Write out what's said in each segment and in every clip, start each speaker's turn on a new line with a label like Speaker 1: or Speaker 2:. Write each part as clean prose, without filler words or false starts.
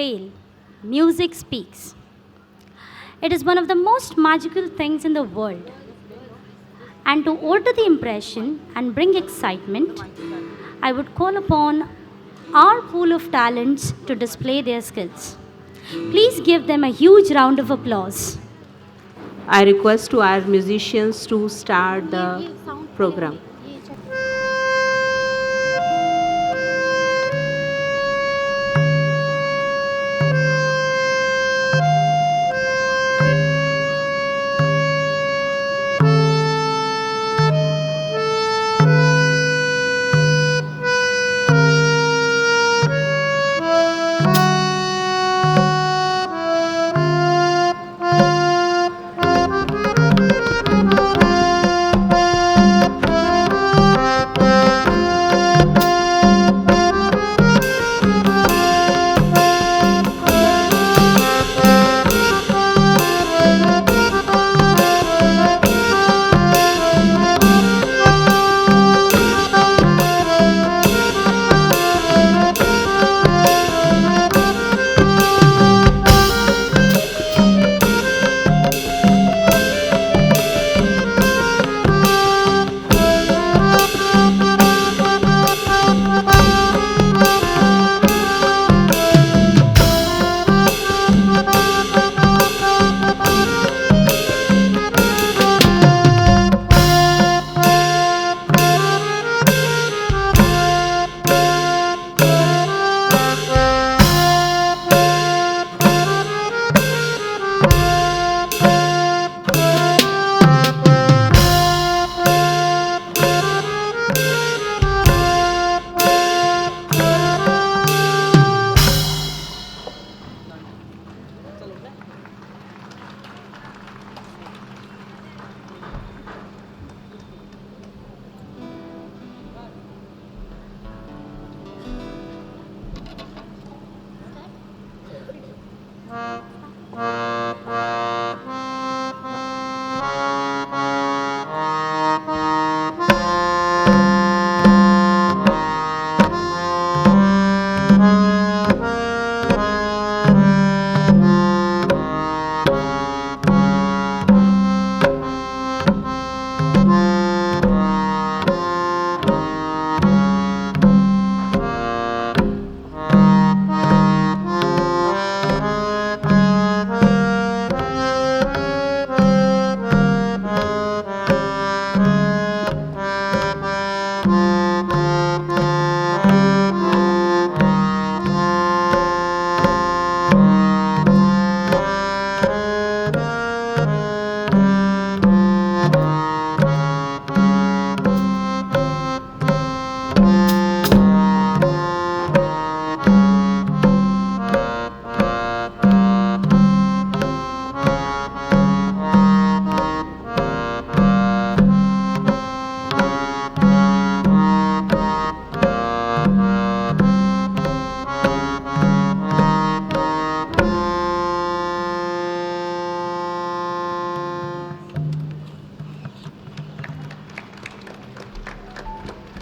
Speaker 1: fail, music speaks. It is one of the most magical things in the world. And to alter the impression and bring excitement, I would call upon our pool of talents to display their skills. Please give them a huge round of applause.
Speaker 2: I request to our musicians to start the program.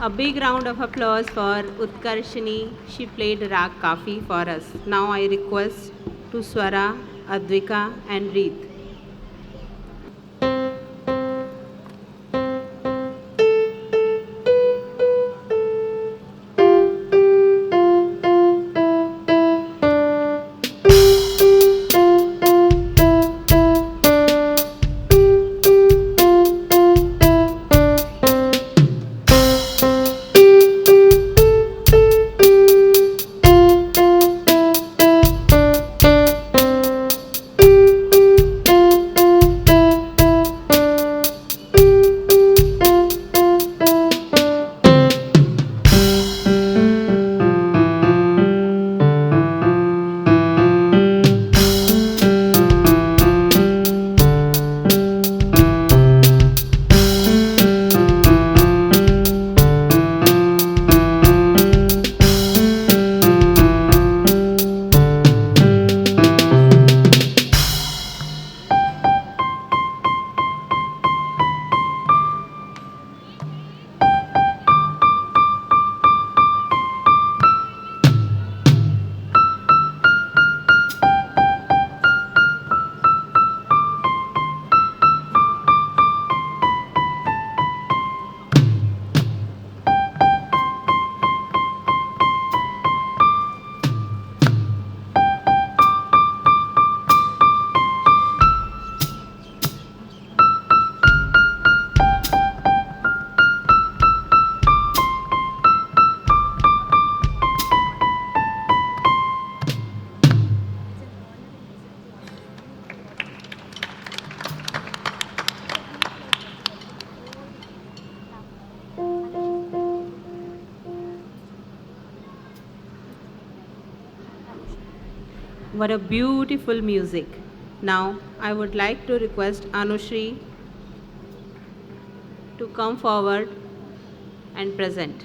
Speaker 2: A big round of applause for Utkarshini. She played Rag Kafi for us. Now I request to Swara, Advika and Reet. What a beautiful music. Now, I would like to request Anushri to come forward and present.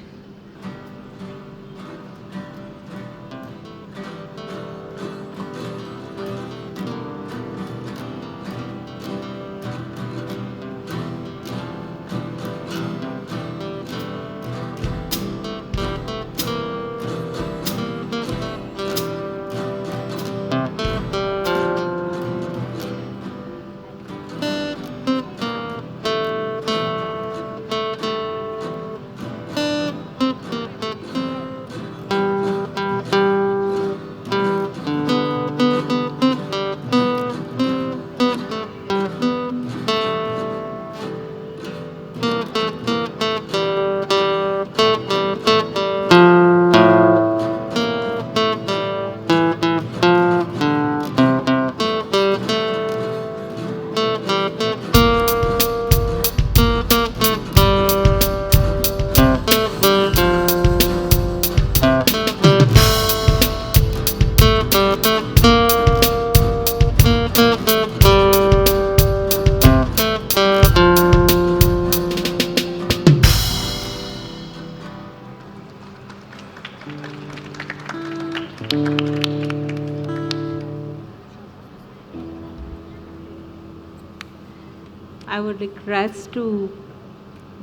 Speaker 2: I would request to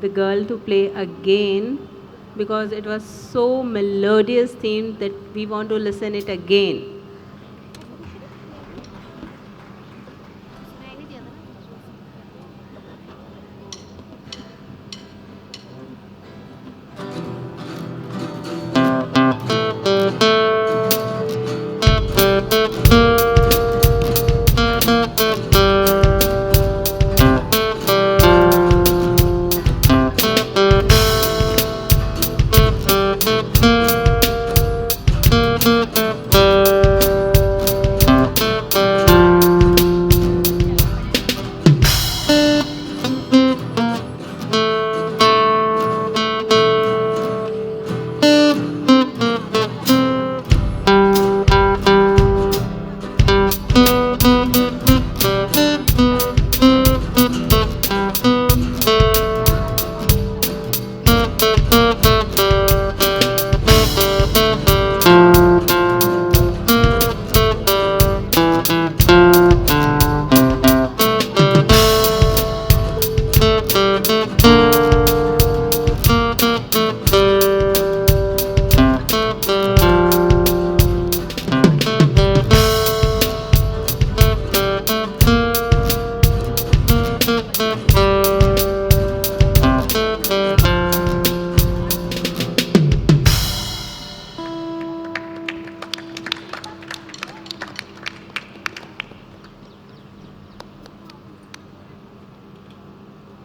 Speaker 2: the girl to play again because it was so melodious theme that we want to listen it again.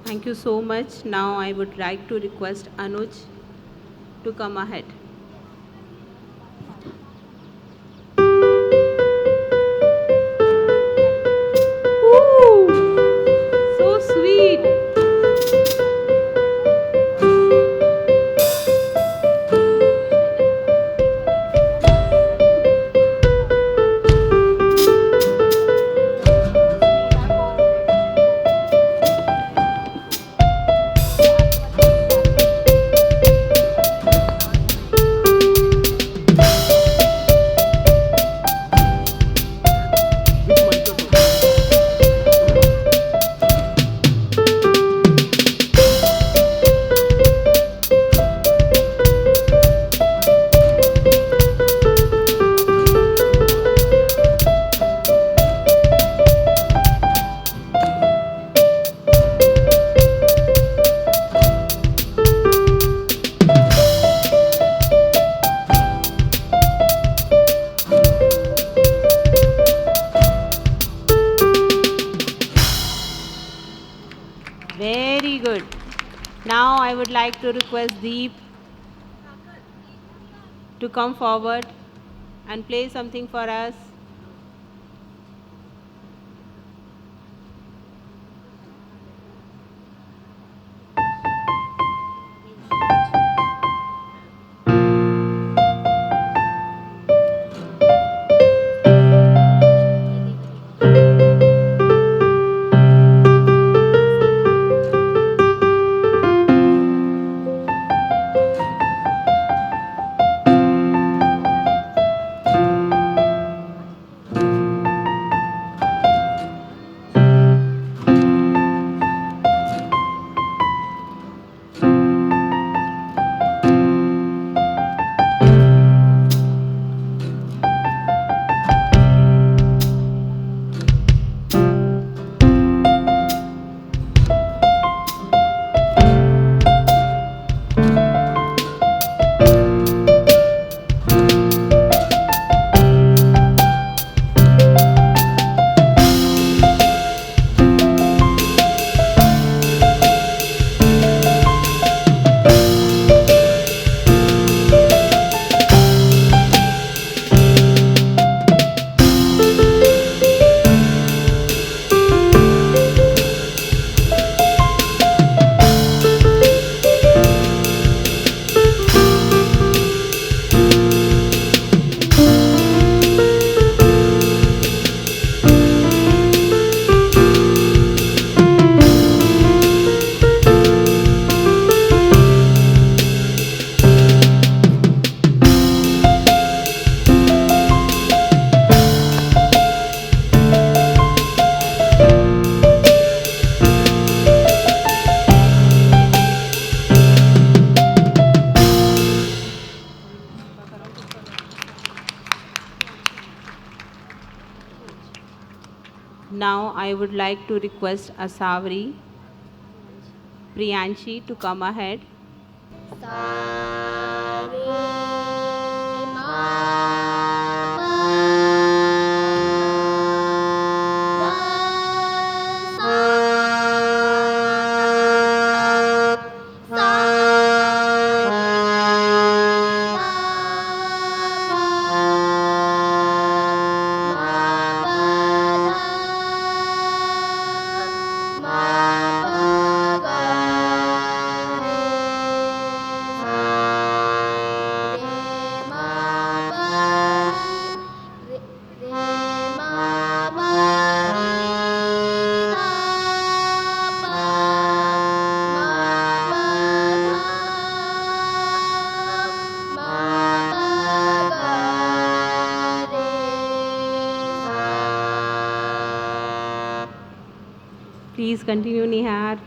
Speaker 2: Thank you so much. Now I would like to request Anuj to come ahead. Ooh, so sweet. Very good. Now I would like to request Deep to come forward and play something for us. Now I would like to request Asavri, Priyanshi to come ahead. Please continue, Nihar.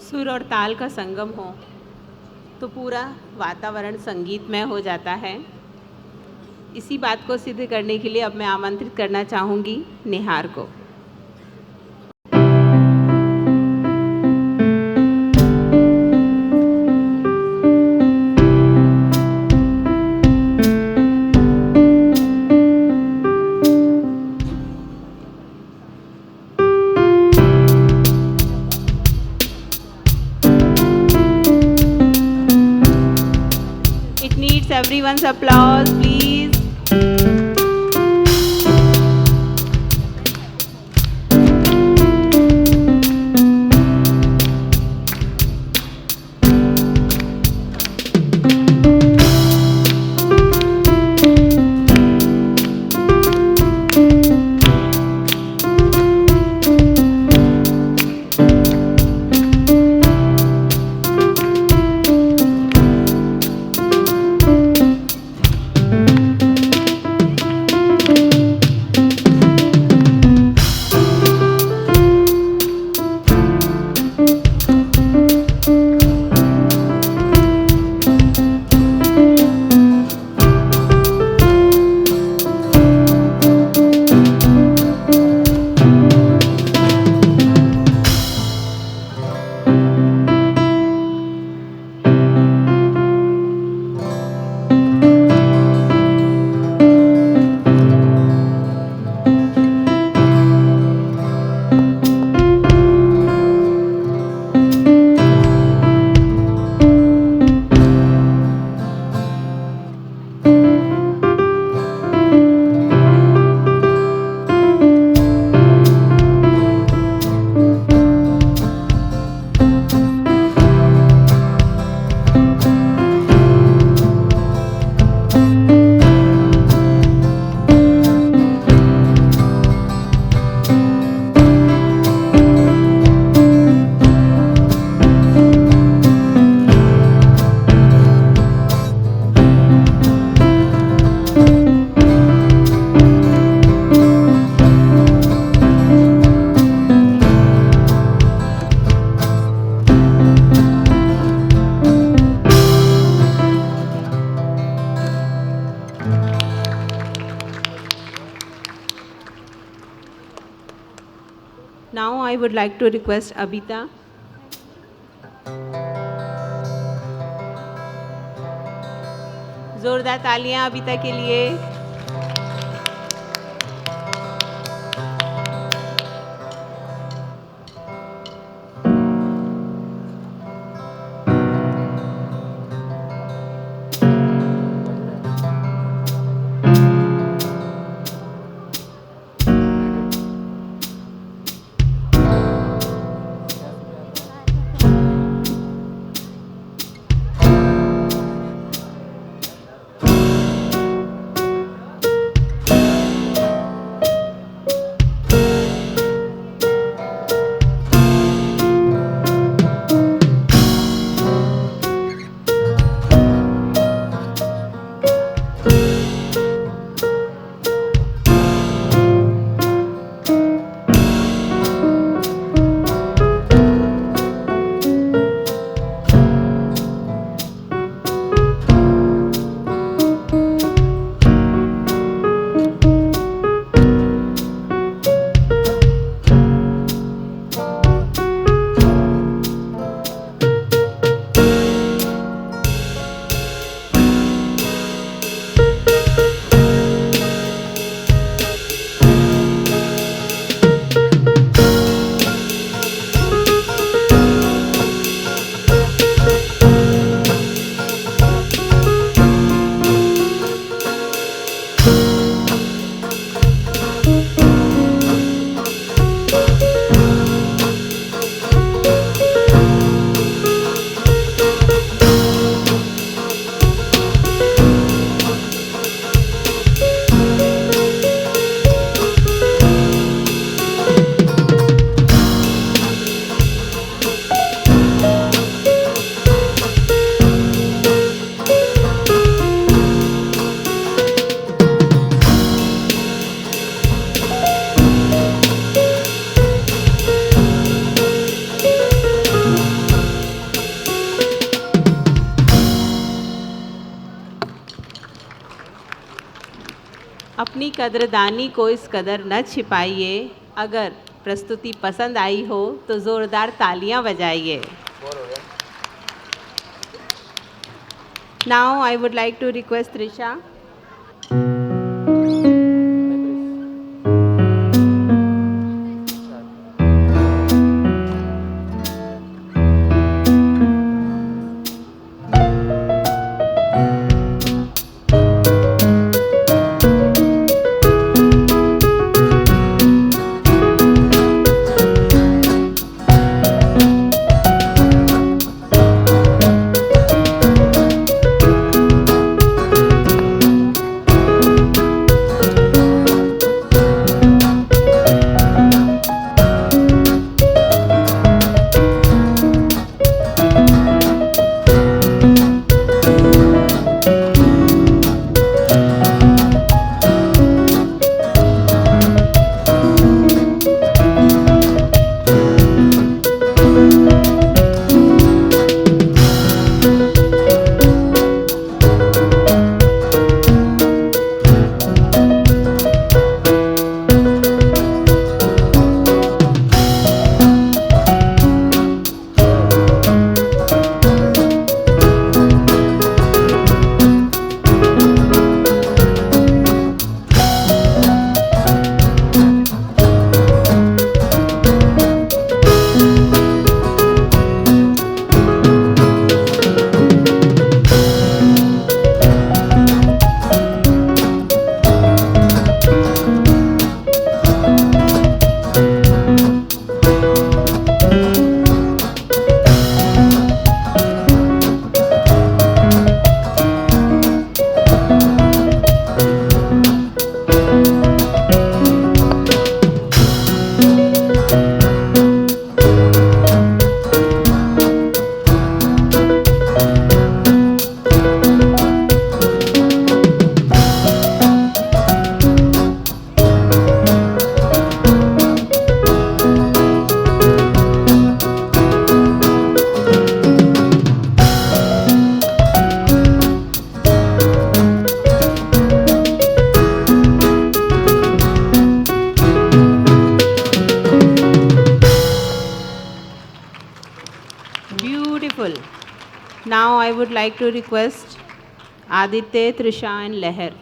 Speaker 2: सुर और ताल का संगम हो तो पूरा वातावरण संगीतमय हो जाता है। इसी बात को सिद्ध करने के लिए अब मैं आमंत्रित करना चाहूँगी निहार को। It needs everyone's applause, please. I would like to request Abita. जोरदार तालियां अबिता के लिए। अपनी कदरदानी को इस कदर न छिपाइए। अगर प्रस्तुति पसंद आई हो तो ज़ोरदार तालियां बजाइए। Now I would like to request Trisha. Beautiful. Now I would like to request Aditya, Trisha and Leher.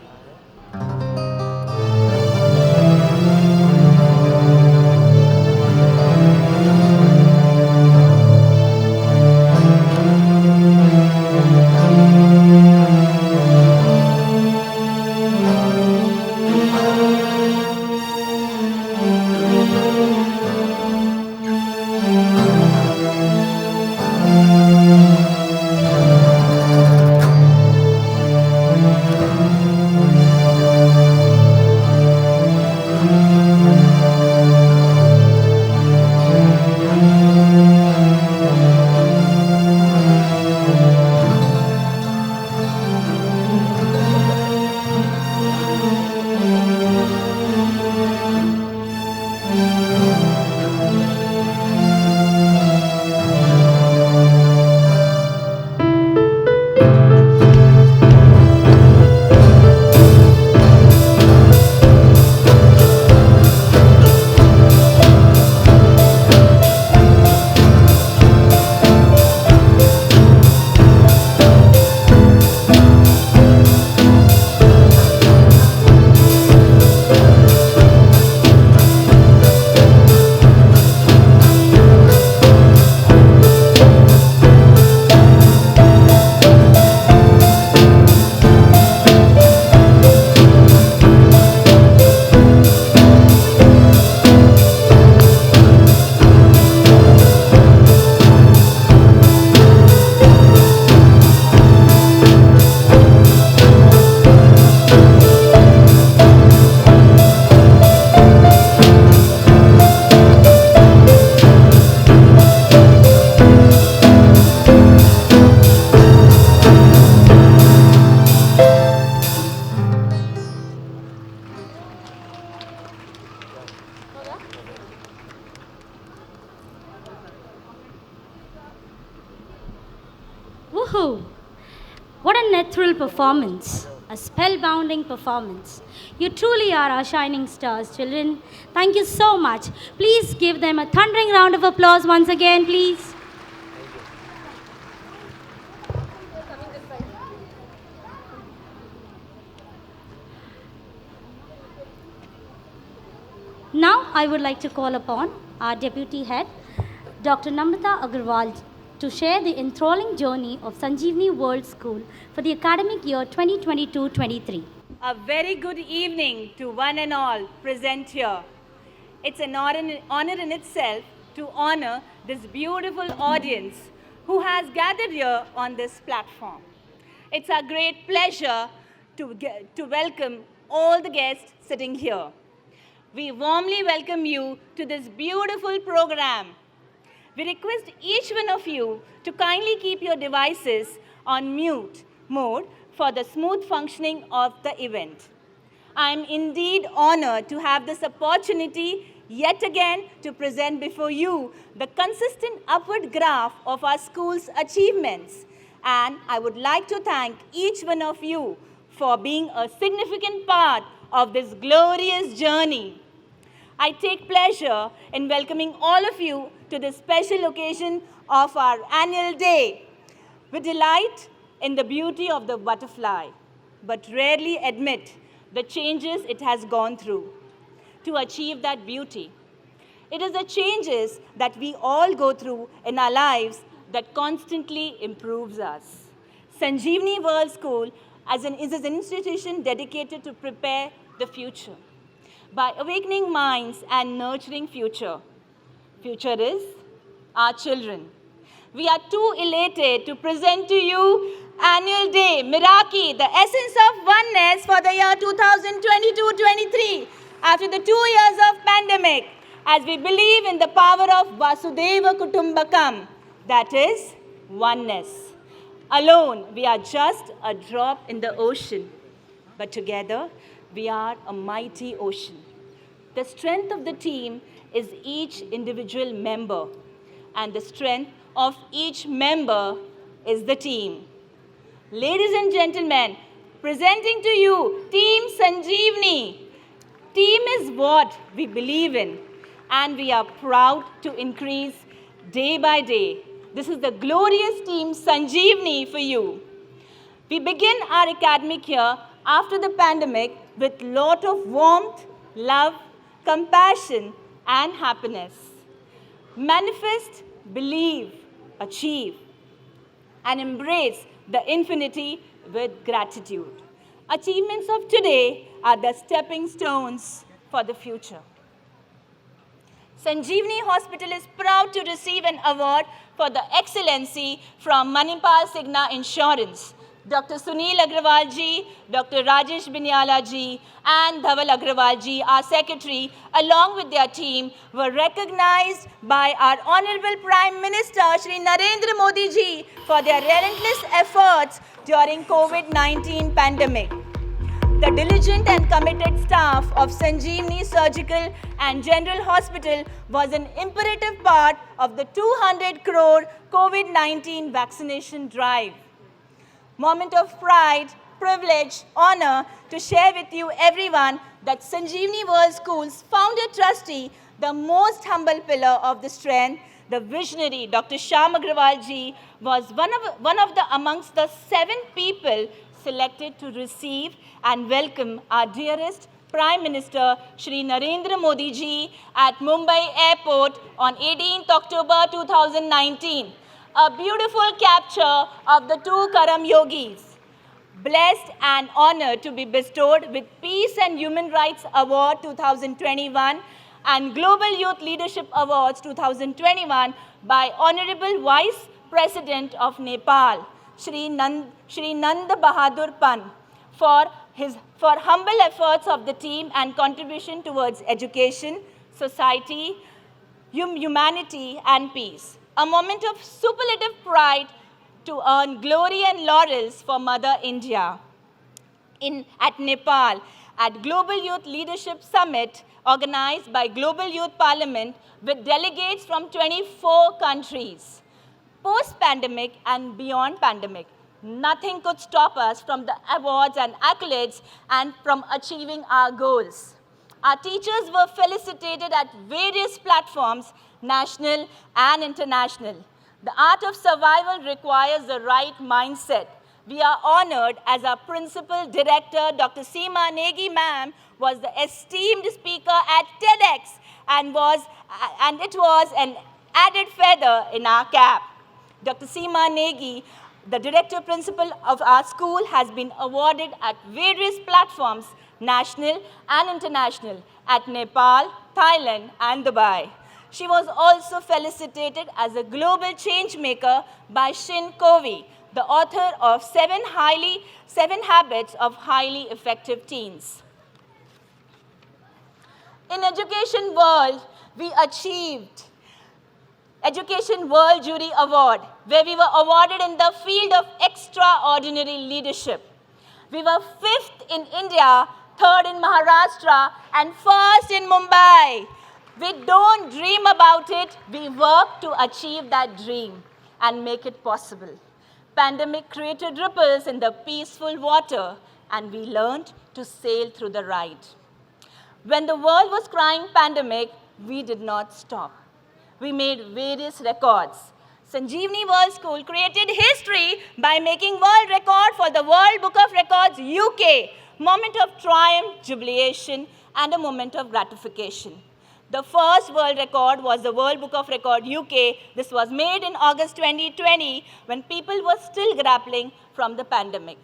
Speaker 1: Woohoo! What a natural performance, a spellbounding performance. You truly are our shining stars, children. Thank you so much. Please give them a thundering round of applause once again, please. Now, I would like to call upon our Deputy Head, Dr. Namrata Agarwal, to share the enthralling journey of Sanjeevani World School for the academic year 2022-23.
Speaker 3: A very good evening to one and all present here. It's an honor in itself to honor this beautiful audience who has gathered here on this platform. It's a great pleasure to welcome all the guests sitting here. We warmly welcome you to this beautiful program. We request each one of you to kindly keep your devices on mute mode for the smooth functioning of the event. I am indeed honored to have this opportunity yet again to present before you the consistent upward graph of our school's achievements. And I would like to thank each one of you for being a significant part of this glorious journey. I take pleasure in welcoming all of you to this special occasion of our annual day. We delight in the beauty of the butterfly, but rarely admit the changes it has gone through to achieve that beauty. It is the changes that we all go through in our lives that constantly improves us. Sanjeevani World School is an institution dedicated to prepare the future by awakening minds and nurturing future. Future is our children. We are too elated to present to you Annual Day, Miraki, the essence of oneness for the year 2022-23 after the 2 years of pandemic, as we believe in the power of Vasudeva Kutumbakam, that is oneness. Alone, we are just a drop in the ocean, but together, we are a mighty ocean. The strength of the team is each individual member, and the strength of each member is the team. Ladies and gentlemen, presenting to you Team Sanjeevani. Team is what we believe in, and we are proud to increase day by day. This is the glorious team Sanjeevani for you. We begin our academic year after the pandemic with lot of warmth, love, compassion, and happiness. Manifest, believe, achieve, and embrace the infinity with gratitude. Achievements of today are the stepping stones for the future. Sanjeevani Hospital is proud to receive an award for the excellency from Manipal Cigna Insurance. Dr. Sunil Agrawal ji, Dr. Rajesh Binyala ji, and Dhaval Agrawal ji, our secretary, along with their team, were recognized by our Honorable Prime Minister, Shri Narendra Modi ji, for their relentless efforts during COVID-19 pandemic. The diligent and committed staff of Sanjeevani Surgical and General Hospital was an imperative part of the 200 crore COVID-19 vaccination drive. Moment of pride, privilege, honor to share with you everyone that Sanjeevani World School's founder trustee, the most humble pillar of the strength, the visionary Dr. Shyam Agrawal ji, was one of the amongst the 7 people selected to receive and welcome our dearest Prime Minister Shri Narendra Modi ji at Mumbai Airport on 18th October 2019. A beautiful capture of the two Karam Yogis. Blessed and honored to be bestowed with Peace and Human Rights Award 2021 and Global Youth Leadership Awards 2021 by Honorable Vice President of Nepal, Shri Nand Bahadur Pan, for humble efforts of the team and contribution towards education, society, humanity, and peace. A moment of superlative pride to earn glory and laurels for Mother India. At Nepal, at Global Youth Leadership Summit organized by Global Youth Parliament with delegates from 24 countries. Post-pandemic and beyond pandemic, nothing could stop us from the awards and accolades and from achieving our goals. Our teachers were felicitated at various platforms, national and international. The art of survival requires the right mindset. We are honored as our principal director, Dr. Seema Negi ma'am, was the esteemed speaker at TEDx and it was an added feather in our cap. Dr. Seema Negi, the director principal of our school, has been awarded at various platforms, national and international, at Nepal, Thailand, and Dubai. She was also felicitated as a global change maker by Shin Covey, the author of 7 Habits of Highly Effective Teens. In education world, we achieved Education World Jury Award, where we were awarded in the field of extraordinary leadership. We were 5th in India, 3rd in Maharashtra, and 1st in Mumbai. We don't dream about it, we work to achieve that dream and make it possible. Pandemic created ripples in the peaceful water, and we learned to sail through the ride. When the world was crying pandemic, we did not stop. We made various records. Sanjeevani World School created history by making world record for the World Book of Records UK, moment of triumph, jubilation, and a moment of gratification. The first world record was the World Book of Record UK. This was made in August 2020 when people were still grappling from the pandemic.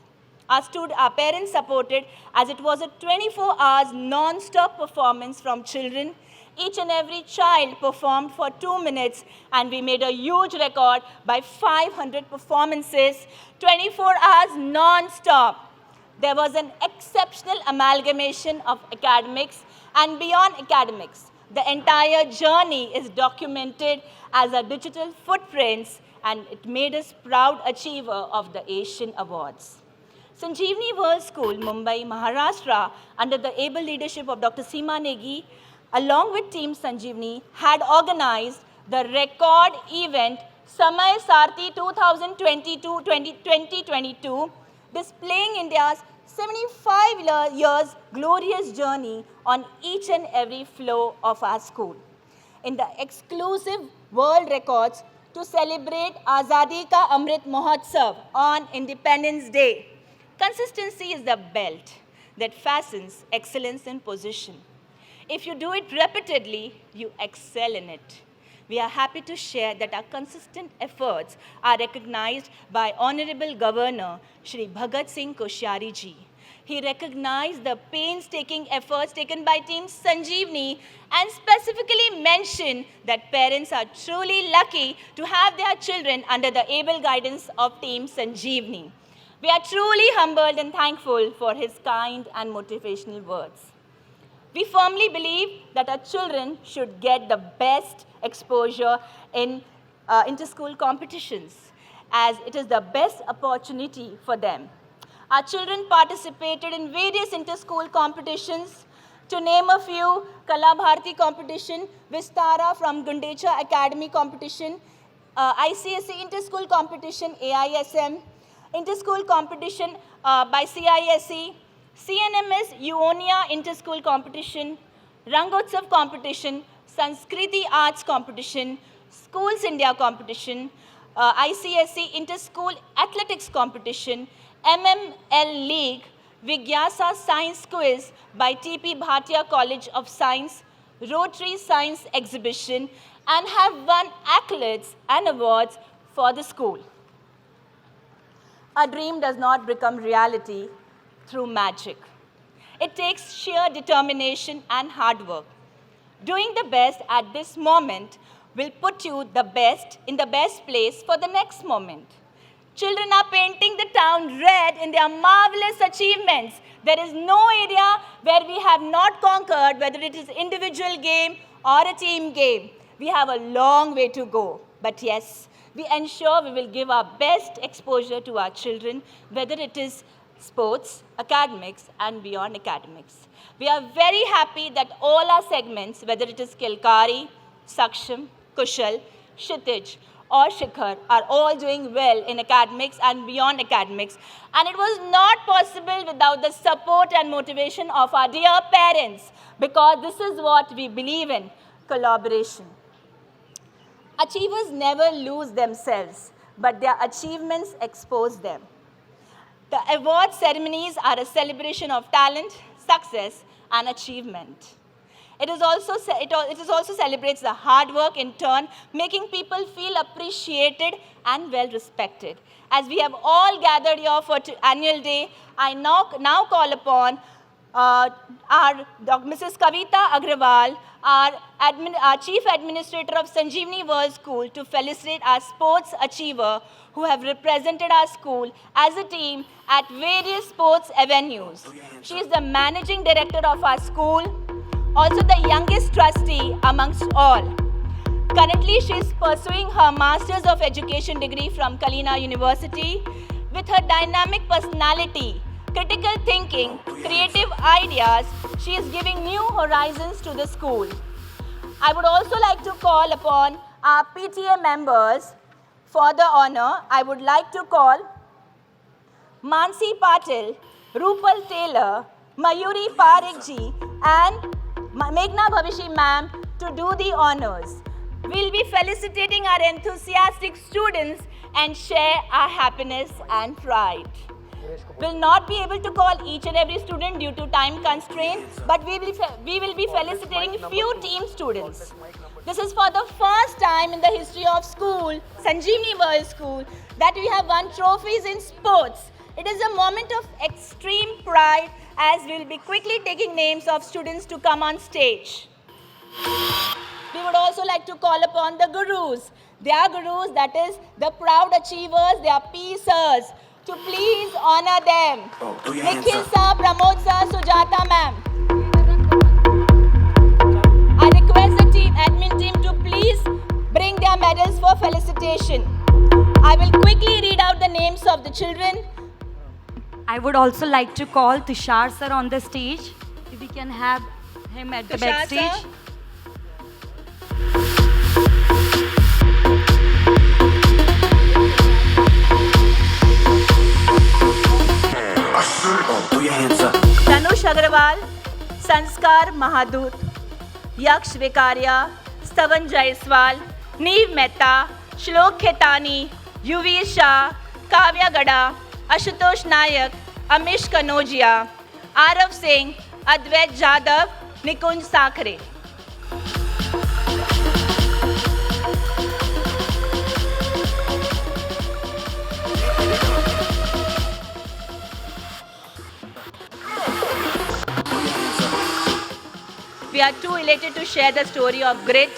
Speaker 3: Our parents supported as it was a 24 hours non-stop performance from children. Each and every child performed for 2 minutes, and we made a huge record by 500 performances, 24 hours non-stop. There was an exceptional amalgamation of academics and beyond academics. The entire journey is documented as a digital footprints, and it made us proud achiever of the Asian Awards. Sanjeevani World School, Mumbai, Maharashtra, under the able leadership of Dr. Seema Negi, along with Team Sanjeevani, had organized the record event Samay Sarthi 2022, displaying India's 75 years glorious journey on each and every floor of our school. In the exclusive World Records to celebrate Azadi Ka Amrit Mahotsav on Independence Day. Consistency is the belt that fastens excellence in position. If you do it repeatedly, you excel in it. We are happy to share that our consistent efforts are recognized by Honorable Governor Shri Bhagat Singh Koshyari ji. He recognized the painstaking efforts taken by Team Sanjeevani and specifically mentioned that parents are truly lucky to have their children under the able guidance of Team Sanjeevani. We are truly humbled and thankful for his kind and motivational words. We firmly believe that our children should get the best exposure in inter-school competitions, as it is the best opportunity for them. Our children participated in various inter-school competitions. To name a few, Kala Bharati competition, Vistara from Gundecha Academy competition, ICSE inter-school competition, AISM, inter-school competition by CISE, CNMS Uonia inter-school competition, Rangotsav competition, Sanskriti Arts competition, Schools India competition, ICSE inter-school athletics competition, MML League, Vigyasa Science Quiz by TP Bhatia College of Science, Rotary Science Exhibition, and have won accolades and awards for the school. A dream does not become reality through magic. It takes sheer determination and hard work. Doing the best at this moment will put you in the best place for the next moment. Children are painting the town red in their marvelous achievements. There is no area where we have not conquered, whether it is individual game or a team game. We have a long way to go. But yes, we ensure we will give our best exposure to our children, whether it is sports, academics, and beyond academics. We are very happy that all our segments, whether it is Kilkari, Saksham, Kushal, Kshitij, or Shikhar, are all doing well in academics and beyond academics. And it was not possible without the support and motivation of our dear parents, because this is what we believe in, collaboration. Achievers never lose themselves, but their achievements expose them. The award ceremonies are a celebration of talent, success, and achievement. It also celebrates the hard work in turn, making people feel appreciated and well respected. As we have all gathered here for annual day, I now call upon our Mrs. Kavita Agrawal, our Chief Administrator of Sanjeevani World School, to felicitate our sports achiever who have represented our school as a team at various sports avenues. She is the Managing Director of our school, also the youngest trustee amongst all. Currently, she is pursuing her Masters of Education degree from Kalina University. With her dynamic personality, critical thinking, creative ideas, she is giving new horizons to the school. I would also like to call upon our PTA members for the honor. I would like to call Mansi Patil, Rupal Taylor, Mayuri Parekh ji, and Meghna Bhavishi ma'am to do the honors. We'll be felicitating our enthusiastic students and share our happiness and pride. We'll not be able to call each and every student due to time constraints, but we will be felicitating few team students. This is for the first time in the history of school, Sanjeevani World School, that we have won trophies in sports. It is a moment of extreme pride, as we will be quickly taking names of students to come on stage. We would also like to call upon the gurus. They are gurus, that is the proud achievers, they are peacers, to please honor them. Nikhil sir, Pramod sir, Sujata ma'am. I request the admin team to please bring their medals for felicitation. I will quickly read out the names of the children.
Speaker 4: I would also like to call Tushar sir on the stage. If we can have him at the
Speaker 3: Tushar
Speaker 4: backstage.
Speaker 3: sir. Tanush Agrawal, Sanskar Mahadut, Yaksh Vikaria, Stavan Jaiswal, Neev Mehta, Shlok Khetani, Yuvi Shah, Kavya Gada, Ashutosh Nayak, Amish Kanojia, Arav Singh, Advait Jadhav, Nikunj Sakhare. We are too elated to share the story of grit,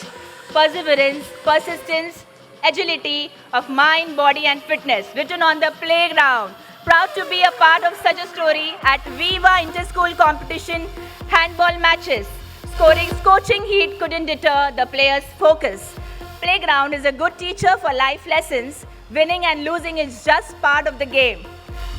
Speaker 3: perseverance, persistence, agility of mind, body, and fitness written on the playground. Proud to be a part of such a story at Viva Inter-School Competition handball matches. Scorching heat couldn't deter the players' focus. Playground is a good teacher for life lessons. Winning and losing is just part of the game.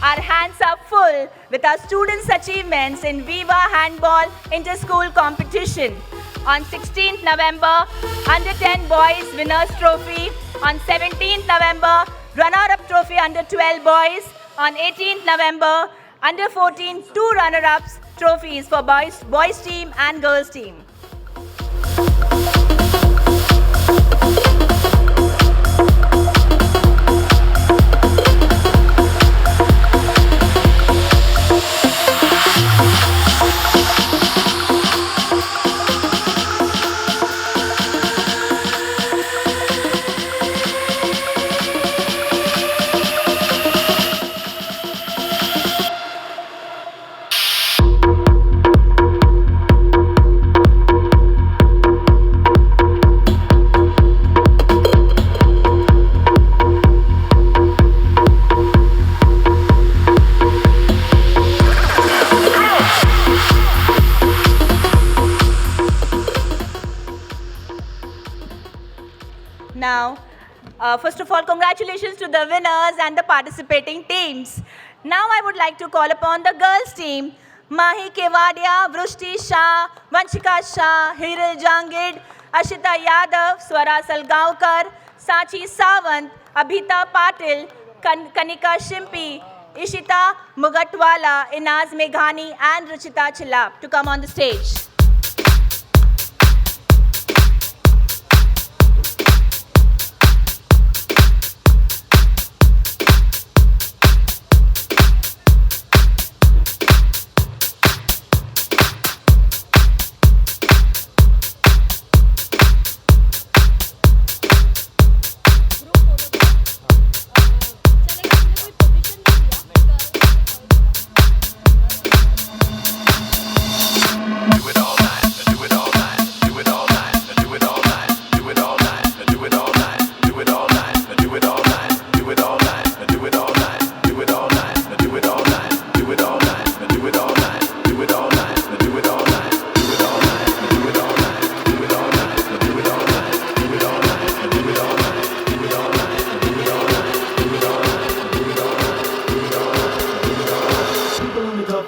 Speaker 3: Our hands are full with our students' achievements in Viva Handball Inter-School Competition. On 16th November, Under 10 Boys Winners Trophy. On 17th November, Runner-Up Trophy Under 12 Boys. On 18th November, Under 14 2 runner-ups trophies for boys team and girls team. Now, first of all, congratulations to the winners and the participating teams. Now I would like to call upon the girls team. Mahi Kevadia, Vrushti Shah, Vanshika Shah, Hiril Jangid, Ashita Yadav, Swara Salgaonkar, Sachi Sawant, Abhita Patil, Kanika Shimpi, Ishita Mugatwala, Inaz Meghani and Ruchita Chilap to come on the stage.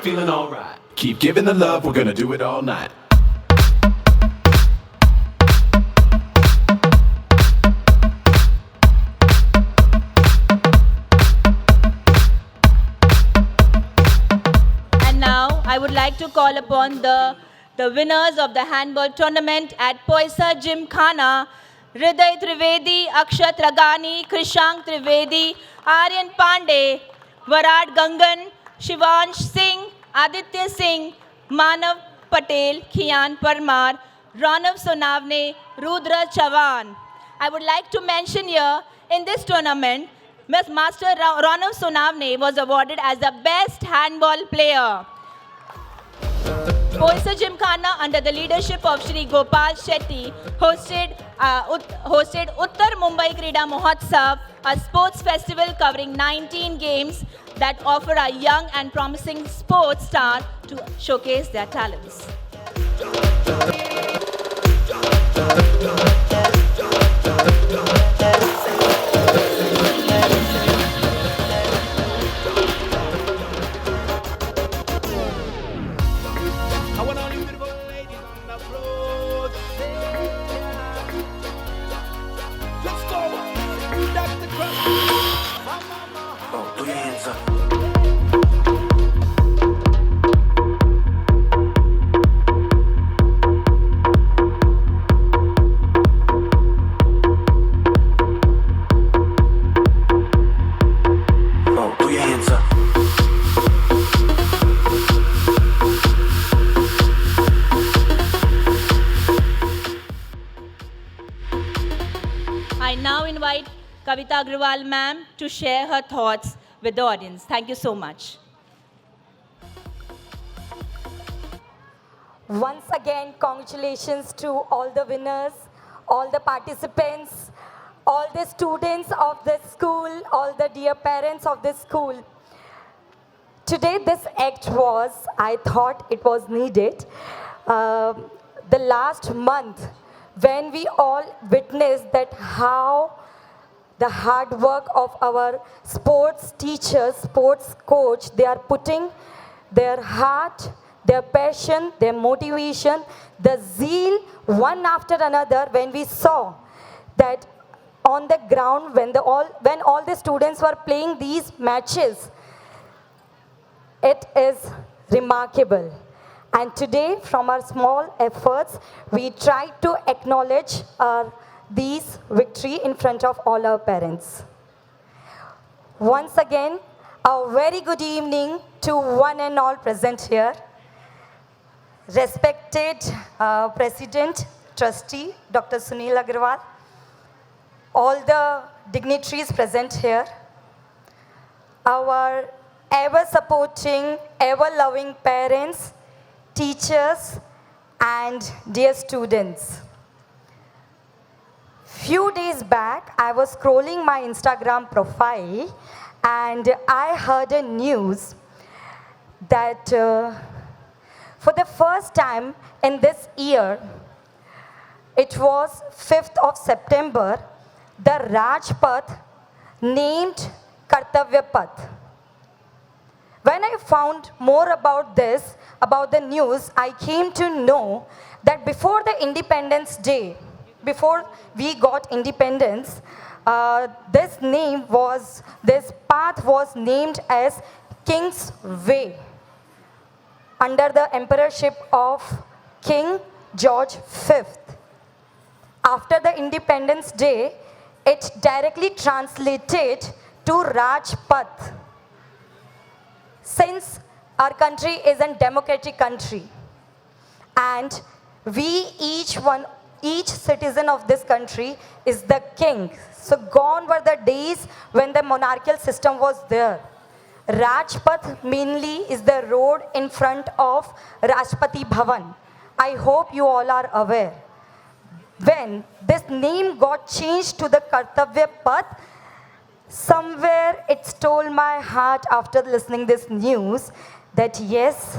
Speaker 5: Feeling alright. Keep giving the love, we're gonna do it all night.
Speaker 3: And now I would like to call upon the winners of the handball tournament at Poisa Gymkhana, Hriday Trivedi, Akshat Ragani, Krishank Trivedi, Aryan Pandey, Varad Gangan, Shivansh Singh, Aditya Singh, Manav Patel, Khian Parmar, Ranav Sonavne, Rudra Chavan. I would like to mention here, in this tournament, Master Ranav Sonavne was awarded as the best handball player. Poisa Gymkhana, under the leadership of Shri Gopal Shetty, hosted Uttar Mumbai Krida Mahotsav, a sports festival covering 19 games that offer a young and promising sports star to showcase their talents. Kavita Agrawal ma'am to share her thoughts with the audience. Thank you so much.
Speaker 4: Once again, congratulations to all the winners, all the participants, all the students of this school, all the dear parents of this school. Today, this act was, I thought it was needed. The last month, when we all witnessed that how the hard work of our sports teachers, sports coach, they are putting their heart, their passion, their motivation, the zeal, one after another, when we saw that on the ground, when all the students were playing these matches, it is remarkable. And today, from our small efforts, we try to acknowledge these victory in front of all our parents. Once again, a very good evening to one and all present here. Respected President, Trustee, Dr. Sunil Agrawal, all the dignitaries present here, our ever-supporting, ever-loving parents, teachers, and dear students. Few days back, I was scrolling my Instagram profile and I heard a news that for the first time in this year, it was 5th of September, the Rajpath named Kartavya Path. When I found more about this, about the news, I came to know that before the Independence Day, before we got independence, this path was named as King's Way under the emperorship of King George V. After the Independence Day, it directly translated to Rajpath. Since our country is a democratic country and we each citizen of this country is the king. So gone were the days when the monarchical system was there. Rajpath mainly is the road in front of Rashtrapati Bhavan. I hope you all are aware. When this name got changed to the Kartavya Path, somewhere it stole my heart after listening this news that yes,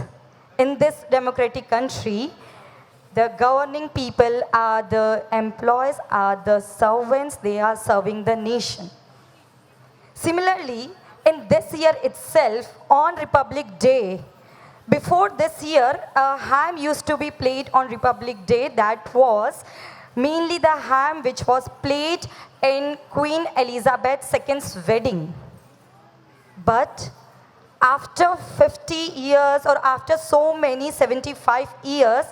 Speaker 4: in this democratic country, the governing people are the employees, are the servants, they are serving the nation. Similarly, in this year itself, on Republic Day, before this year, a hymn used to be played on Republic Day. That was mainly the hymn which was played in Queen Elizabeth II's wedding. But after 50 years or after so many 75 years,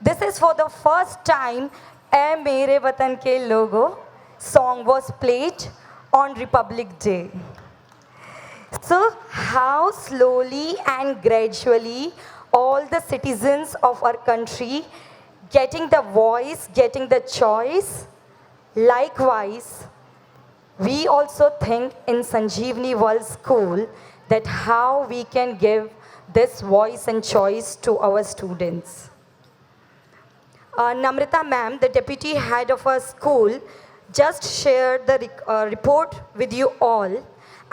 Speaker 4: this is for the first time "Ae Mere Watan Ke Logo" song was played on Republic Day. So how slowly and gradually all the citizens of our country getting the voice, getting the choice. Likewise, we also think in Sanjeevani World School that how we can give this voice and choice to our students. Namrata ma'am, the deputy head of our school, just shared the report with you all.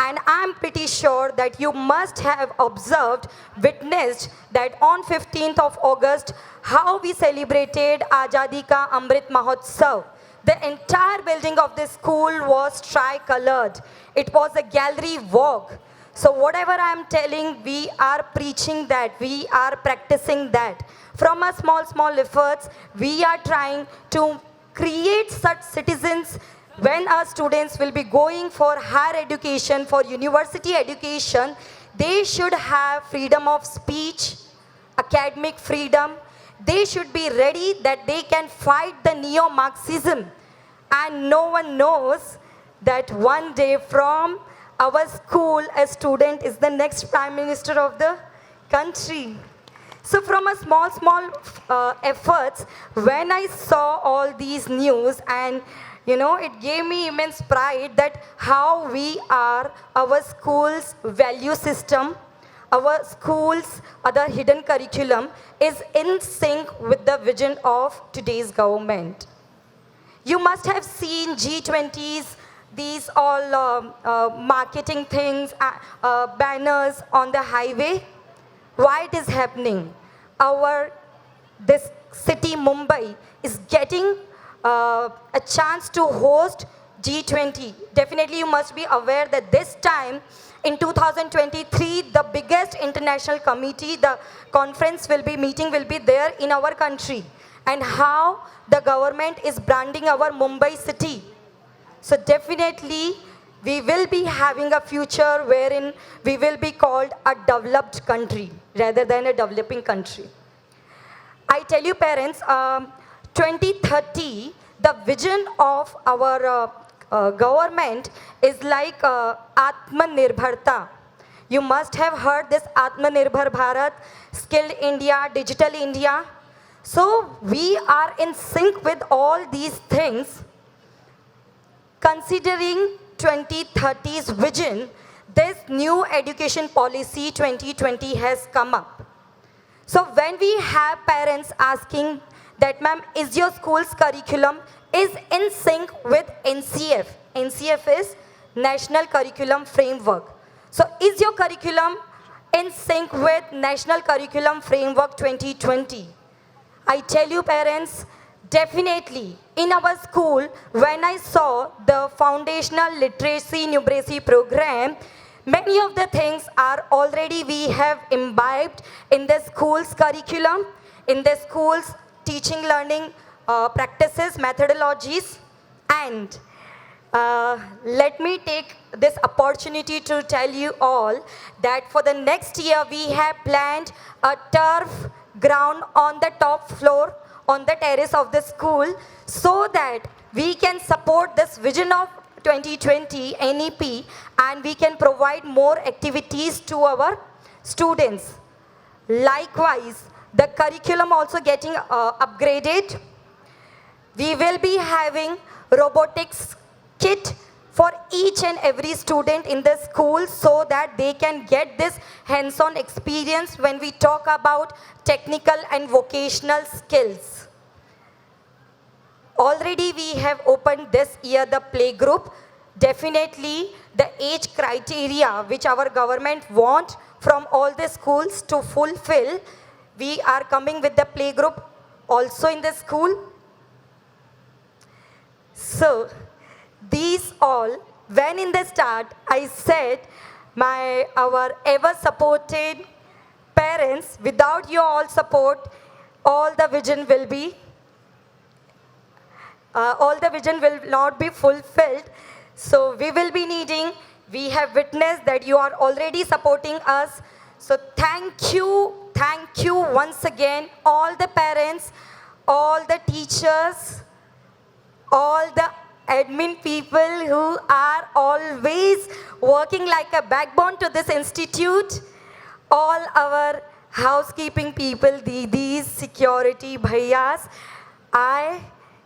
Speaker 4: And I'm pretty sure that you must have observed, witnessed that on 15th of August, how we celebrated Azadi Ka Amrit Mahotsav. The entire building of this school was tri-colored. It was a gallery walk. So whatever I'm telling, we are preaching that, we are practicing that. From our small efforts, we are trying to create such citizens. When our students will be going for higher education, for university education, they should have freedom of speech, academic freedom. They should be ready that they can fight the neo-Marxism. And no one knows that one day from our school, a student is the next Prime Minister of the country. So from a small efforts, when I saw all these news and It gave me immense pride that how we are, our school's value system, our school's other hidden curriculum is in sync with the vision of today's government. You must have seen G20s, these all marketing things, banners on the highway. Why it is happening? This city, Mumbai, is getting a chance to host G20. Definitely you must be aware that this time in 2023, the biggest international committee, the conference meeting will be there in our country. And how the government is branding our Mumbai city. So definitely we will be having a future wherein we will be called a developed country rather than a developing country. I tell you parents, 2030, the vision of our government is like Atmanirbharta. You must have heard this Atmanirbhar Bharat, Skilled India, Digital India. So we are in sync with all these things. Considering 2030's vision, this new education policy 2020 has come up. So when we have parents asking that, ma'am, is your school's curriculum is in sync with NCF? NCF is National Curriculum Framework. So is your curriculum in sync with National Curriculum Framework 2020? I tell you parents, definitely in our school, when I saw the foundational literacy numeracy program, many of the things are already we have imbibed in the school's curriculum, in the school's teaching learning practices, methodologies. And let me take this opportunity to tell you all that for the next year we have planned a turf ground on the top floor on the terrace of the school so that we can support this vision of 2020 NEP and we can provide more activities to our students. Likewise, the curriculum also getting upgraded. We will be having robotics kit for each and every student in the school so that they can get this hands-on experience when we talk about technical and vocational skills. Already we have opened this year the play group. Definitely the age criteria which our government want from all the schools to fulfill, we are coming with the play group also in the school. So these all, when in the start I said our ever supported parents, without your all support, all the vision will not be fulfilled. So we will be needing, we have witnessed that you are already supporting us. So thank you once again, all the parents, all the teachers, all the admin people who are always working like a backbone to this institute, all our housekeeping people, didis, security, bhaiyas. I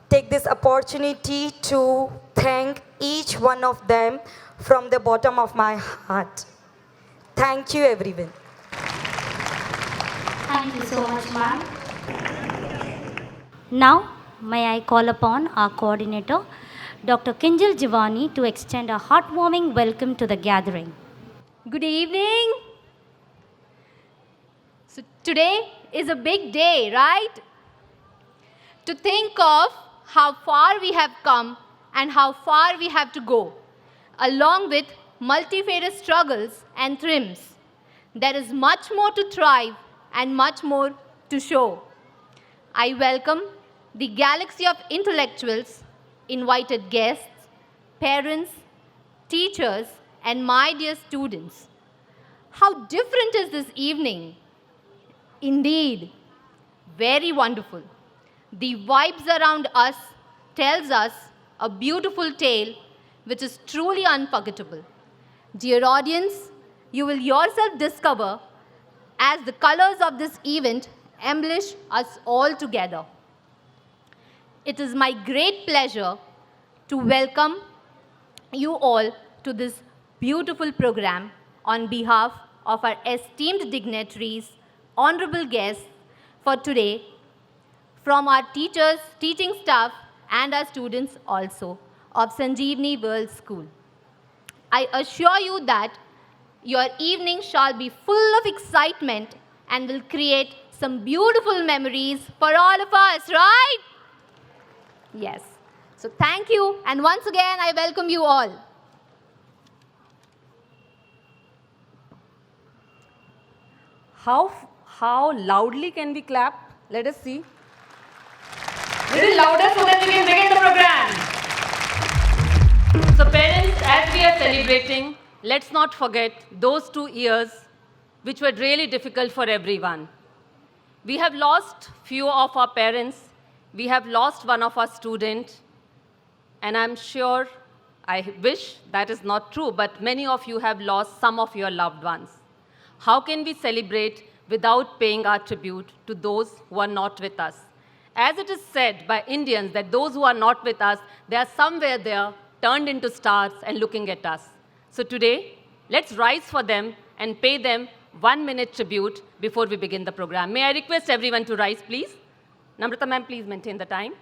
Speaker 4: take this opportunity to thank each one of them from the bottom of my heart. Thank you, everyone.
Speaker 1: Thank you so much, ma'am. Now, may I call upon our coordinator, Dr. Sanjeevani, to extend a heartwarming welcome to the gathering.
Speaker 6: Good evening. So today is a big day, right? To think of how far we have come and how far we have to go, along with multifarious struggles and trims. There is much more to thrive and much more to show. I welcome the galaxy of intellectuals, invited guests, parents, teachers, and my dear students. How different is this evening? Indeed, very wonderful. The vibes around us tells us a beautiful tale which is truly unforgettable. Dear audience, you will yourself discover as the colors of this event embellish us all together. It is my great pleasure to welcome you all to this beautiful program on behalf of our esteemed dignitaries, honorable guests for today, from our teachers, teaching staff, and our students also of Sanjeevani World School. I assure you that your evening shall be full of excitement and will create some beautiful memories for all of us, right? Yes. So thank you, and once again, I welcome you all.
Speaker 7: How loudly can we clap? Let us see.
Speaker 8: Little louder so that we can begin the program. So parents, as we are celebrating, let's not forget those 2 years which were really difficult for everyone. We have lost few of our parents, we have lost one of our students, and I'm sure, I wish that is not true, but many of you have lost some of your loved ones. How can we celebrate without paying our tribute to those who are not with us? As it is said by Indians that those who are not with us, they are somewhere there, turned into stars and looking at us. So today, let's rise for them and pay them 1 minute tribute before we begin the program. May I request everyone to rise, please? Namrata ma'am, please maintain the time.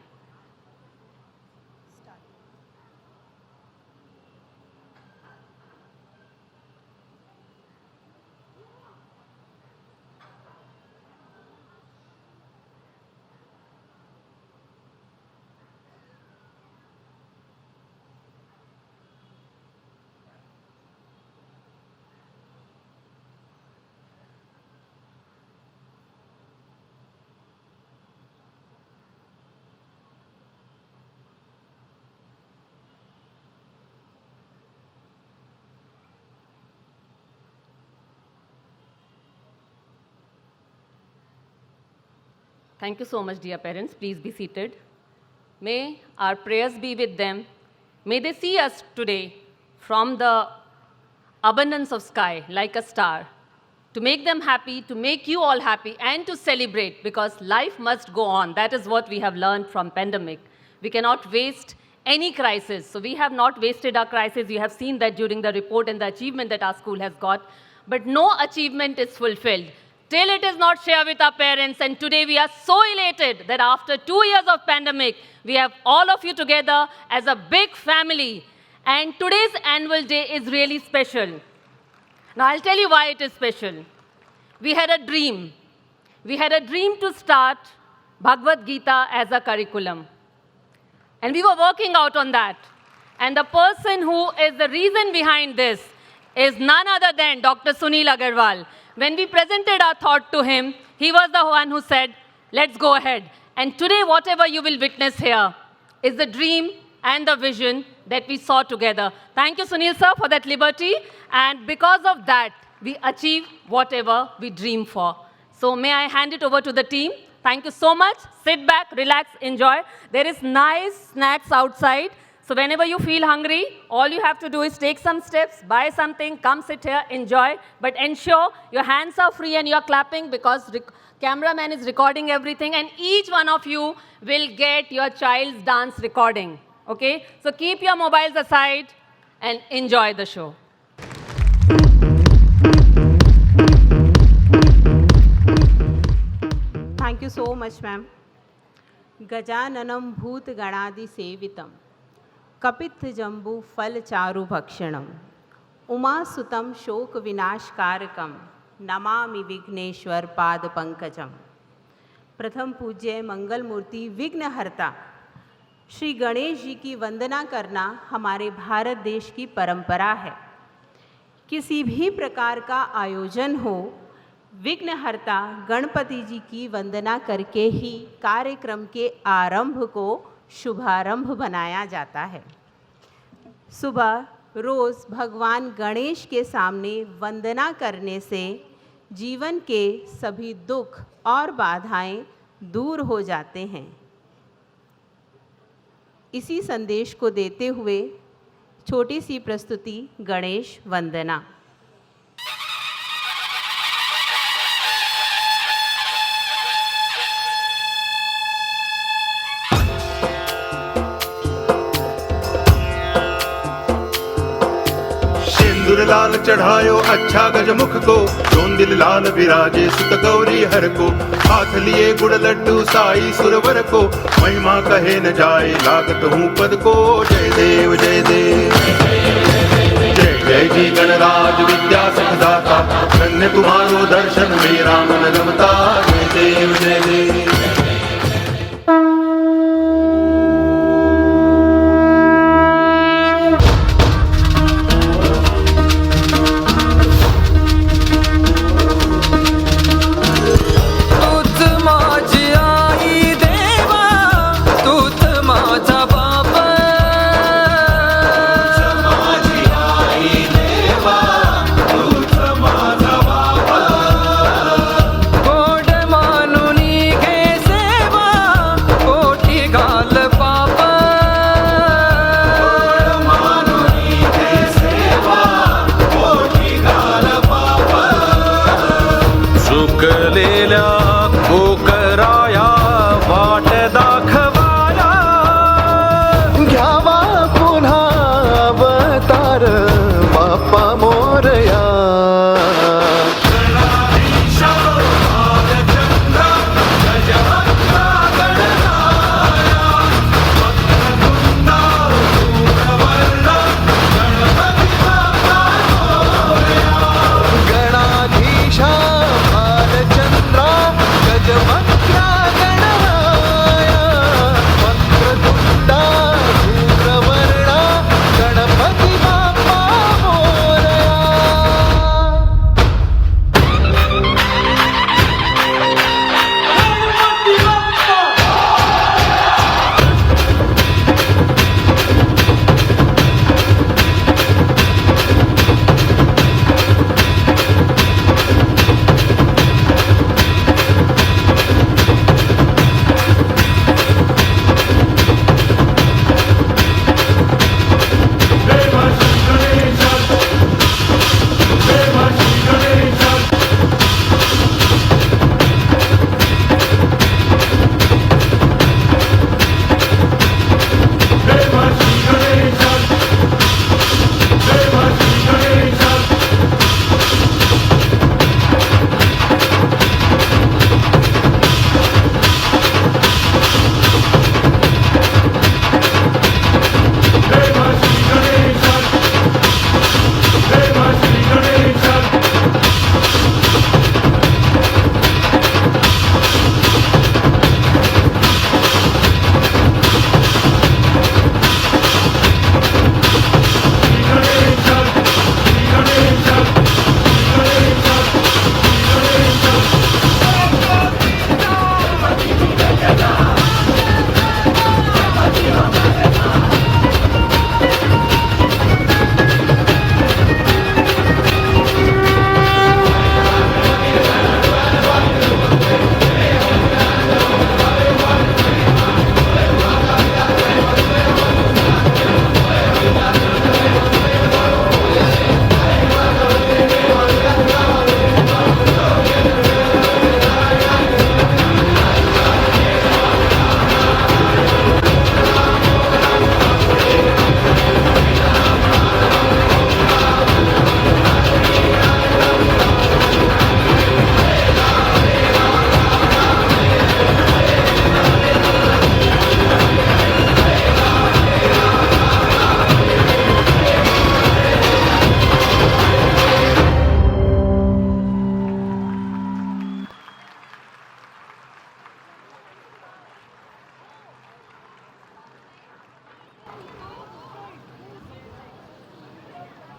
Speaker 8: Thank you so much, dear parents. Please be seated. May our prayers be with them. May they see us today from the abundance of sky like a star, to make them happy, to make you all happy, and to celebrate, because life must go on. That is what we have learned from pandemic. We cannot waste any crisis. So we have not wasted our crisis. You have seen that during the report and the achievement that our school has got. But no achievement is fulfilled till it is not shared with our parents. And today we are so elated that after 2 years of pandemic, we have all of you together as a big family. And today's annual day is really special. Now I'll tell you why it is special. We had a dream. We had a dream to start Bhagavad Gita as a curriculum. And we were working out on that. And the person who is the reason behind this is none other than Dr. Sunil Agarwal. When we presented our thought to him, he was the one who said, let's go ahead. And today, whatever you will witness here is the dream and the vision that we saw together. Thank you, Sunil sir, for that liberty. And because of that, we achieve whatever we dream for. So may I hand it over to the team. Thank you so much. Sit back, relax, enjoy. There is nice snacks outside. So whenever you feel hungry, all you have to do is take some steps, buy something, come sit here, enjoy. But ensure your hands are free and you're clapping, because cameraman is recording everything, and each one of you will get your child's dance recording. Okay? So keep your mobiles aside and enjoy the show.
Speaker 2: Thank you so much, ma'am. Gajananam bhoot ganadi sevitam. कपित्थ Jambu फल चारु भक्षणम उमा सुतम शोक विनाशकारकम नमामि विघ्नेश्वर पाद पंकजम। प्रथम पूज्य मंगल मूर्ति विघ्नहर्ता श्री गणेश जी की वंदना करना हमारे भारत देश की परंपरा है। किसी भी प्रकार का आयोजन हो, विघ्नहर्ता गणपति जी की वंदना करके ही कार्यक्रम के आरंभ को शुभारंभ बनाया जाता है। सुबह रोज़ भगवान गणेश के सामने वंदना करने से जीवन के सभी दुख और बाधाएं दूर हो जाते हैं। इसी संदेश को देते हुए छोटी सी प्रस्तुति गणेश वंदना।
Speaker 9: सिंदूर लाल चढ़ायो अच्छा गजमुख को, जोंदिल लाल विराजे सुत गौरी हर को, हाथ लिए गुड़ लड्डू साई सुरवर को, महिमा कहे न जाए लागत हूँ पद को। जय देव जय देव जय जय जी गणराज विद्या सुखदाता, धन्य तुम्हारो दर्शन मेरा मन रमता। जय देव जय देव।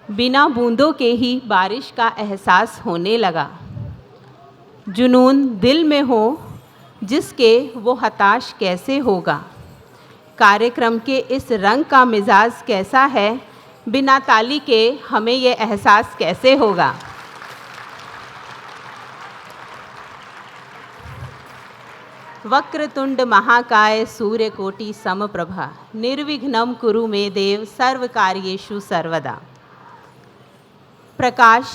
Speaker 2: बिना बूंदों के ही बारिश का एहसास होने लगा। जुनून दिल में हो जिसके वो हताश कैसे होगा। कार्यक्रम के इस रंग का मिजाज कैसा है, बिना ताली के हमें ये एहसास कैसे होगा। वक्रतुंड महाकाय सूर्यकोटि समप्रभा निर्विघ्नं कुरु मे देव सर्वकार्येषु सर्वदा। प्रकाश,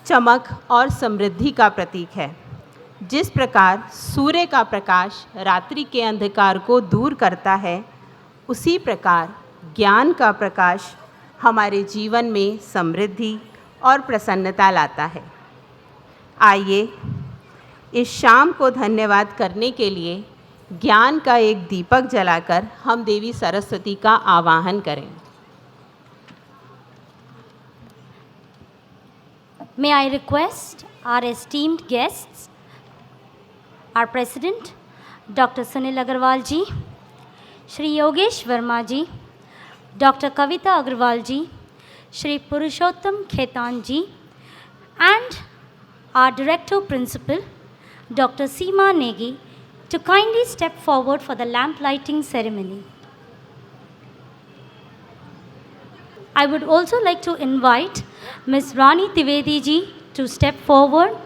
Speaker 2: चमक और समृद्धि का प्रतीक है। जिस प्रकार सूर्य का प्रकाश रात्रि के अंधकार को दूर करता है, उसी प्रकार ज्ञान का प्रकाश हमारे जीवन में समृद्धि और प्रसन्नता लाता है। आइए इस शाम को धन्यवाद करने के लिए ज्ञान का एक दीपक जलाकर हम देवी सरस्वती का आवाहन करें।
Speaker 1: May I request our esteemed guests, our President, Dr. Sunil Agarwal ji, Shri Yogesh Verma ji, Dr. Kavita Agarwal ji, Shri Purushottam Khetan ji, and our Director Principal, Dr. Seema Negi, to kindly step forward for the lamp lighting ceremony. I would also like to invite Ms. Rani Trivedi ji to step forward.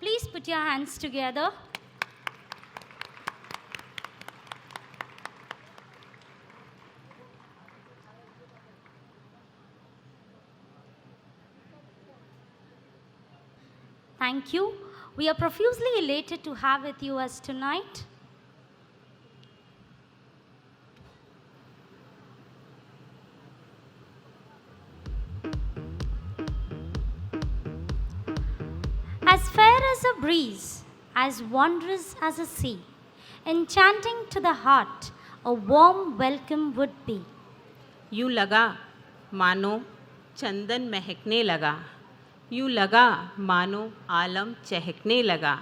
Speaker 1: Please put your hands together. Thank you. We are profusely elated to have with you us tonight. As fair as a breeze, as wondrous as a sea, enchanting to the heart, a warm welcome would be.
Speaker 2: यूं लगा मानो चंदन महकने लगा, यूं लगा मानो आलम चहकने लगा,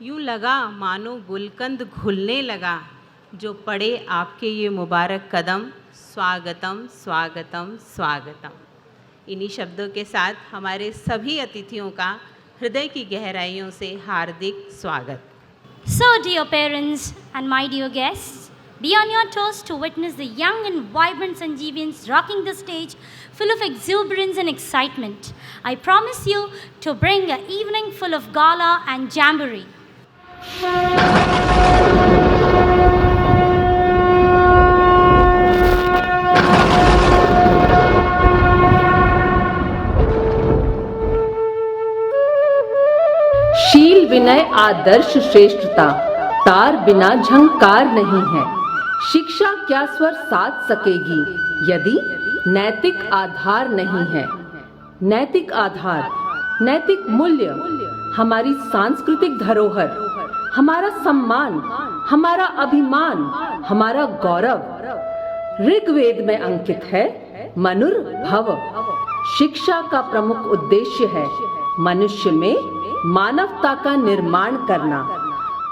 Speaker 2: यूं लगा मानो गुलकंद घुलने लगा, जो पड़े आपके ये मुबारक कदम, स्वागतम स्वागतम स्वागतम। इन्हीं शब्दों के साथ हमारे सभी अतिथियों का हृदय की गहराइयों से हार्दिक स्वागत।
Speaker 1: So, dear parents and my dear guests, be on your toes to witness the young and vibrant Sanjeevans rocking the stage full of exuberance and excitement. I promise you to bring an evening full of gala and jamboree.
Speaker 10: शील विनय आदर्श श्रेष्ठता, तार बिना झंकार नहीं है। शिक्षा क्या स्वर साध सकेगी यदि नैतिक आधार नहीं है। नैतिक आधार, नैतिक मूल्य, हमारी सांस्कृतिक धरोहर, हमारा सम्मान, हमारा अभिमान, हमारा गौरव। ऋग्वेद में अंकित है मनुर्भव। शिक्षा का प्रमुख उद्देश्य है मनुष्य में मानवता का निर्माण करना।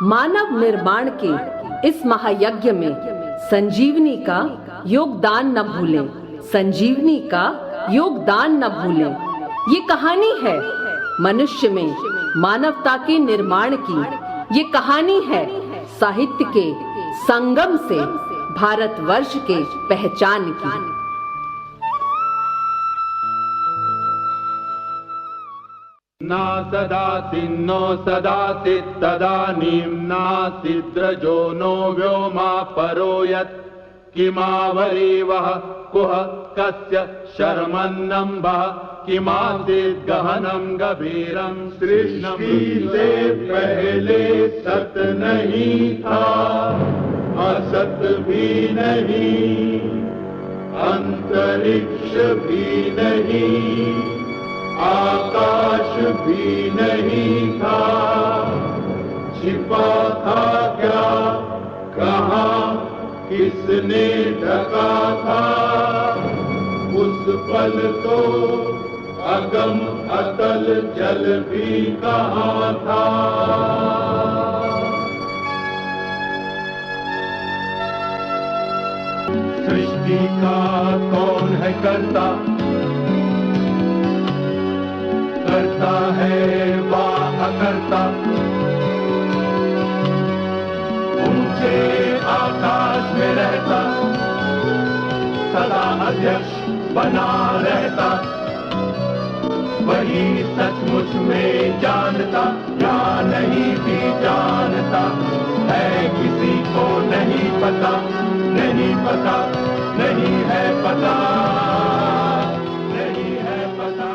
Speaker 10: मानव निर्माण के इस महायज्ञ में संजीवनी का योगदान न भूलें। संजीवनी का योगदान न भूलें। ये कहानी है मनुष्य में मानवता के निर्माण की। ये कहानी है साहित्य के संगम से भारतवर्ष के पहचान की।
Speaker 9: न सदाति नो सदाति तदानीं नासिद्रजो नो व्योमा परो यत् किमावरीवः कुह कस्य शर्मन्नम्भः किमासीत् गहनं गभीरं सृष्टि से पहले सत नहीं था, असत भी नहीं, अंतरिक्ष भी नहीं, आकाश भी नहीं था। छिपा था क्या, कहाँ, किसने ढका था? उस पल तो अगम अतल जल भी कहाँ था। सृष्टि का कौन है कर्ता? करता है वा अकर्ता। ऊंचे आकाश सदा अध्यक्ष बना रहता, वही सचमुच में जानता या नहीं भी जानता है, किसी को नहीं पता, नहीं पता, नहीं है पता, नहीं है पता।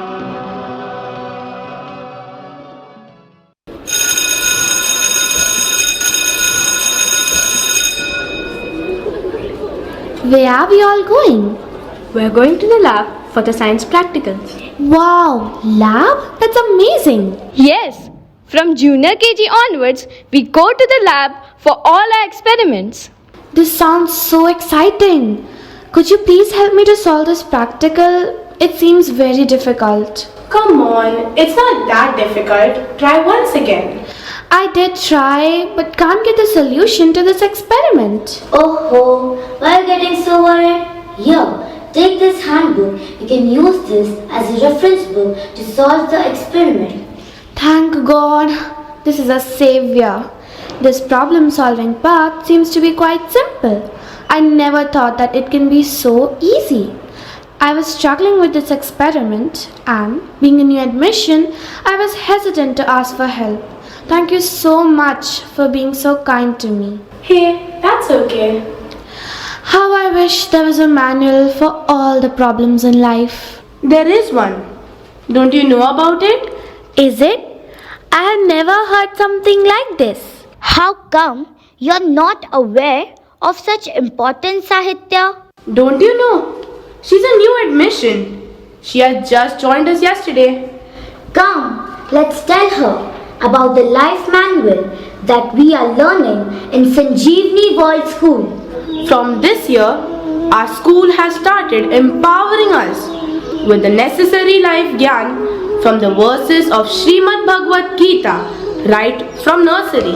Speaker 11: Where are we all going?
Speaker 12: We're going to the lab for the science practicals.
Speaker 11: Wow, lab? That's amazing.
Speaker 12: Yes, from junior KG onwards, we go to the lab for all our experiments.
Speaker 11: This sounds so exciting. Could you please help me to solve this practical? It seems very difficult.
Speaker 13: Come on, it's not that difficult. Try once again.
Speaker 11: I did try, but can't get the solution to this experiment.
Speaker 14: Oh, why are you getting so worried? Here, take this handbook. You can use this as a reference book to solve the experiment.
Speaker 11: Thank God, this is a savior. This problem-solving part seems to be quite simple. I never thought that it can be so easy. I was struggling with this experiment and, being a new admission, I was hesitant to ask for help. Thank you so much for being so kind to me.
Speaker 13: Hey, that's okay.
Speaker 11: How I wish there was a manual for all the problems in life.
Speaker 13: There is one. Don't you know about it?
Speaker 11: Is it? I have never heard something like this.
Speaker 14: How come you're not aware of such important Sahitya?
Speaker 13: Don't you know? She's a new admission. She has just joined us yesterday.
Speaker 14: Come, let's tell her about the life manual that we are learning in Sanjeevani World School.
Speaker 13: From this year, our school has started empowering us with the necessary life gyan from the verses of Srimad Bhagavad Gita right from nursery.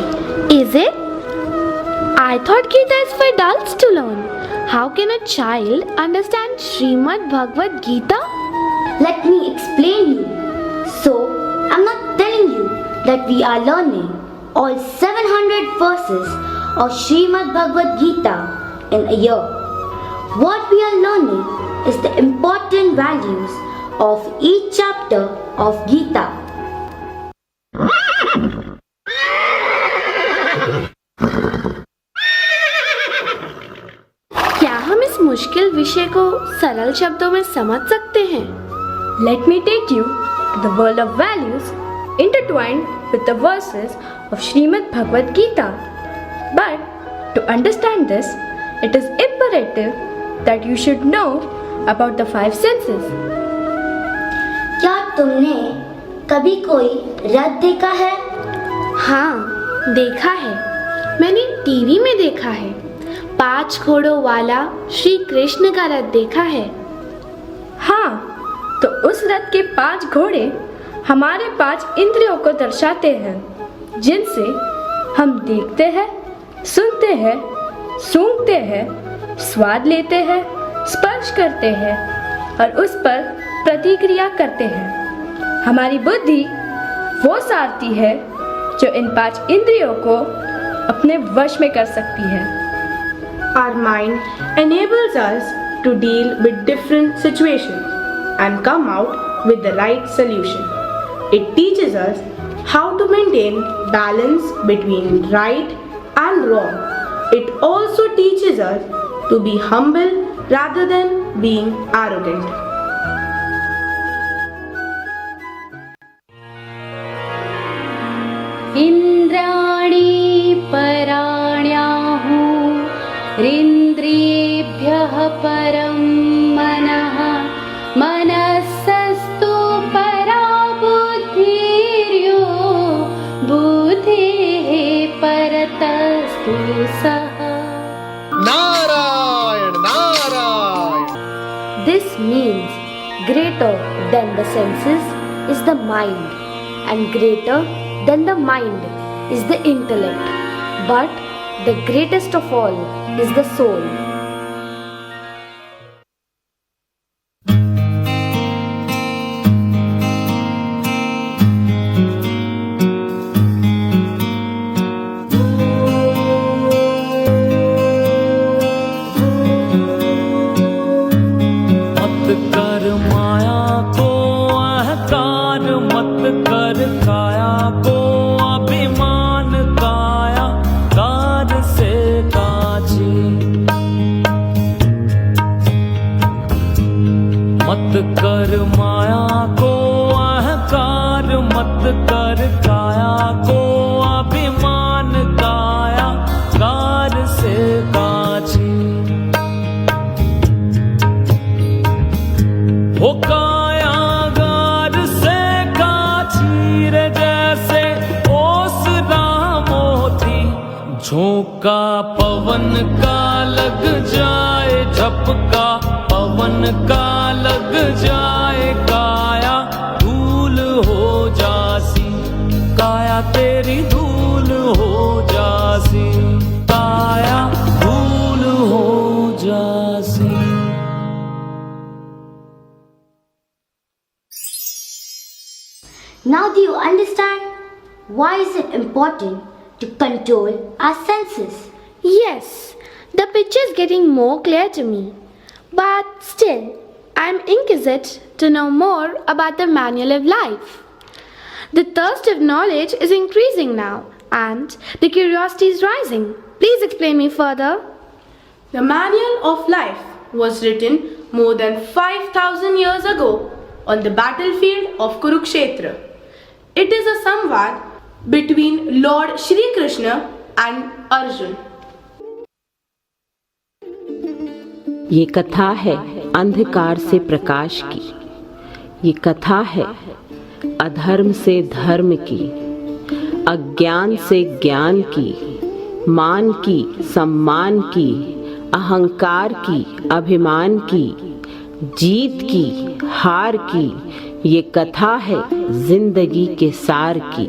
Speaker 11: Is it? I thought Gita is for adults to learn. How can a child understand Srimad Bhagavad Gita?
Speaker 14: Let me explain you. So, I'm not telling you that we are learning all 700 verses of Srimad Bhagavad Gita in a year. What we are learning is the important values of each chapter of Gita.
Speaker 11: क्या हम इस मुश्किल विषय को सरल शब्दों में समझ सकते हैं?
Speaker 12: Let me take you to the world of values intertwined with the verses of Srimad Bhagavad Gita. But to understand this, it is imperative that you should know about the five senses.
Speaker 14: क्या तुमने कभी कोई रथ देखा है?
Speaker 11: हाँ, देखा है। मैंने टीवी में देखा है। 5 घोड़ों वाला श्री कृष्ण का रथ देखा है।
Speaker 12: हाँ, तो उस रथ के 5 घोड़े हमारे 5 इंद्रियों को दर्शाते हैं, जिनसे हम देखते हैं, सुनते हैं, सूंघते हैं, स्वाद लेते हैं, स्पर्श करते हैं और उस पर प्रतिक्रिया करते हैं। हमारी बुद्धि वो सारथी है जो इन 5 इंद्रियों को अपने वश में कर सकती है।
Speaker 13: Our mind enables us to deal with different situations and come out with the right solution. It teaches us how to maintain balance between right and wrong. It also teaches us to be humble rather than being arrogant.
Speaker 1: Indrani पराण्याहुरिन्द्रियेभ्यः परं मनः मनस्सस्तु परा बुद्धिर्यो बुद्धेः परतस्तु सः।
Speaker 15: Narayan Narayan.
Speaker 11: This means greater than the senses is the mind, and greater than the mind is the intellect, but the greatest of all is the soul.
Speaker 16: मत कर माया को अहंकार, मत कर काया को अभिमान, काया कार से काची हो, काया गार से काची रे, जैसे ओसरा मोती झोंका पवन का लग जाए, झपका पवन का लग जाए, काया धूल हो जासी, काया तेरी धूल हो जासी, काया धूल हो जासी।
Speaker 14: Now do you understand why is it important to control our senses?
Speaker 11: Yes, the picture is getting more clear to me. But still, I am inquisitive to know more about the manual of life. The thirst of knowledge is increasing now, and the curiosity is rising. Please explain me further.
Speaker 13: The Manual of Life was written more than 5,000 years ago on the battlefield of Kurukshetra. It is a samvad between Lord Shri Krishna and Arjun.
Speaker 2: ये कथा है अंधकार से प्रकाश की, ये कथा है अधर्म से धर्म की, अज्ञान से ज्ञान की, मान की सम्मान की, अहंकार की अभिमान की, जीत की हार की, ये कथा है जिंदगी के सार की।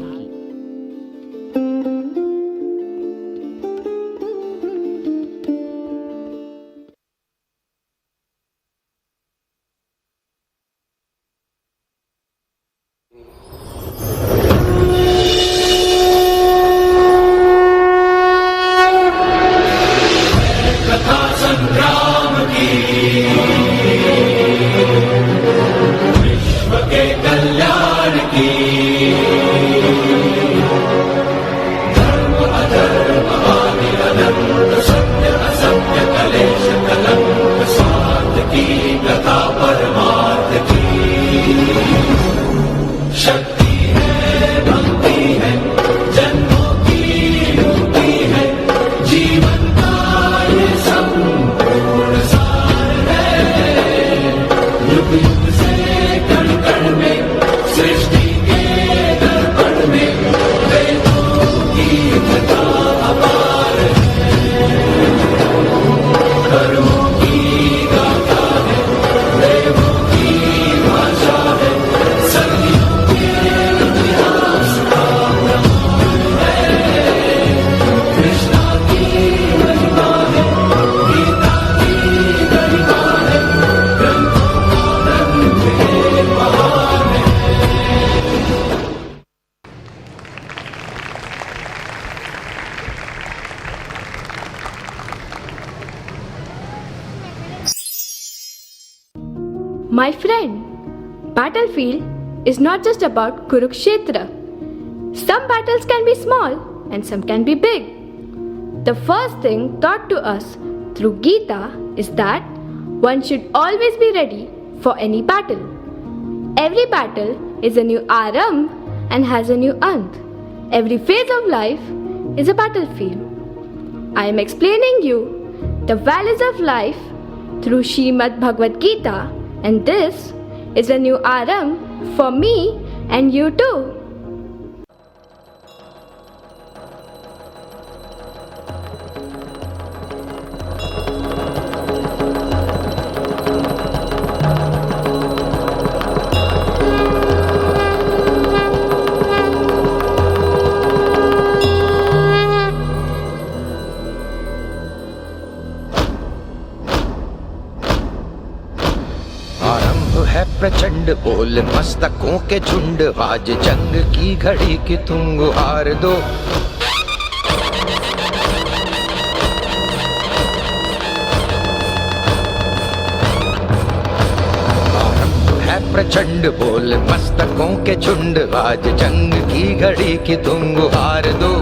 Speaker 12: My friend, battlefield is not just about Kurukshetra. Some battles can be small and some can be big. The first thing taught to us through Gita is that one should always be ready for any battle. Every battle is a new Arambh and has a new Ant. Every phase of life is a battlefield. I am explaining you the values of life through Srimad Bhagavad Gita, and this is a new Arambh for me and you too.
Speaker 17: प्रचंड बोल मस्तकों के झुंड, आज जंग की घड़ी की तुम गुहार दो। है प्रचंड बोल मस्तकों के झुंड, आज जंग की घड़ी की तुम गुहार दो।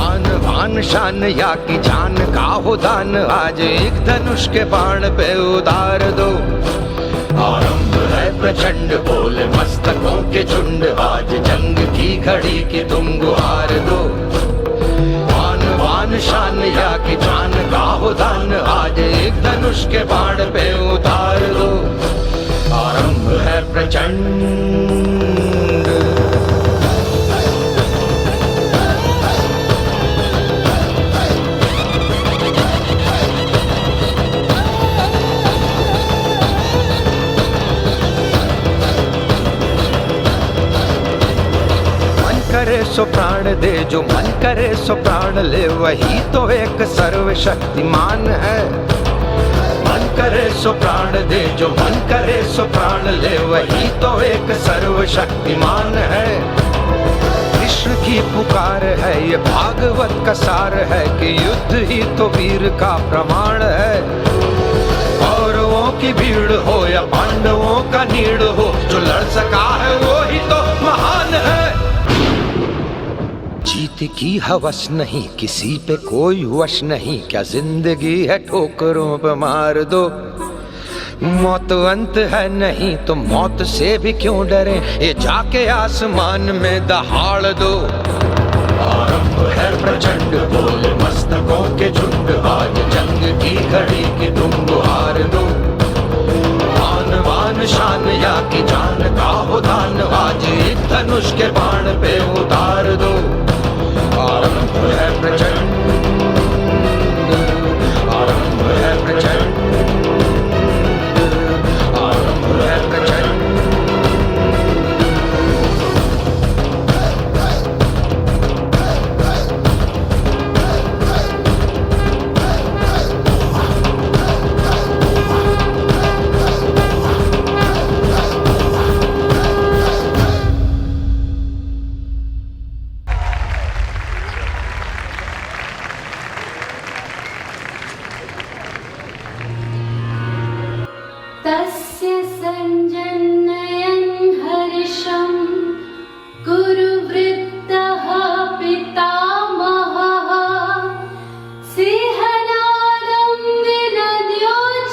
Speaker 17: आन बान शान या की जान का हो दान, आज एक धनुष के बाण पे उतार दो। आरंभ है प्रचंड बोले मस्तकों के झुंड, आज जंग की घड़ी की तुम गुहार दो। आन बान शान या की जान का हो दान, आज एक धनुष के बाण पे उतार दो। आरंभ है प्रचंड। करे सो प्राण दे, जो मन करे सो प्राण ले, वही तो एक सर्वशक्तिमान है। मन करे सो प्राण दे, जो मन करे सो प्राण ले, वही तो एक सर्वशक्तिमान है। कृष्ण की पुकार है, ये भागवत का सार है कि युद्ध ही तो वीर का प्रमाण है। कौरवों की भीड़ हो या पांडवों का नीड़ हो, जो लड़ सका है वो ही तो महान है। जीत की हवस नहीं, किसी पे कोई वश नहीं, क्या जिंदगी है ठोकरों पे मार दो। मौत अंत है नहीं तो मौत से भी क्यों डरे, ये जाके आसमान में दहाड़ दो। आरंभ है प्रचंड बोले मस्तकों के झुंड, आज जंग की घड़ी की तुम गुहार दो। आन बान शान या की जान का हो दान, आज एक धनुष के बाण पे उतार दो। आरंभ है प्रचंड, आरंभ है प्रचंड, आरंभ है प्रचंड।
Speaker 11: तस्य सञ्जनयन् हर्षं कुरु वृद्धः पितामहः, सिंहनादं विनद्योच्चयः,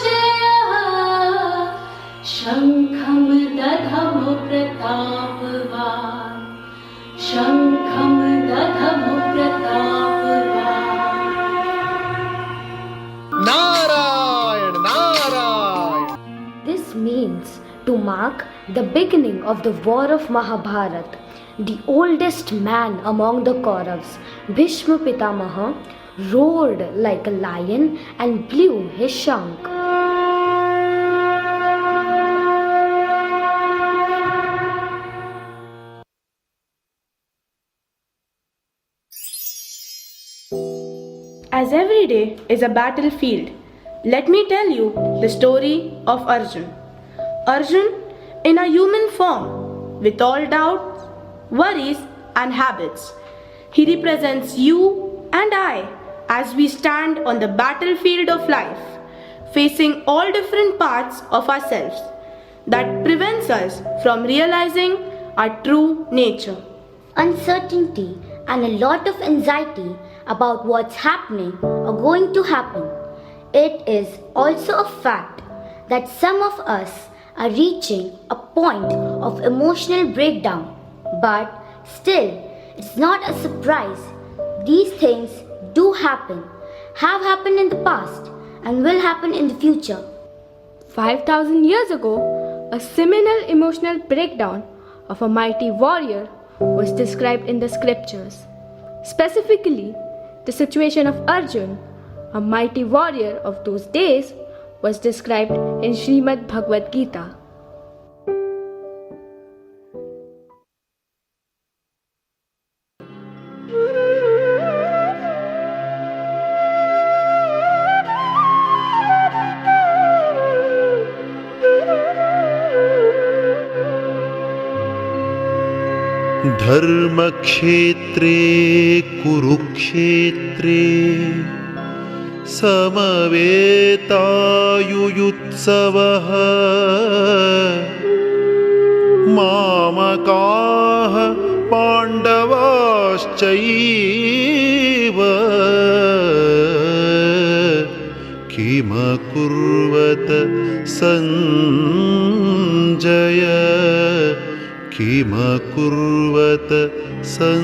Speaker 11: शङ्खं दधमु प्रतापवान्, शङ्खं दधमु प्रतापवान्।
Speaker 15: Narayan Narayan.
Speaker 12: This means to mark the beginning of the war of Mahabharat. The oldest man among the Kauravas, Bhishma Pitamaha, roared like a lion and blew his shankh.
Speaker 13: As every day is a battlefield, let me tell you the story of Arjun. Arjun in a human form, with all doubts, worries and habits. He represents you and I as we stand on the battlefield of life, facing all different parts of ourselves that prevents us from realizing our true nature.
Speaker 14: Uncertainty and a lot of anxiety about what's happening or going to happen. It is also a fact that some of us are reaching a point of emotional breakdown, but still, it's not a surprise. These things do happen, have happened in the past, and will happen in the future.
Speaker 12: 5,000 years ago, a seminal emotional breakdown of a mighty warrior was described in the scriptures. Specifically, the situation of Arjun, a mighty warrior of those days, was described in Srimad Bhagavad Gita.
Speaker 9: धर्मक्षेत्रे कुरुक्षेत्रे समवेतायुयुत्सवः मामकाः पाण्डवाश्चैव किमकुर्वत सञ्जय। किमकुर्वत सञ्जय।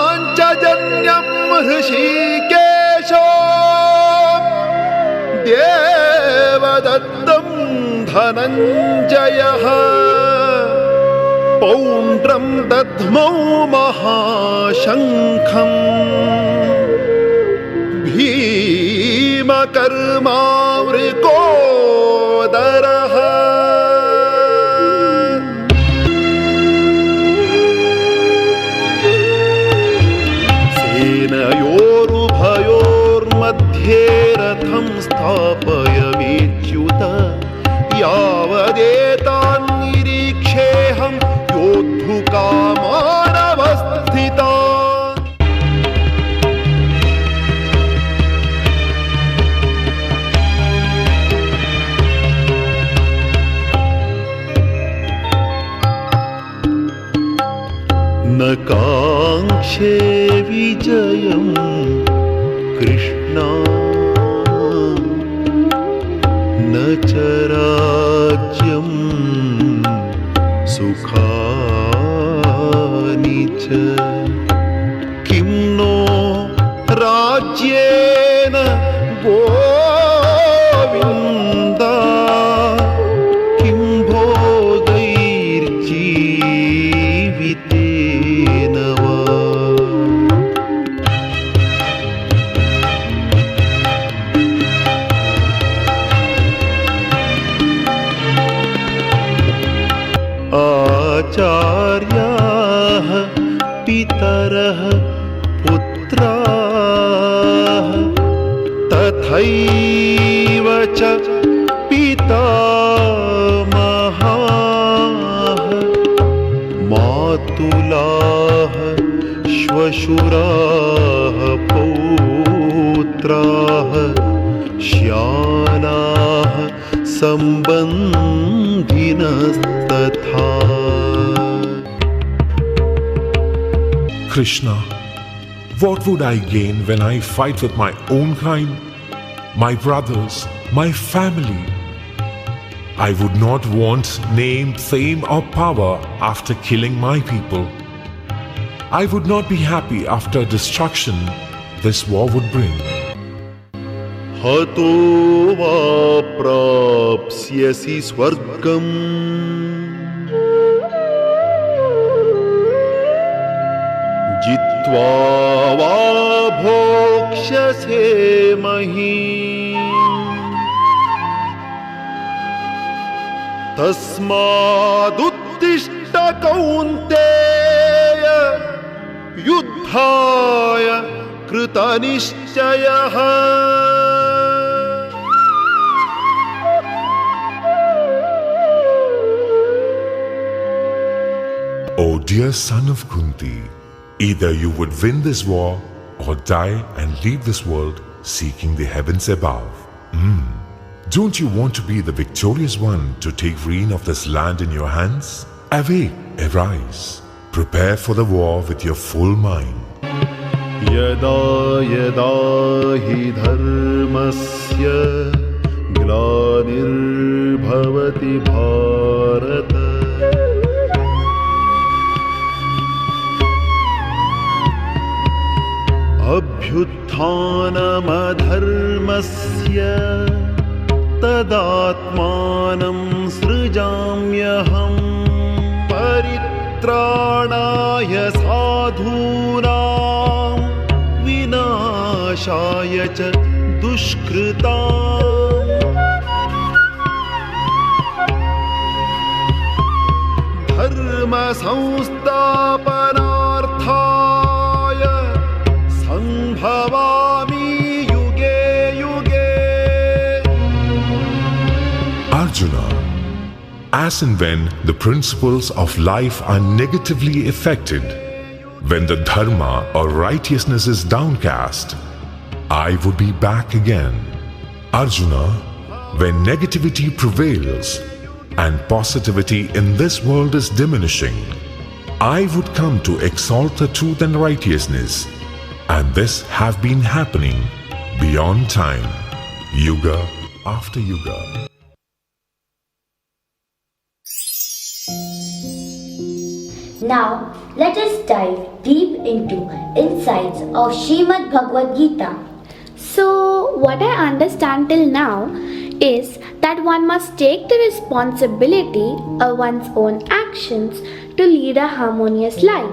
Speaker 9: पाञ्चजन्यं ऋषिकेशो देवदत्तं धनञ्जयः पौण्ड्रं दद्मौ महाशङ्खम् भीमकर्मावृकोदरः सेनयोरुभयोर्मध्ये रथं स्थापयाम्यच्युत यावदेतान्निरीक्षेऽहं योद्धुकामानवस्थितान्। न काङ्क्षे विजयं कृष्णा न च राज्यं सुखानि च। किं no राज्येन Govind किं भोगैर्जीवितेन वा। आचार्याः पितरः पुत्राः तथैव च पितामहाः मातुलाः श्वशुराः पौत्राः श्यालाः सम्बन्धिनस्तथा।
Speaker 18: Krishna, what would I gain when I fight with my own kind, my brothers, my family? I would not want name, fame or power after killing my people. I would not be happy after destruction this war would bring.
Speaker 9: हतो वा प्राप्स्यसि स्वर्गम् जित्वा वा भोक्ष्यसे महीम्। तस्मादुत्तिष्ठ कौन्तेय युद्धाय कृतनिश्चयः।
Speaker 18: O dear son of Kunti, either you would win this war or die and leave this world seeking the heavens above. Don't you want to be the victorious one to take reign of this land in your hands? Awake, arise, prepare for the war with your full mind.
Speaker 9: यदा यदा हि धर्मस्य ग्लानिर्भवति भारत अभ्युत्थानमधर्मस्य तदात्मानं सृजाम्यहम्। परित्राणाय साधूनां विनाशाय च दुष्कृताम्। संस्थापनार्थाय संभवामि युगे युगे.
Speaker 18: Arjuna, as and when the principles of life are negatively affected, when the dharma or righteousness is downcast, I would be back again. Arjuna, when negativity prevails and positivity in this world is diminishing, I would come to exalt the truth and righteousness, and this have been happening beyond time, yuga after yuga.
Speaker 14: Now, let us dive deep into insights of Srimad Bhagavad Gita.
Speaker 11: So, what I understand till now is that one must take the responsibility of one's own actions to lead a harmonious life.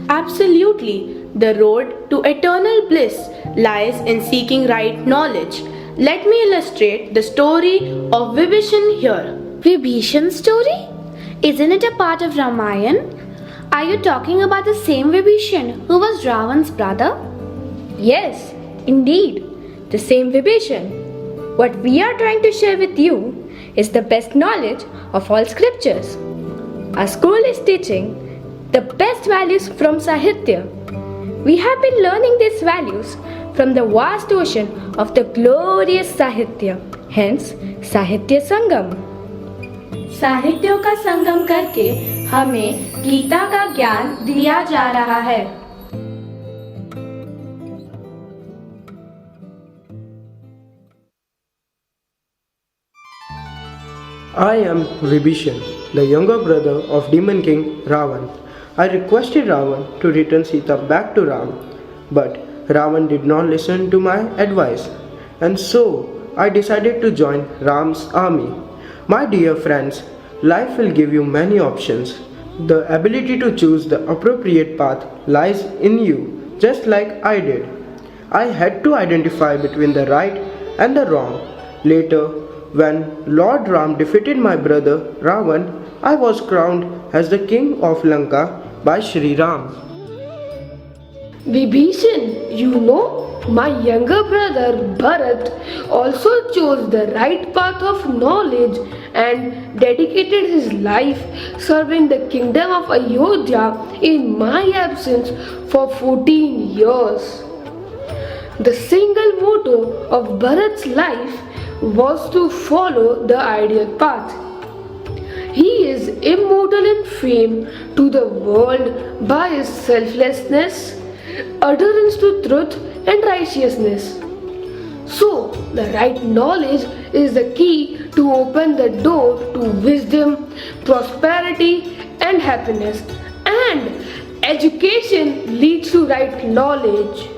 Speaker 13: Absolutely. The road to eternal bliss lies in seeking right knowledge. Let me illustrate the story of Vibhishan here.
Speaker 11: Vibhishan's story? Isn't it a part of Ramayana? Are you talking about the same Vibhishan who was Ravan's brother?
Speaker 12: Yes, indeed, the same Vibhishan. What we are trying to share with you is the best knowledge of all scriptures. Our school is teaching the best values from Sahitya. We have been learning these values from the vast ocean of the glorious Sahitya, hence Sahitya Sangam.
Speaker 11: साहित्यों का संगम करके हमें गीता का ज्ञान दिया जा रहा है.
Speaker 19: I am Vibhishan, the younger brother of Demon King Ravan. I requested Ravan to return Sita back to Ram, but Ravan did not listen to my advice, and so I decided to join Ram's army. My dear friends, life will give you many options. The ability to choose the appropriate path lies in you, just like I did. I had to identify between the right and the wrong. Later, when Lord Ram defeated my brother Ravan, I was crowned as the king of Lanka by Shri Ram.
Speaker 12: Vibhishan, you know, my younger brother Bharat also chose the right path of knowledge and dedicated his life serving the kingdom of Ayodhya in my absence for 14 years. The single motto of Bharat's life was to follow the ideal path. He is immortal in fame to the world by his selflessness, adherence to truth and righteousness. So, the right knowledge is the key to open the door to wisdom, prosperity and happiness. And education leads to right knowledge.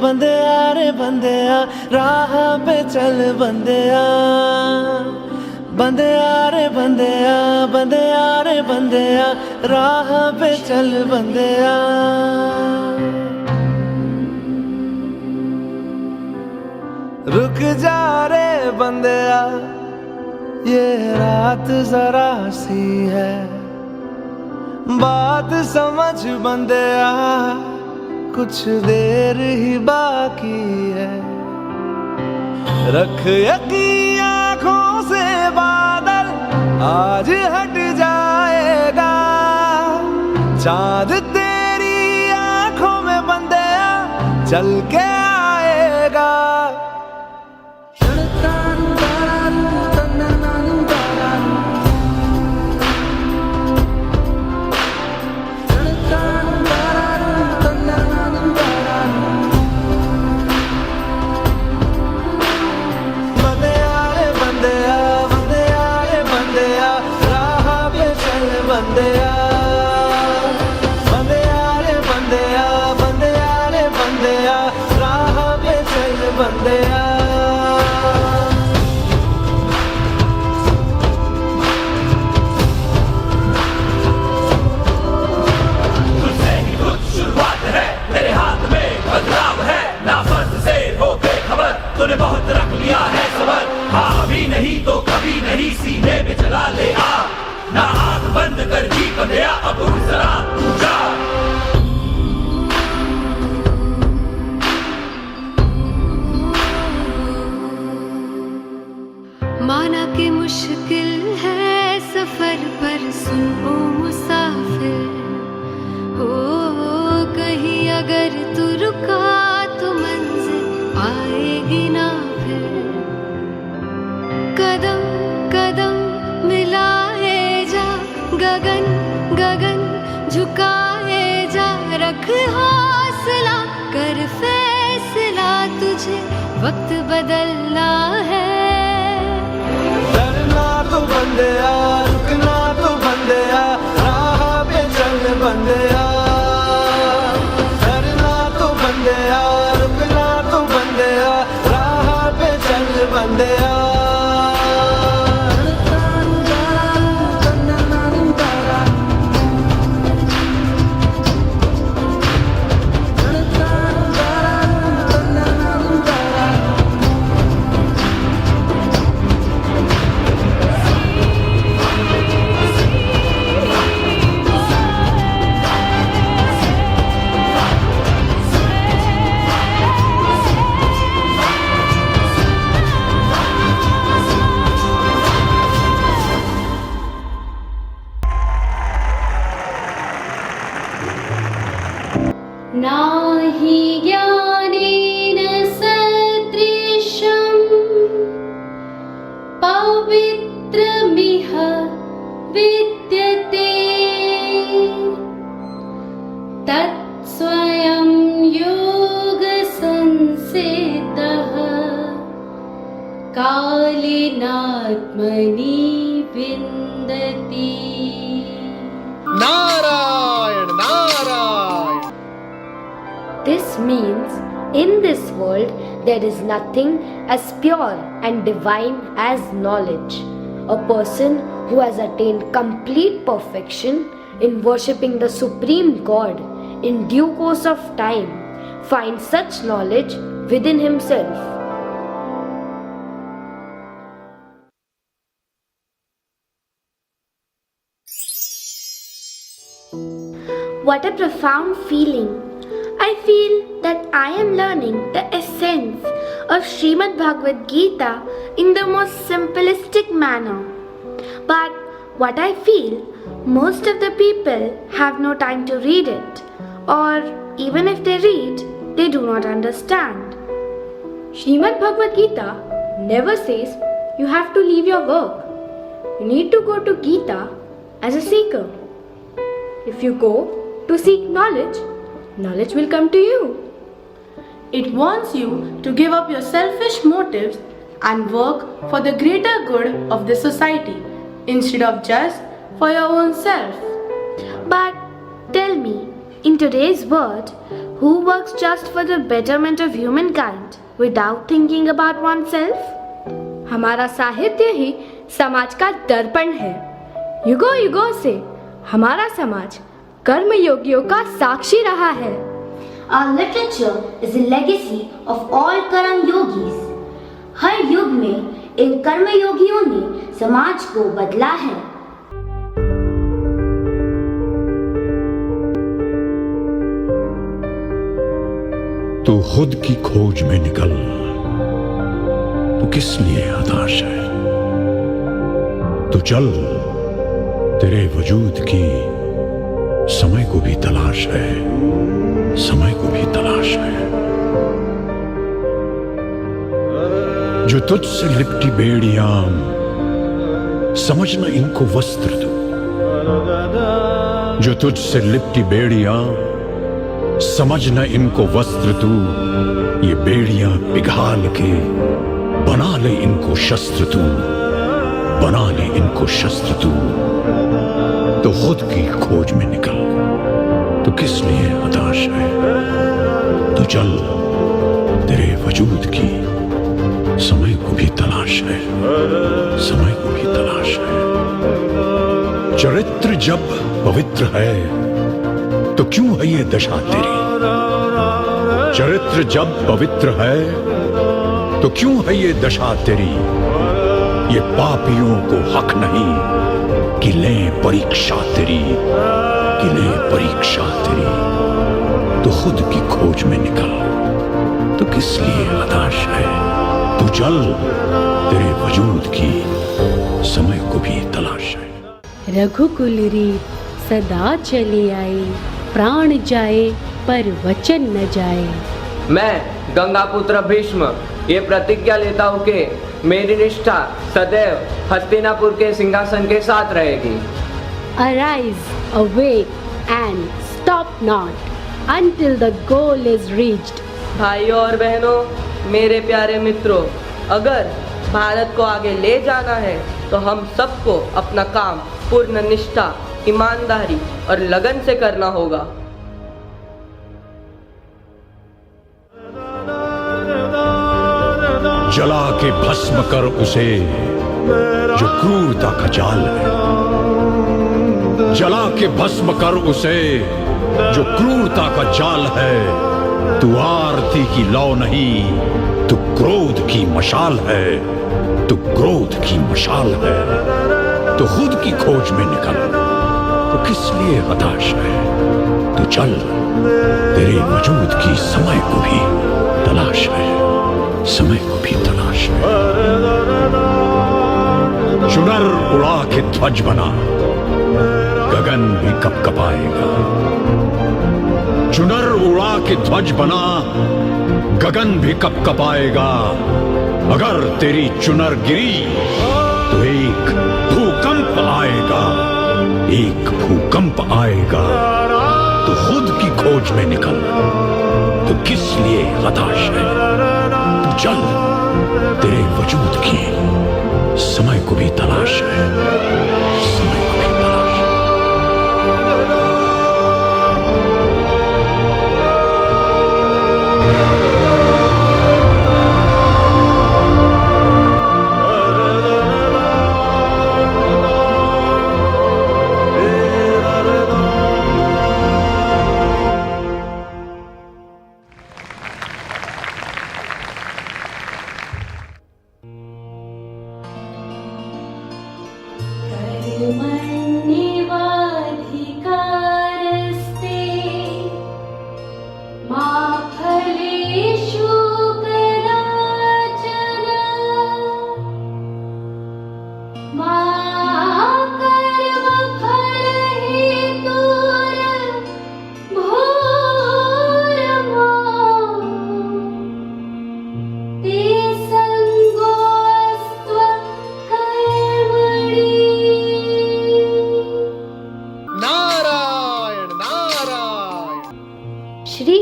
Speaker 16: बंदेया रे बंदेया राह पे चल बंदेया बंदेया रे बंदेया बंदेया रे बंदेया राह पे चल बंदेया रुक जा रे बंदेया ये रात जरा सी है बात समझ बंदेया कुछ देर ही बाकी है रख यकीन आँखों से बादल आज हट जाएगा चांद तेरी आँखों में बंदेया चल के आएगा
Speaker 20: सफर पर सुन ओ मुसाफिर, ओ कहीं अगर तू रुका तो मंजिल पाएगी ना फिर। कदम कदम मिलाए जा, गगन गगन झुकाए जा, रख हौसला कर फैसला, तुझे वक्त बदलना है।
Speaker 16: डरना तो बंदिया, रुकना तो बंदिया, राह पे चल बंदिया। डरना तो बंदिया, रुकना तो बंदिया, राह पे चल बंदिया।
Speaker 20: नाहि ज्ञानेन सदृशम् पवित्रमिह विद्यते, तत्स्वयं योगसंसिद्धः कालेनात्मनि विन्दति।
Speaker 15: Narayan Narayan.
Speaker 12: This means in this world there is nothing as pure and divine as knowledge. A person who has attained complete perfection in worshipping the Supreme God in due course of time finds such knowledge within himself.
Speaker 11: What a profound feeling. I feel that I am learning the essence of Srimad Bhagavad Gita in the most simplistic manner. But what I feel, most of the people have no time to read it, or even if they read, they do not understand.
Speaker 12: Srimad Bhagavad Gita never says you have to leave your work. You need to go to Gita as a seeker. If you go to seek knowledge, knowledge will come to you.
Speaker 13: It wants you to give up your selfish motives and work for the greater good of the society instead of just for your own self.
Speaker 11: But tell me, in today's world, who works just for the betterment of humankind without thinking about oneself?
Speaker 12: हमारा साहित्य ही समाज का दर्पण है। युगों युगों से हमारा समाज कर्म योगियों का साक्षी रहा है।
Speaker 14: Our literature is a legacy of all कर्म yogis. हर युग में इन कर्म योगियों ने समाज को बदला है।
Speaker 21: तू खुद की खोज में निकल, तू किस लिए हताश है? तू चल, तेरे वजूद की समय को भी तलाश है, समय को भी तलाश है। जो तुझसे लिपटी बेड़ियां, समझना इनको वस्त्र तू। जो तुझसे लिपटी बेड़ियां, समझना इनको वस्त्र तू। ये बेड़ियां पिघाल के बना ले इनको शस्त्र तू, बना ले इनको शस्त्र तू। तो खुद की खोज में निकल, तो किस लिए हताश है? तो चल, तेरे वजूद की समय को भी तलाश है, समय को भी तलाश है। चरित्र जब पवित्र है तो क्यों है ये दशा तेरी? चरित्र जब पवित्र है तो क्यों है ये दशा तेरी? ये पापियों को हक नहीं कि ले परीक्षा तेरी, कि ले परीक्षा तेरी। तो खुद की खोज में निकल, तो किस लिए हताश है? तो चल, तेरे वजूद की समय को भी तलाश है।
Speaker 20: रघुकुल रीत सदा चले आए, प्राण जाए पर वचन न जाए।
Speaker 5: मैं गंगापुत्र भीष्म ये प्रतिज्ञा लेता हूँ कि मेरी निष्ठा सदैव हस्तिनापुर के सिंहासन के साथ रहेगी।
Speaker 20: Arise, awake and stop not until the goal is reached.
Speaker 5: भाइयों और बहनों, मेरे प्यारे मित्रों, अगर भारत को आगे ले जाना है तो हम सबको अपना काम पूर्ण निष्ठा, ईमानदारी और लगन से करना होगा।
Speaker 21: जला के भस्म कर उसे जो क्रूरता का जाल है, जला के भस्म कर उसे जो क्रूरता का जाल है। तू आरती की लौ नहीं, तू क्रोध की मशाल है, तू क्रोध की मशाल है। तो खुद की खोज में निकल, तो किस लिए हताश है? तो चल, तेरे वजूद की समय को भी तलाश है, समय को भी तलाश है। चुनर उड़ा के ध्वज बना, गगन भी कपकपाएगा। चुनर उड़ा के ध्वज बना, गगन भी कपकपाएगा। अगर तेरी चुनर गिरी तो एक भूकंप आएगा, एक भूकंप आएगा। तो खुद की खोज में निकल, तो किस लिए हताश है? तू चल, तेरे वजूद की समय को भी तलाश है, समय को भी तलाश है।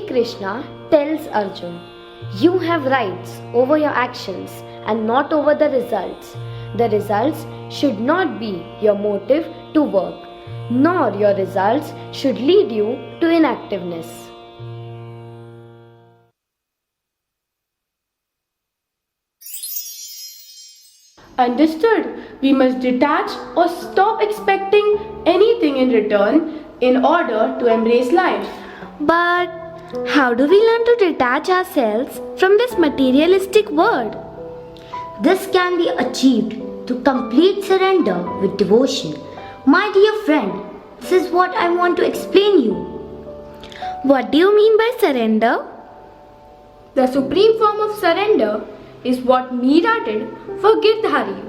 Speaker 11: Krishna tells Arjun, you have rights over your actions and not over the results. The results should not be your motive to work, nor your results should lead you to inactiveness.
Speaker 13: Understood? We must detach or stop expecting anything in return in order to embrace life.
Speaker 11: But how do we learn to detach ourselves from this materialistic world?
Speaker 14: This can be achieved through complete surrender with devotion. My dear friend, this is what I want to explain you.
Speaker 11: What do you mean by surrender?
Speaker 13: The supreme form of surrender is what Meera did for Girdhari.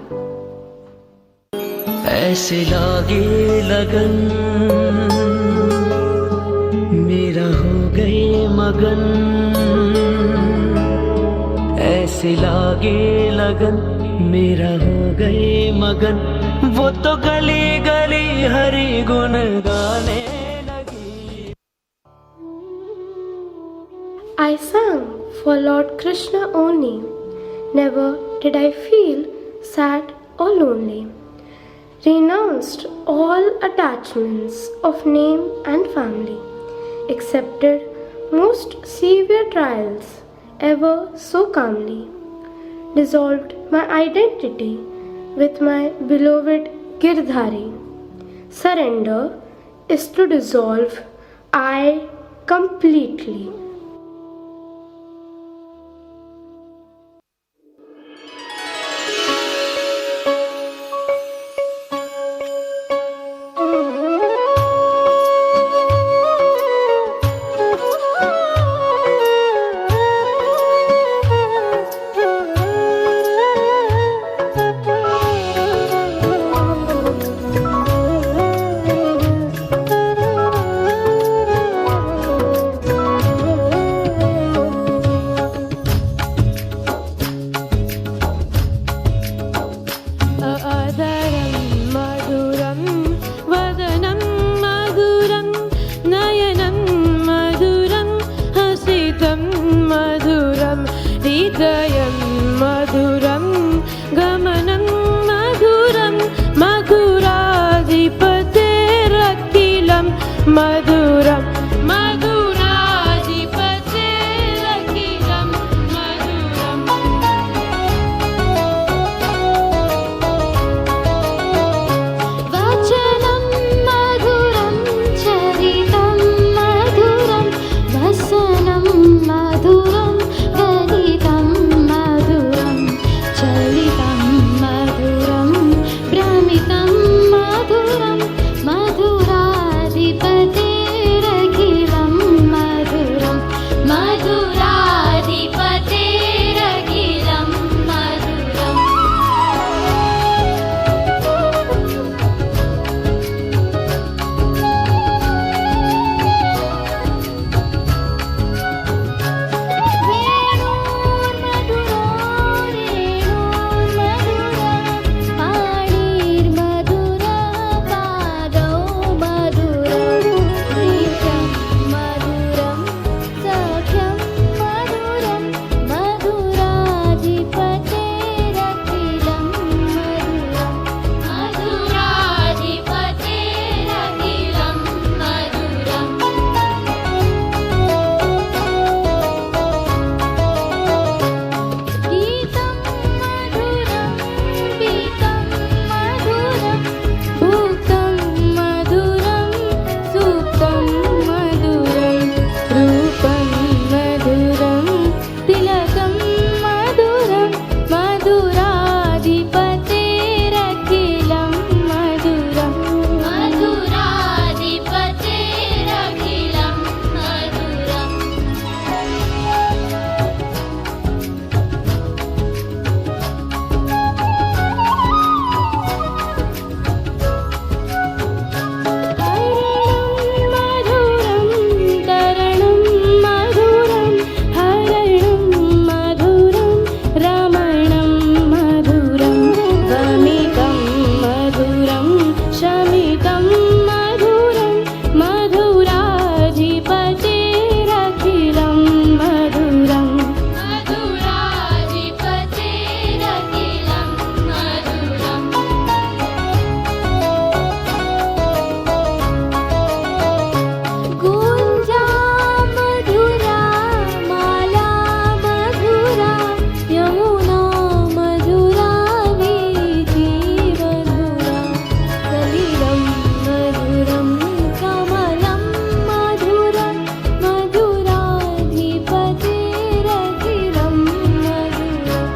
Speaker 16: ऐसे लागे लगन मेरा हो गए मगन, ऐसे लागे लगन मेरा हो गए मगन, वो तो गली गली हरि गुण गाने लगी।
Speaker 11: I sang for Lord Krishna only. Never did I feel sad or lonely. Renounced all attachments of name and family. Accepted most severe trials ever so calmly. Dissolved my identity with my beloved Girdhari. Surrender is to dissolve I completely.
Speaker 3: मधुरं हृदयं मधुरं गमनं मधुरं मधुराधिपतेरखिलं मधुरं मधुराधिपतेरखिलं मधुरम्
Speaker 11: वचनं मधुरं चरितं मधुरं वसनं मधुरं गणितं मधुरं चलितं मधुरं भ्रमितं मधुरं मधुराधिपतेरखिलं मधुरं मधुराधिपतेरखिलं मधुरम् भूतं मधुरं सुप्तं मधुरं रूपं मधुरं तिलकं मधुरं मधुराधिपतेरखिलं मधुरं मधुराधिपतेरखिलं मधुरम् मधुरं तरणं मधुरं हरणं मधुरं रमणं मधुरं वमितं मधुरं शमितं मधुरं मधुराधिपतेरखिलं मधुरं मधुराधिपतेरखिलं मधुरम् गुञ्जा मधुरा माला मधुरा यमुना मधुरा वीथि मधुरा सलिलं मधुरं कमलं मधुरं मधुराधिपतेरखिलं मधुरं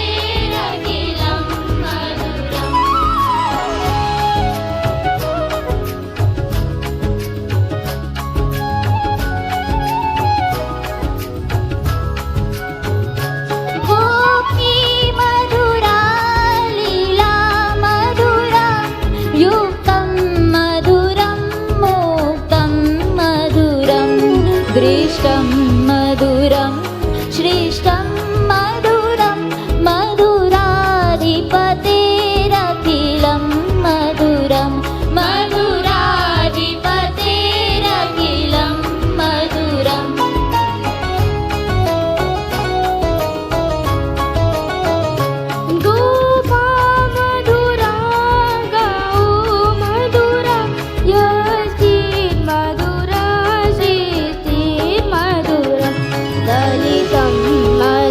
Speaker 11: मधुराधिपतेरखिलं मधुरम् गोपी मधुरा लीला मधुरा युक्तं मधुरं मोक्तं मधुरं दृष्टं मधुरं श्रेष्ठं मधुरं मधुराधिपतेरखिलं मधुरं मधुराधिपतेरखिलं मधुरम् गोपा मधुरा गौ मधुरा यस्ति मधुरा श्रेष्ठि मधुरं दलितं मधुरं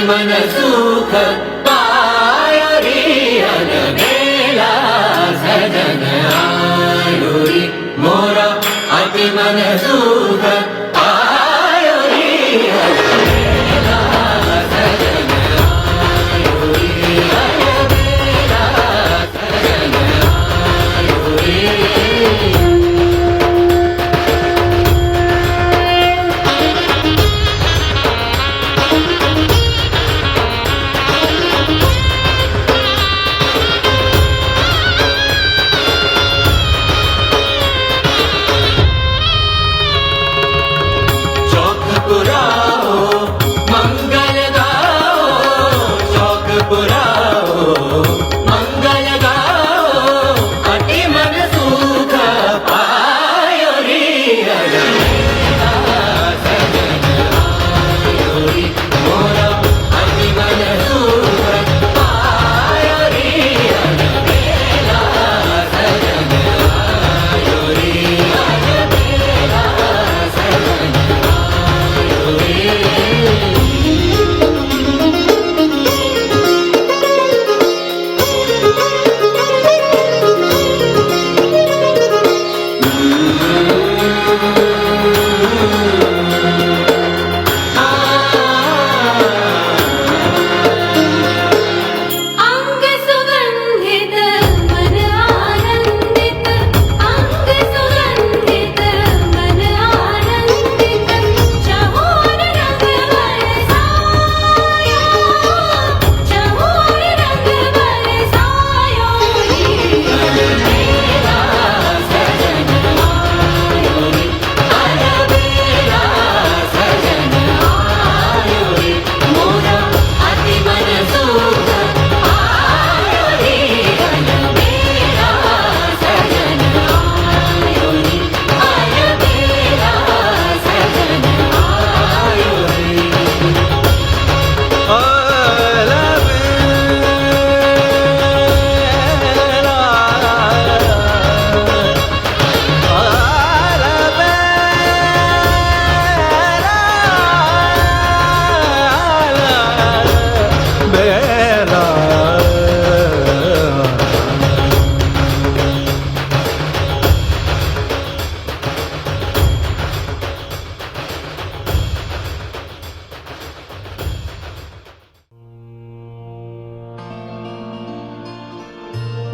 Speaker 16: मन सुख पायो री अलबेला सजन आयो री मोरा अति मन सुख पायो री अलबेला सजन आयो री अलबेला सजन आयो री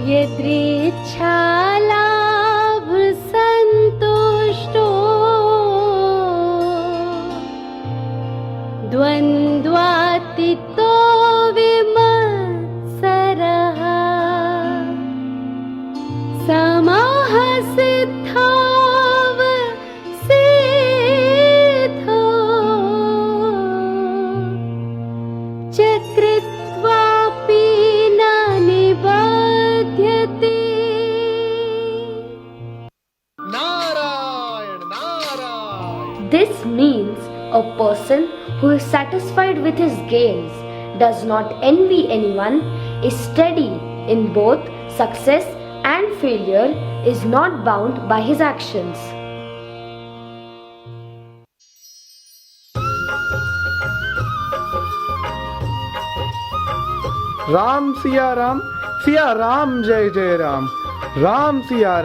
Speaker 20: यदृच्छा लाभ संतुष्टो द्वन्द्वातीतो विमत्सरः समः सिद्धाव सिद्धो चकृत्वापि न निबध्यते।
Speaker 11: This means a person who is satisfied with his gains, does not envy anyone, is steady in both success and failure, is not bound by his actions.
Speaker 19: Ram Siya Ram जय जय राम, राम सिया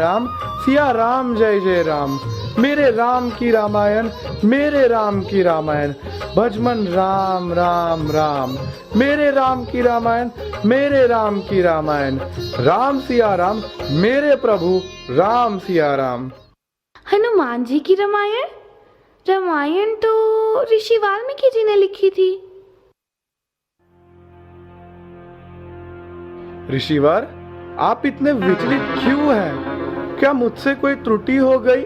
Speaker 19: राम जय जय राम। मेरे राम की रामायण, मेरे राम की रामायण, भजमन राम राम राम। मेरे राम की रामायण, मेरे राम की रामायण, राम सिया राम मेरे प्रभु राम सिया राम।
Speaker 11: हनुमान जी की रामायण? रामायण तो ऋषि वाल्मीकि जी ने लिखी थी।
Speaker 19: ऋषिवर, आप इतने विचलित क्यों हैं? क्या मुझसे कोई त्रुटि हो गई?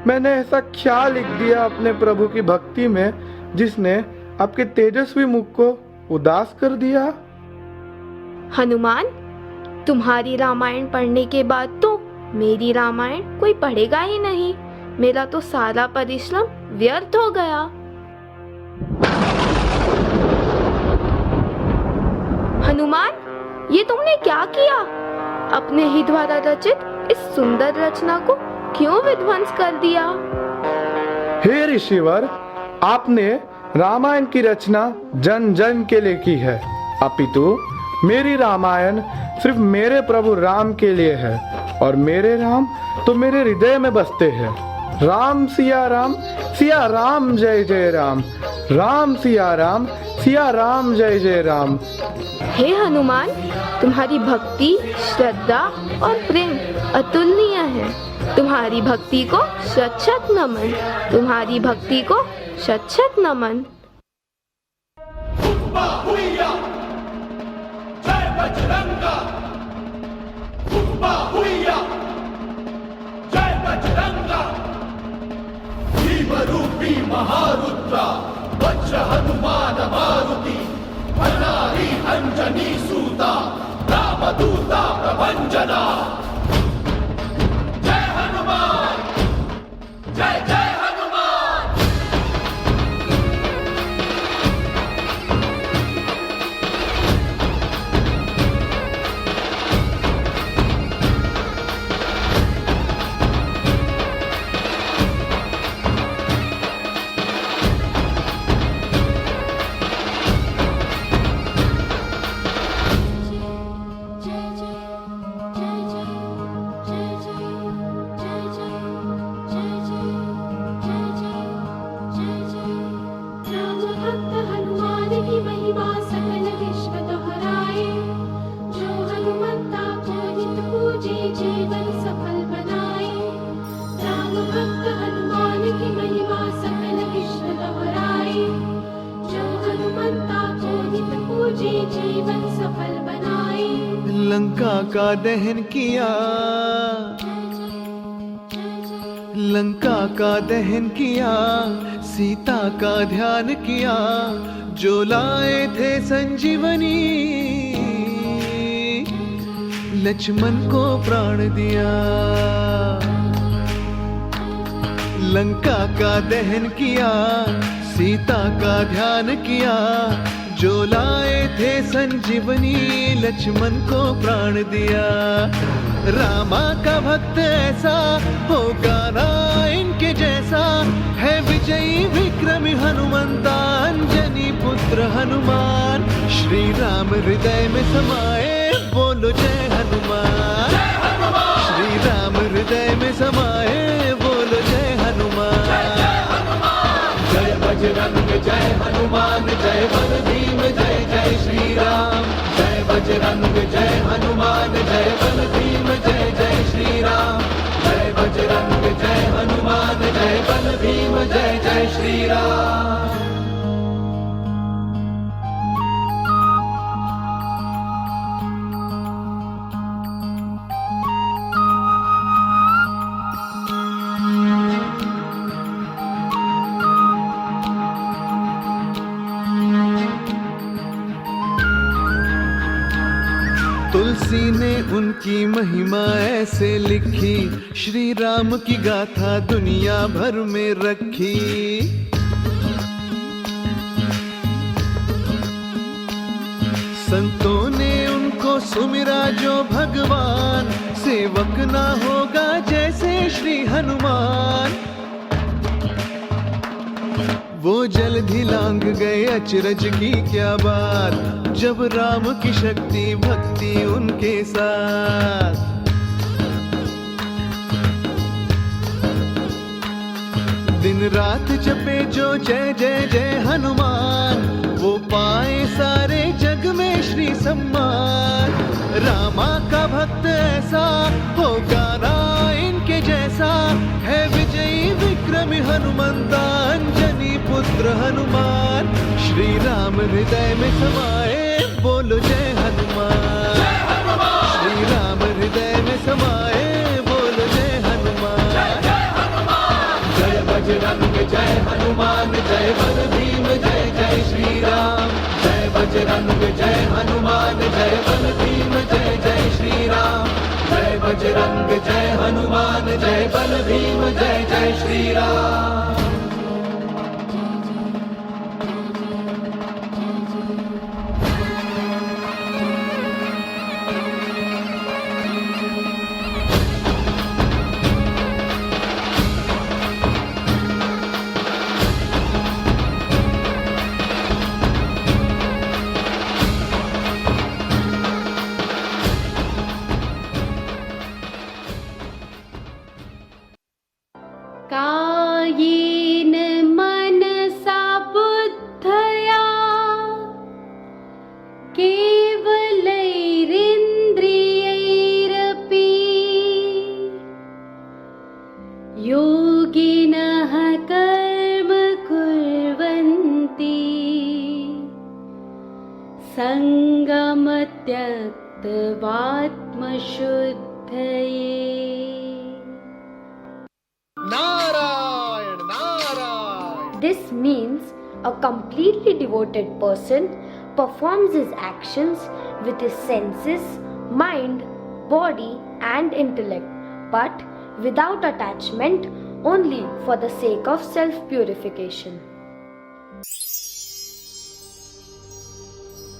Speaker 19: मैंने ऐसा क्या लिख दिया अपने प्रभु की भक्ति में जिसने आपके तेजस्वी मुख को उदास कर दिया?
Speaker 11: हनुमान, तुम्हारी रामायण पढ़ने के बाद तो मेरी रामायण कोई पढ़ेगा ही नहीं। मेरा तो सारा परिश्रम व्यर्थ हो गया। हनुमान, ये तुमने क्या किया? अपने ही द्वारा रचित इस सुंदर रचना को क्यों विध्वंस कर दिया?
Speaker 19: हे ऋषिवर, आपने
Speaker 4: रामायण की रचना जन जन के लिए की है, अपितु मेरी रामायण सिर्फ मेरे प्रभु राम के लिए है और मेरे राम तो मेरे हृदय में बसते हैं। राम सिया राम जय जय राम, राम सिया राम जय जय राम।
Speaker 12: हे हनुमान, तुम्हारी भक्ति, श्रद्धा और प्रेम अतुलनीय है। तुम्हारी भक्ति को शत शत नमन, तुम्हारी भक्ति को शत शत नमन।
Speaker 22: जय बजरंगा, जय बजरंगा, भीम रूपी महारुद्रा, वज्र हनुमान मारुति, बनारी अंजनी सूता, रामदूता प्रभंजना। जय हनुमान, जय जय
Speaker 16: लंका का दहन किया, लंका का दहन किया, सीता का ध्यान किया, जो लाए थे संजीवनी, लक्ष्मण को प्राण दिया। लंका का दहन किया, सीता का ध्यान किया, जो लाए थे संजीवनी, लक्ष्मण को प्राण दिया। रामा का भक्त ऐसा होगा ना इनके जैसा, है विजयी विक्रमी हनुमंता, अंजनी पुत्र हनुमान। श्री राम हृदय में समाए, बोलो जय हनुमान। श्री राम हृदय में समाए, बोलो जय हनुमान।
Speaker 22: जय बजरंग जय हनुमान, जय बल भीम जय जय श्री राम। जय बजरंग जय हनुमान, जय बल भीम जय जय श्री राम। जय बजरंग जय हनुमान, जय बल भीम जय जय श्री राम।
Speaker 16: तुलसी ने उनकी महिमा ऐसे लिखी, श्री राम की गाथा दुनिया भर में रखी। संतों ने उनको सुमिरा, जो भगवान सेवक ना होगा जैसे श्री हनुमान। वो जल्दी लांग गए अचरज की क्या बात, जब राम की शक्ति भक्ति उनके साथ। दिन रात जपे जो जय जय जय हनुमान, वो पाए सारे जग में श्री सम्मान। रामा का भक्त ऐसा होगा ना इनके जैसा, है विजयी विक्रमी हनुमंता, अंजनी पुत्र हनुमान। श्री राम हृदय में समाए, बोलो जय हनुमान। श्री राम हृदय में समाए, बोलो जय हनुमान।
Speaker 22: जय बजरंग जय हनुमान, जय बल भीम जय जय श्री राम। जय बजरंग जय हनुमान, जय बल भीम जय जय श्री राम। जय बजरंग जय हनुमान, जय बल भीम जय जय Shri Ram.
Speaker 15: Narayan Narayan.
Speaker 11: This means a completely devoted person performs his actions with his senses, mind, body, and intellect, but without attachment, only for the sake of self purification.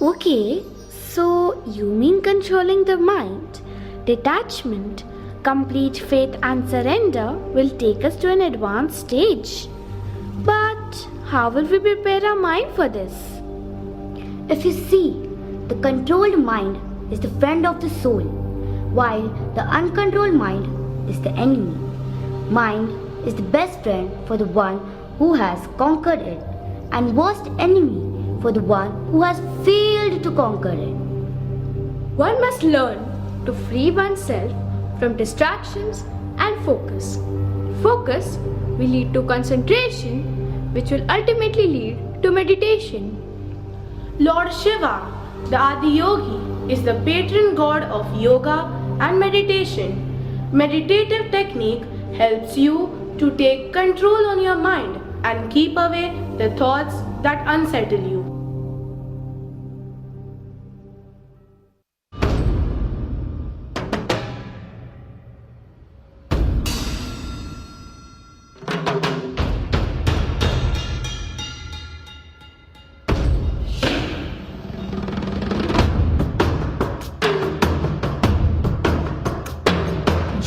Speaker 11: Okay, so you mean controlling the mind, detachment, complete faith and surrender will take us to an advanced stage. But how will we prepare our mind for this?
Speaker 14: If you see, the controlled mind is the friend of the soul, while the uncontrolled mind is the enemy. Mind is the best friend for the one who has conquered it, and worst enemy for the one who has failed to conquer it.
Speaker 12: One must learn to free oneself from distractions and focus. Focus will lead to concentration, which will ultimately lead to meditation.
Speaker 13: Lord Shiva, the Adiyogi, is the patron god of yoga and meditation. Meditative technique helps you to take control on your mind and keep away the thoughts that unsettle you.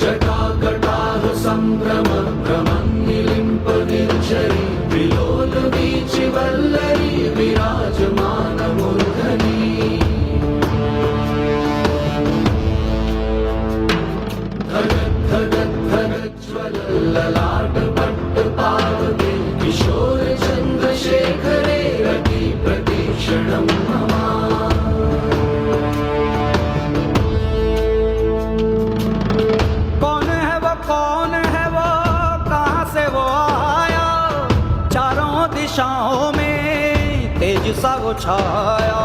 Speaker 22: जटाकटाह संभ्रम भ्रमन्निलिम्प निर्झरी विलोल वीचि वल्लरी विराजमान मूर्धनि धगत् धगत् धगत् ज्वल ललाट पट्ट पावके किशोर चन्द्रशेखरे रति प्रतीक्षणं मम
Speaker 6: दिशाओं में तेज सा वो छाया,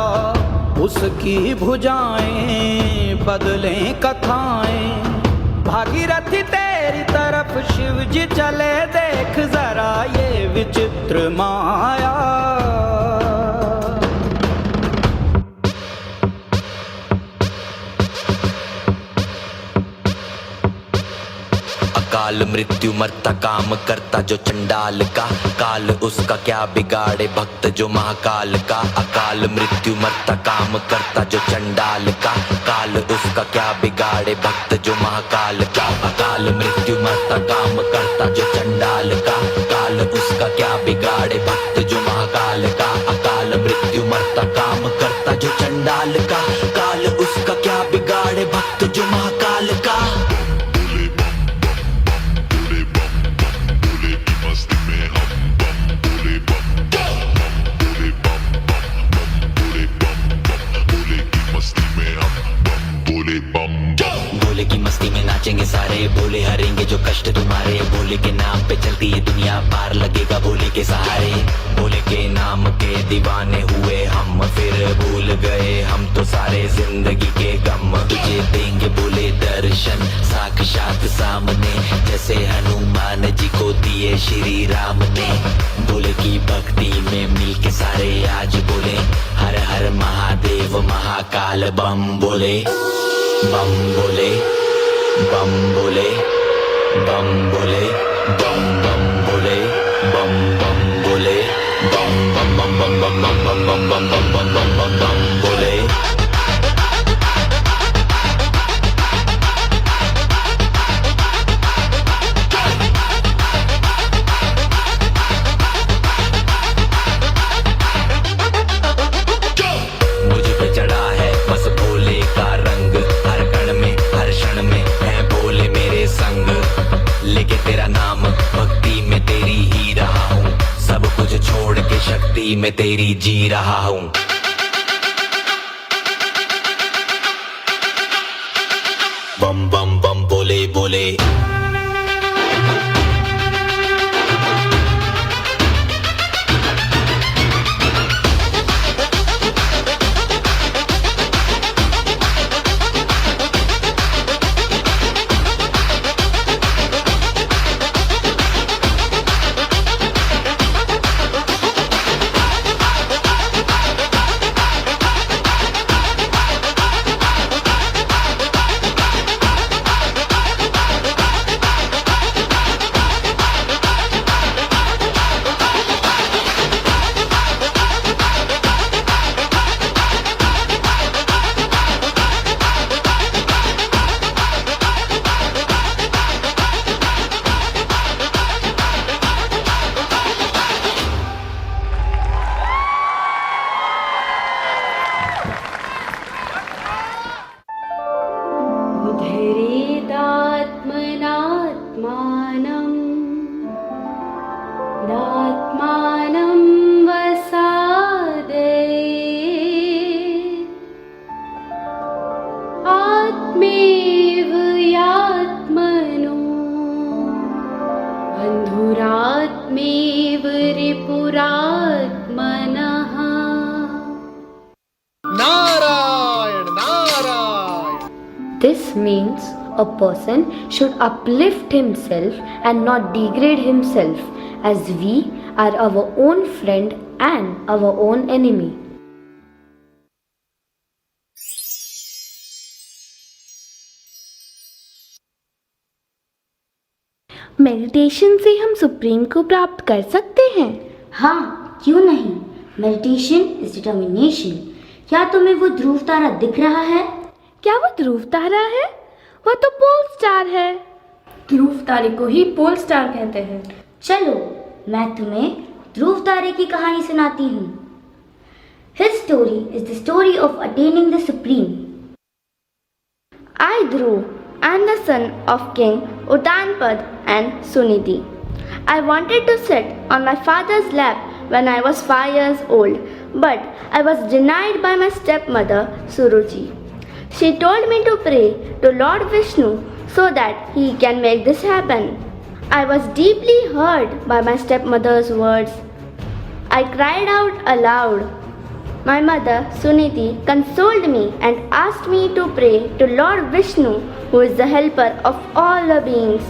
Speaker 6: उसकी भुजाएं बदलें कथाएं, भागीरथी तेरी तरफ शिव जी चले, देख जरा ये विचित्र माया।
Speaker 7: काल मृत्यु मरता काम करता जो चंडाल का, काल उसका क्या बिगाड़े भक्त जो महाकाल का। अकाल मृत्यु मरता काम करता जो चंडाल का, काल उसका क्या बिगाड़े भक्त जो महाकाल का। अकाल मृत्यु मरता काम करता जो चंडाल का, काल उसका क्या बिगाड़े भक्त जो महाकाल का। अकाल मृत्यु मरता काम करता जो चंडाल का, काल उसका क्या बिगाड़े भक्त जो महाकाल का। भोले की मस्ती में नाचेंगे सारे, भोले हरेंगे जो कष्ट तुम्हारे। भोले के नाम पे चलती है दुनिया, पार लगेगा भोले के सहारे। भोले के नाम के दीवाने हुए हम, फिर भूल गए हम तो सारे जिंदगी के गम। तुझे देंगे भोले दर्शन साक्षात सामने, जैसे हनुमान जी को दिए श्री राम ने। भोले की भक्ति में मिलके सारे आज बोले, हर हर महादेव महाकाल बम बोले। बम बोले, बम बोले, बम बोले, बम बम बोले, बम बम बोले, बम बम बम बम बम बम बम बम बम बम बम बम बम बोले। शक्ति में तेरी जी रहा हूँ। बम बम बम बोले बोले।
Speaker 20: यात्मनो अन्धुरात्मेव रिपुरात्मनः
Speaker 15: Narayan Narayan.
Speaker 11: This means a person should uplift himself and not degrade himself, as we are our own friend and our own enemy. Meditation से हम सुप्रीम को प्राप्त कर सकते हैं?
Speaker 14: हाँ, क्यों नहीं? Meditation is determination. क्या तुम्हें वो ध्रुव तारा दिख रहा है?
Speaker 11: क्या वो ध्रुव तारा है? वो तो पोल स्टार है.
Speaker 12: ध्रुव तारे को ही पोल स्टार कहते हैं.
Speaker 14: चलो, मैं तुम्हें ध्रुव तारे की कहानी सुनाती हूँ. His story is the story of attaining the supreme.
Speaker 11: I, Dhruv, am the son of King Utanpad and Suniti. I wanted to sit on my father's lap when I was 5 years old, but I was denied by my stepmother Suruchi. She told me to pray to Lord Vishnu so that he can make this happen. I was deeply hurt by my stepmother's words. I cried out aloud. My mother Suniti consoled me and asked me to pray to Lord Vishnu, who is the helper of all the beings.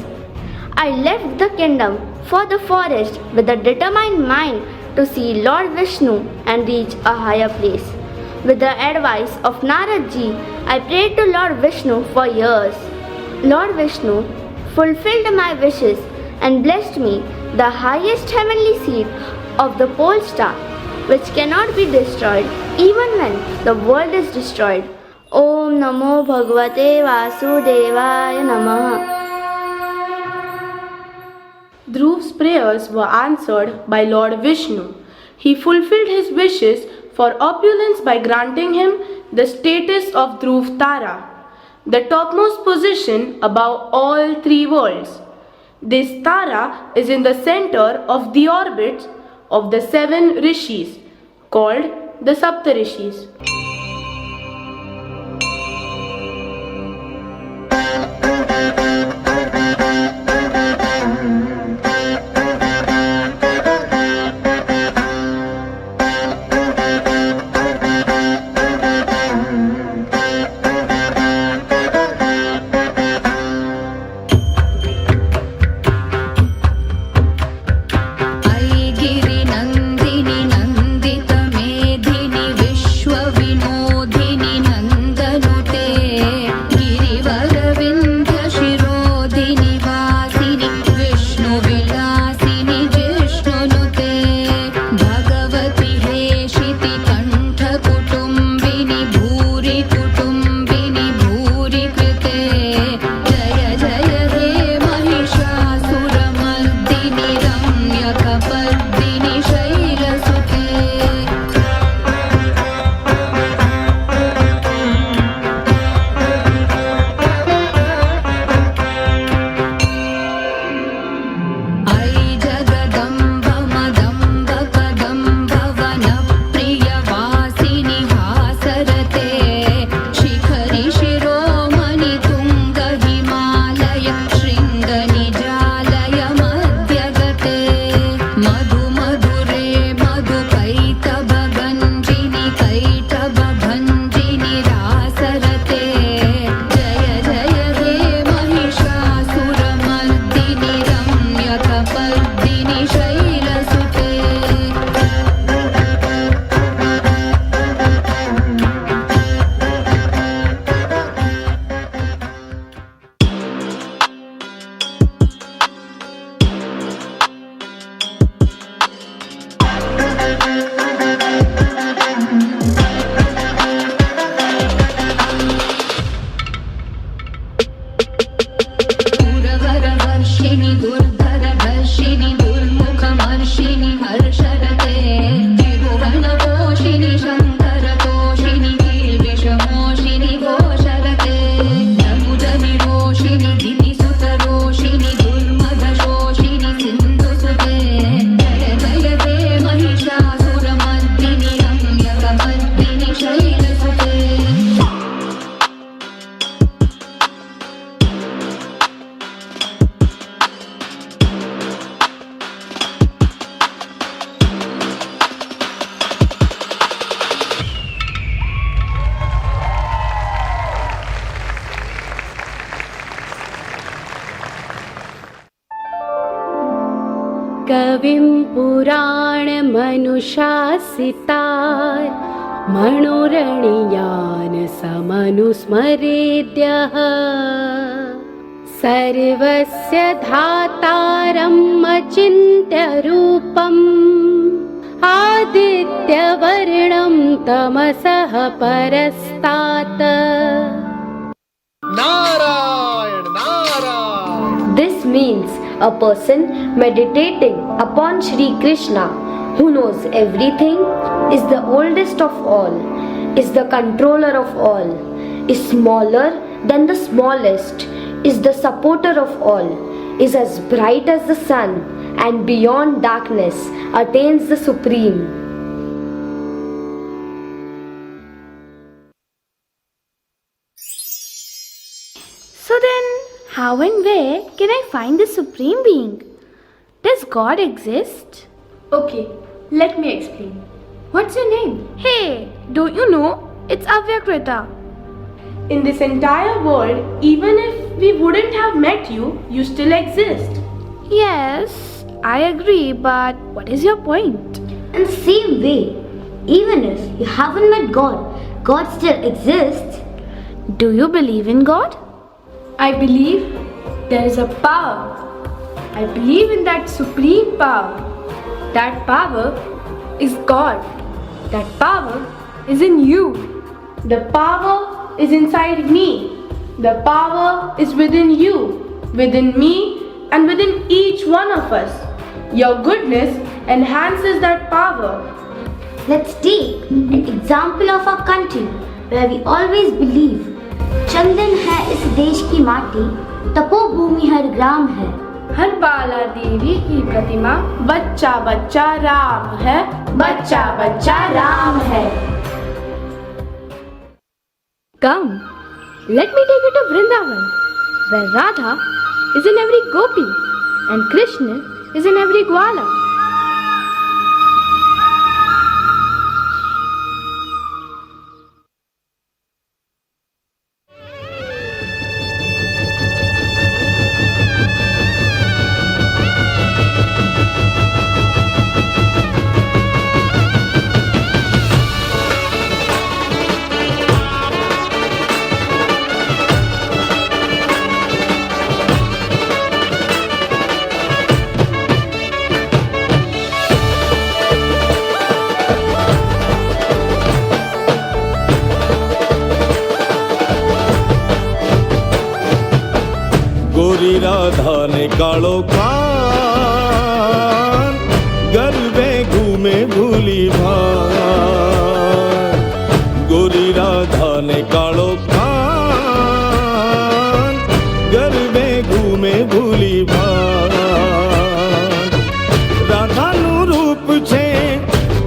Speaker 11: I left the kingdom for the forest with a determined mind to see Lord Vishnu and reach a higher place. With the advice of Narad Ji, I prayed to Lord Vishnu for years. Lord Vishnu fulfilled my wishes and blessed me the highest heavenly seat of the pole star, which cannot be destroyed even when the world is destroyed. Om Namo Bhagavate Vasudevaya Namaha.
Speaker 13: Dhruv's prayers were answered by Lord Vishnu. He fulfilled his wishes for opulence by granting him the status of Dhruv Tara, the topmost position above all 3 worlds. This Tara is in the center of the orbits of the 7 rishis, called the Saptarishis.
Speaker 8: गिरिनन्दिनि नन्दितमेधिनि विश्वविना
Speaker 20: कविं पुराणमनुशासितार मनोरणीयान् समनुस्मरेद्यः सर्वस्य धातारम् अचिन्त्य रूपम् आदित्यवर्णं तमसः परस्तात्
Speaker 15: Narayan Narayan.
Speaker 8: This means a person meditating upon Shri Krishna, who knows everything, is the oldest of all, is the controller of all, is smaller than the smallest, is the supporter of all, is as bright as the sun, and beyond darkness attains the supreme.
Speaker 11: So then, how and where can I find the Supreme Being? Does God exist?
Speaker 12: Okay, let me explain. What's your name?
Speaker 11: Hey, don't you know? It's Avyakrita.
Speaker 13: In this entire world, even if we wouldn't have met you, you still exist.
Speaker 11: Yes, I agree, but what is your point?
Speaker 14: In the same way, even if you haven't met God, God still exists.
Speaker 11: Do you believe in God?
Speaker 12: I believe there is a power. I believe in that supreme power. That power is God. That power is in you.
Speaker 13: The power is inside me. The power is within you, within me, and within each one of us. Your goodness enhances that power.
Speaker 14: Let's take an example of our country where we always believe चंदन है इस देश की माटी, तपोभूमि हर ग्राम है,
Speaker 12: हर बाला देवी की प्रतिमा,
Speaker 13: बच्चा बच्चा राम है, बच्चा बच्चा राम है.
Speaker 12: Come, let me take you to Vrindavan, where Radha is in every gopi and Krishna is in every gwala.
Speaker 22: गोरी राधा ने कालो कान, गरबे घूमे भूली भान. गोरी राधा ने कालो कान, गरबे घूमे भूली भान. राधा नु रूप छे,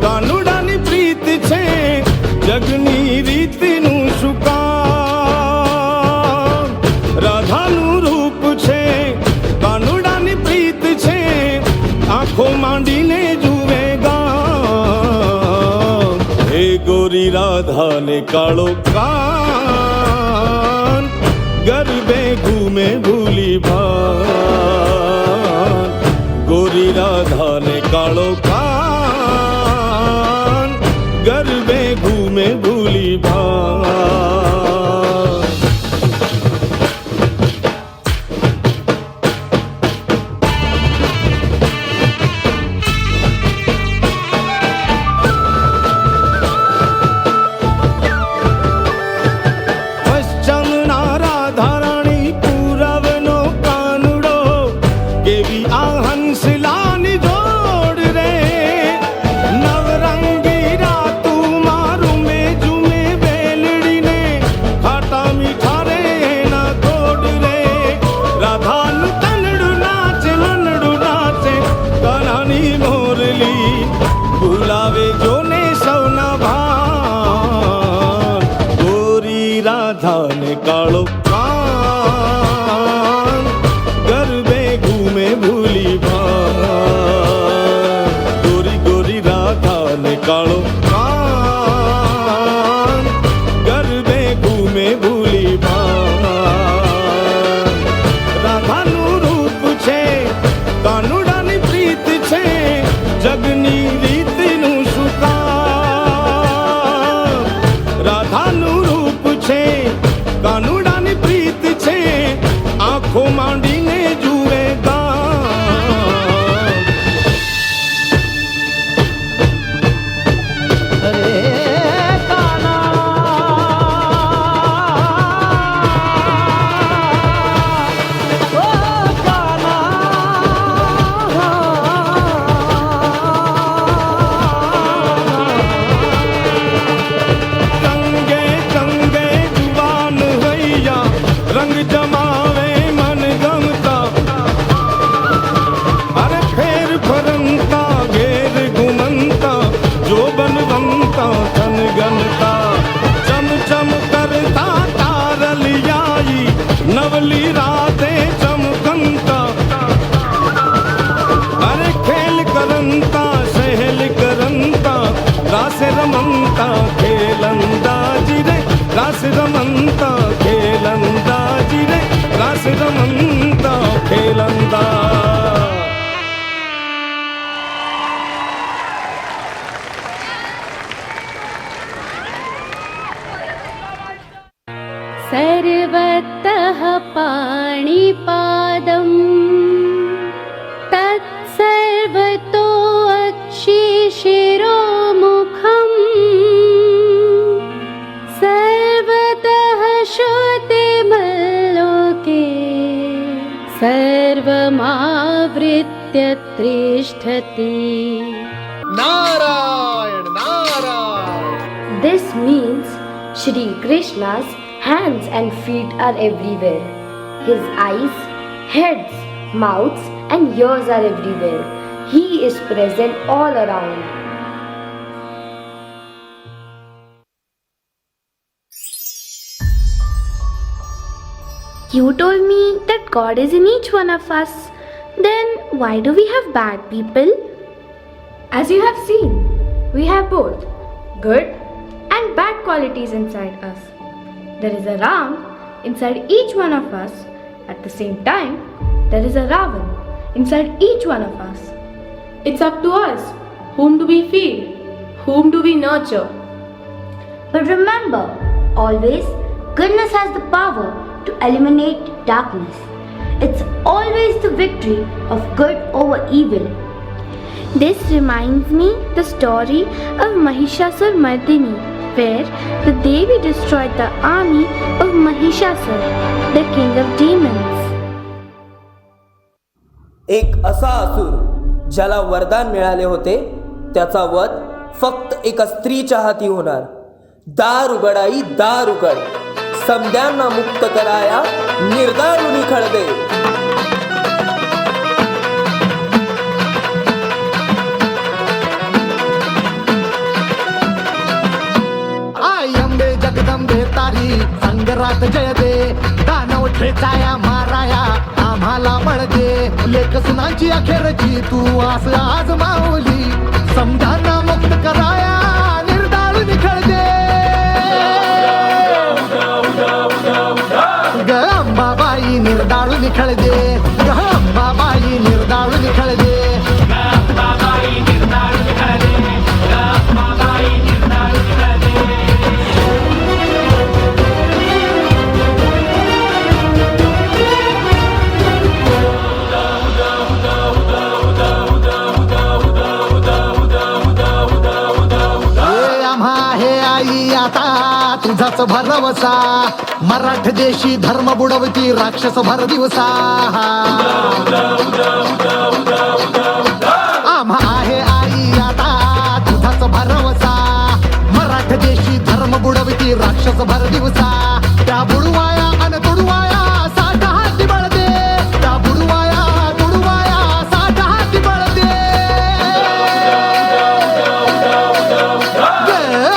Speaker 22: कानुडानी प्रीत छे, जगनी रीति नु शुकान. राधा नु कानुडानी प्रीत छे, आंखों मांडीने जुवेगा. हे गोरी राधा ने कालो कान, गरबे घूमे भूली भान. गोरी राधा ने कालो कान, गरबे घूमे भूली भान. राधा ने कालो कान, गरबे घूमे भूली भान. गोरी गोरी राधा ने कालो कान, गरबे घूमे भूली भान. राधा नु रूप छे, कानुडानी प्रीत छे,
Speaker 1: કાનુડાની પ્રીત છે આંખો માંડીને જુએ रंग जमावे मन गमता अरे फेर फरंता घेर घुमंता जो बनवंता धन गनता चम चम करता तारलियाई नवली राते चमकंता अरे खेल करंता सहल करंता रास रमंता खेलंदाजी रे रास रमंता खेलंदाजी रे रास रमंता खेलंदा
Speaker 20: सर्वतः पाणिपादम् तत्सर्वतो अक्षिशिरोमुखम् सर्वतः श्रुतिमल्लोके सर्वमावृत्य तिष्ठति
Speaker 15: Narayan Narayan.
Speaker 8: This means Shri Krishna's hands and feet are everywhere. His eyes, heads, mouths and ears are everywhere. He is present all around.
Speaker 11: You told me that God is in each one of us. Then why do we have bad people?
Speaker 12: As you have seen, we have both good and bad qualities inside us. There is a Ram inside each one of us. At the same time, there is a Ravan inside each one of us.
Speaker 13: It's up to us. Whom do we feed? Whom do we nurture?
Speaker 14: But remember, always goodness has the power to eliminate darkness. It's always the victory of good over evil.
Speaker 11: This reminds me the story of Mahishasur-Mardini, where the Devi destroyed the army of Mahishasur, the king of demons.
Speaker 5: एक असा असुर ज्याला वरदान मिळाले होते त्याचा वध फक्त एका स्त्रीच्या हाती होणार. दार उघडाई दार उघड, समद्यांना मुक्त कराया निर्दाळुनी खळदे.
Speaker 16: जगदंबे तारी संगरात जय दे, दानव ठेचाया माराया आम्हाला बळ दे. लेख सुनांची अखेरची तू आस आज माऊली, समजांना मुक्त कराया निर्दाळ निखळ दे. ग अंबाबाई निर्दाळ निखळ दे, ग अंबाबाई निर्दाळ निखळ दे. तुझाच भरवसा मराठ देशी धर्म बुडवती राक्षस भर दिवसा. आम्हा आहे आई आता तुझाच भरवसा मराठ देशी धर्म बुडवती राक्षस भर दिवसा. त्या बुडवाया अन तुडवाया साठ हाती बळ दे, त्या बुडवाया तुडवाया साठ हाती बळ दे.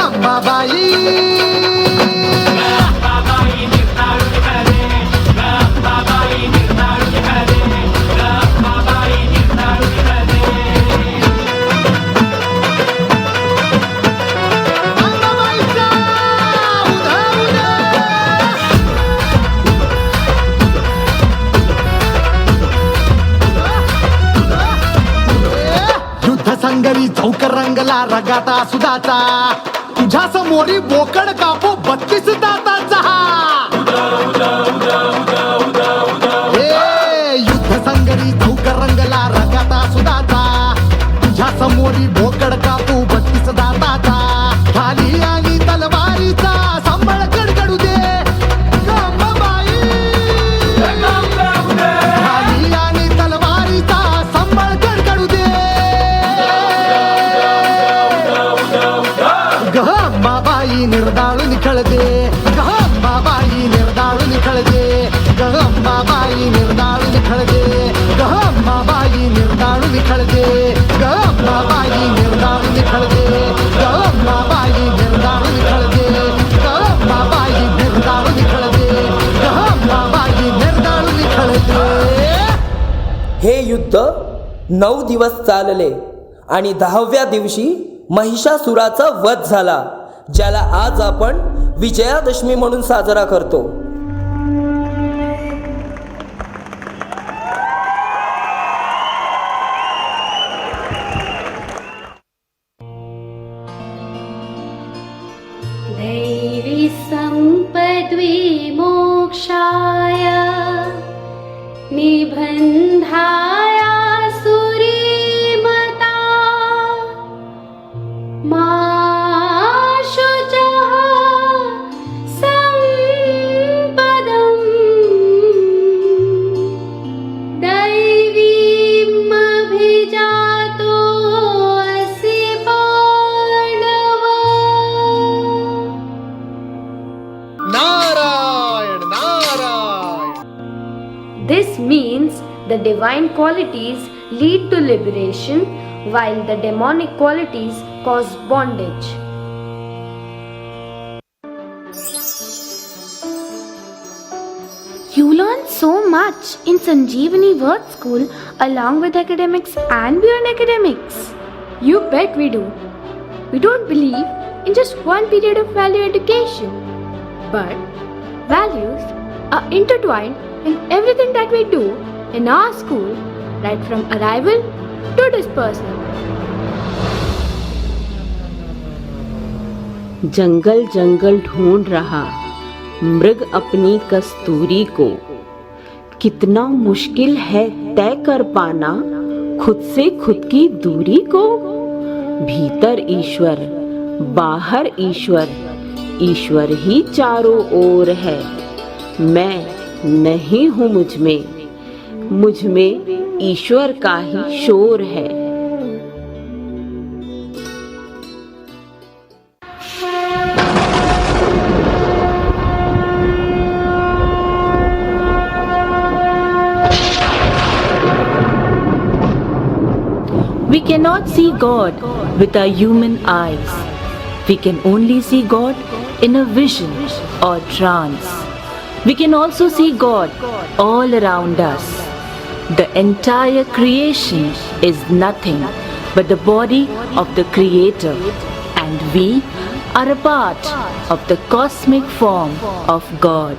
Speaker 16: अंबाबाई संगरी चौक रंगला रगाता सुदाचा, तुझ्या समोरी बोकड कापो 32 दाताचा. निखळ दे ग अंबाबाई निर्दाळ निखळ दे ग अंबाबाई निर्दाळ निखळ दे ग अंबाबाई निर्दाळ निखळ दे ग अंबाबाई निर्दाळ निखळ दे.
Speaker 5: हे युद्ध 9 दिवस चालले आणि 10व्या दिवशी महिषासुराचा वध झाला, ज्याला आज आपण विजयादशमी म्हणून साजरा करतो.
Speaker 11: दैवी संपद्वी मोक्षाय निबन्धाय सुरीमता मा शुचः सम्पदम् दैवीमभिजातोऽसि Pandava.
Speaker 15: Narayan Narayan.
Speaker 8: This means the divine qualities lead to liberation while the demonic qualities cause bondage. You learn so much in Sanjeevani Word School along with academics and beyond academics.
Speaker 12: You bet we do. We don't believe in just one period of value education, but values are intertwined in everything that we do in our school, right from arrival to dispersal.
Speaker 2: जंगल जंगल ढूंढ रहा मृग अपनी कस्तूरी को, कितना मुश्किल है तय कर पाना खुद से खुद की दूरी को. भीतर ईश्वर बाहर ईश्वर, ईश्वर ही चारों ओर है. मैं नहीं हूँ मुझ में ईश्वर का ही शोर है.
Speaker 10: We cannot see God with our human eyes. We can only see God in a vision or trance. We can also see God all around us. The entire creation is nothing but the body of the Creator, and we are a part of the cosmic form of God.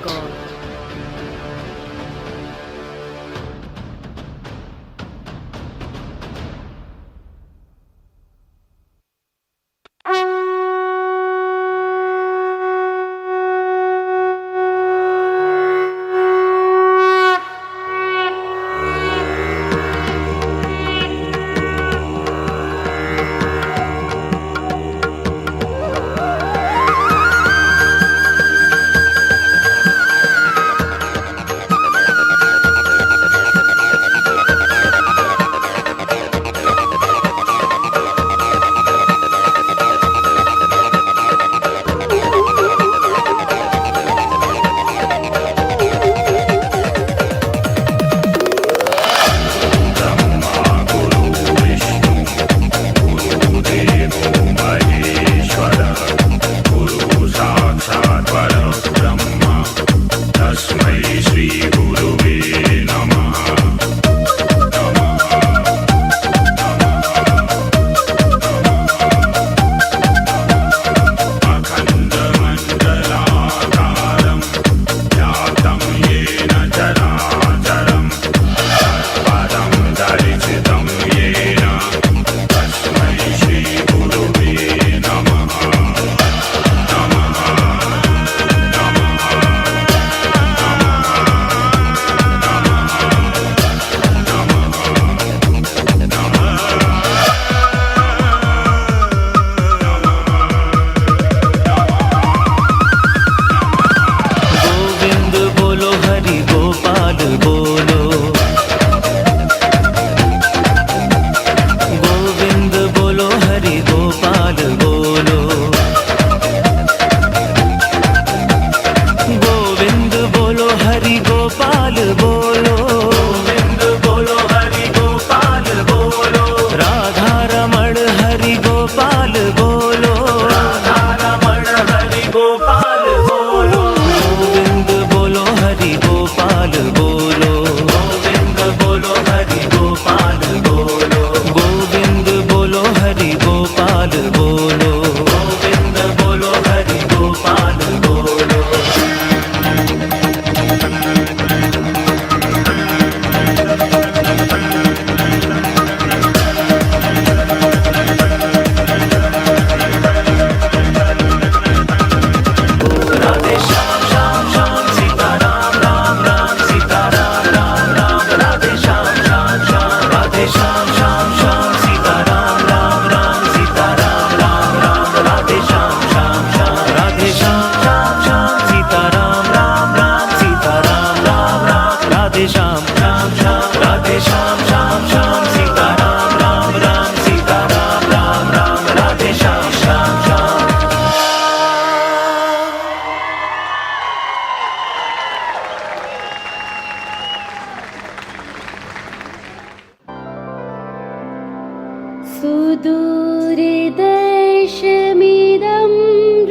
Speaker 20: दूरदर्शमिदं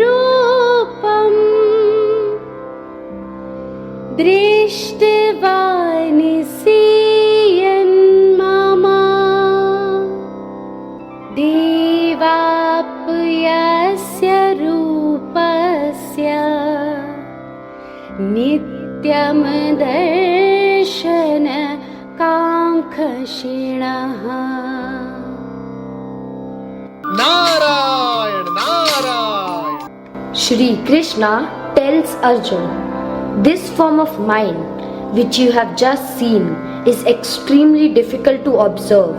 Speaker 20: रूपम् दृष्टवानिसीयन् मम देवाप्यस्य रूपस्य नित्यं दर्शन काङ्क्षिणः
Speaker 15: Narayan Narayan.
Speaker 8: Shri Krishna tells Arjun, this form of mine which you have just seen is extremely difficult to observe.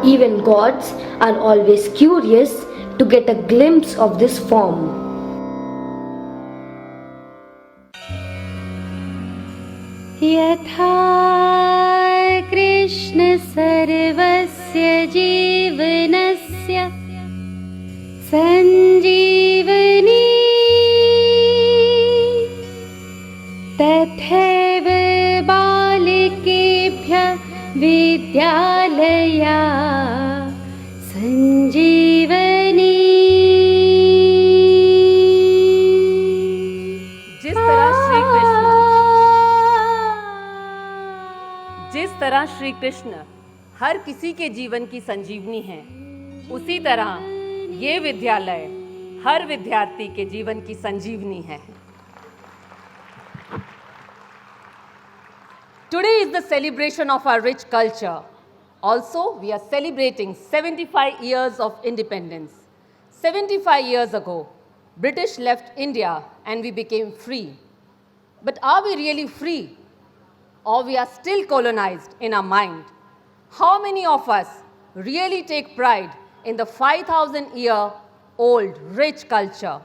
Speaker 8: Even gods are always curious to get a glimpse of this form.
Speaker 20: यथा कृष्ण सर्वस्य जीवनस्य सञ्जीवनी तथैव बालिकेभ्यः विद्यालया संजीवनी.
Speaker 9: जिस तरह श्री कृष्ण हर किसी के जीवन की संजीवनी है, उसी तरह ये विद्यालय हर विद्यार्थी के जीवन की संजीवनी है. Today is the celebration of our rich culture. Also, we are celebrating 75 years of independence. 75 years ago, British left India and we became free. But are we really free? Or we are still colonized in our mind? How many of us really take pride in the 5,000-year-old rich culture?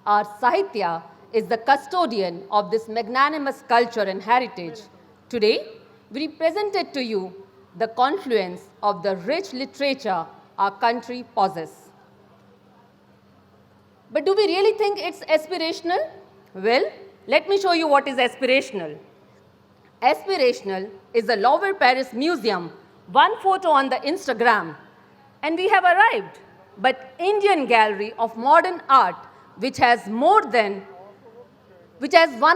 Speaker 9: Our Sahitya is the custodian of this magnanimous culture and heritage. Today, we presented to you the confluence of the rich literature our country possesses. But do we really think it's aspirational? Well, let me show you what is aspirational. Aspirational is the Louvre Paris Museum, one photo on the Instagram, and we have arrived. But Indian Gallery of Modern Art, which has one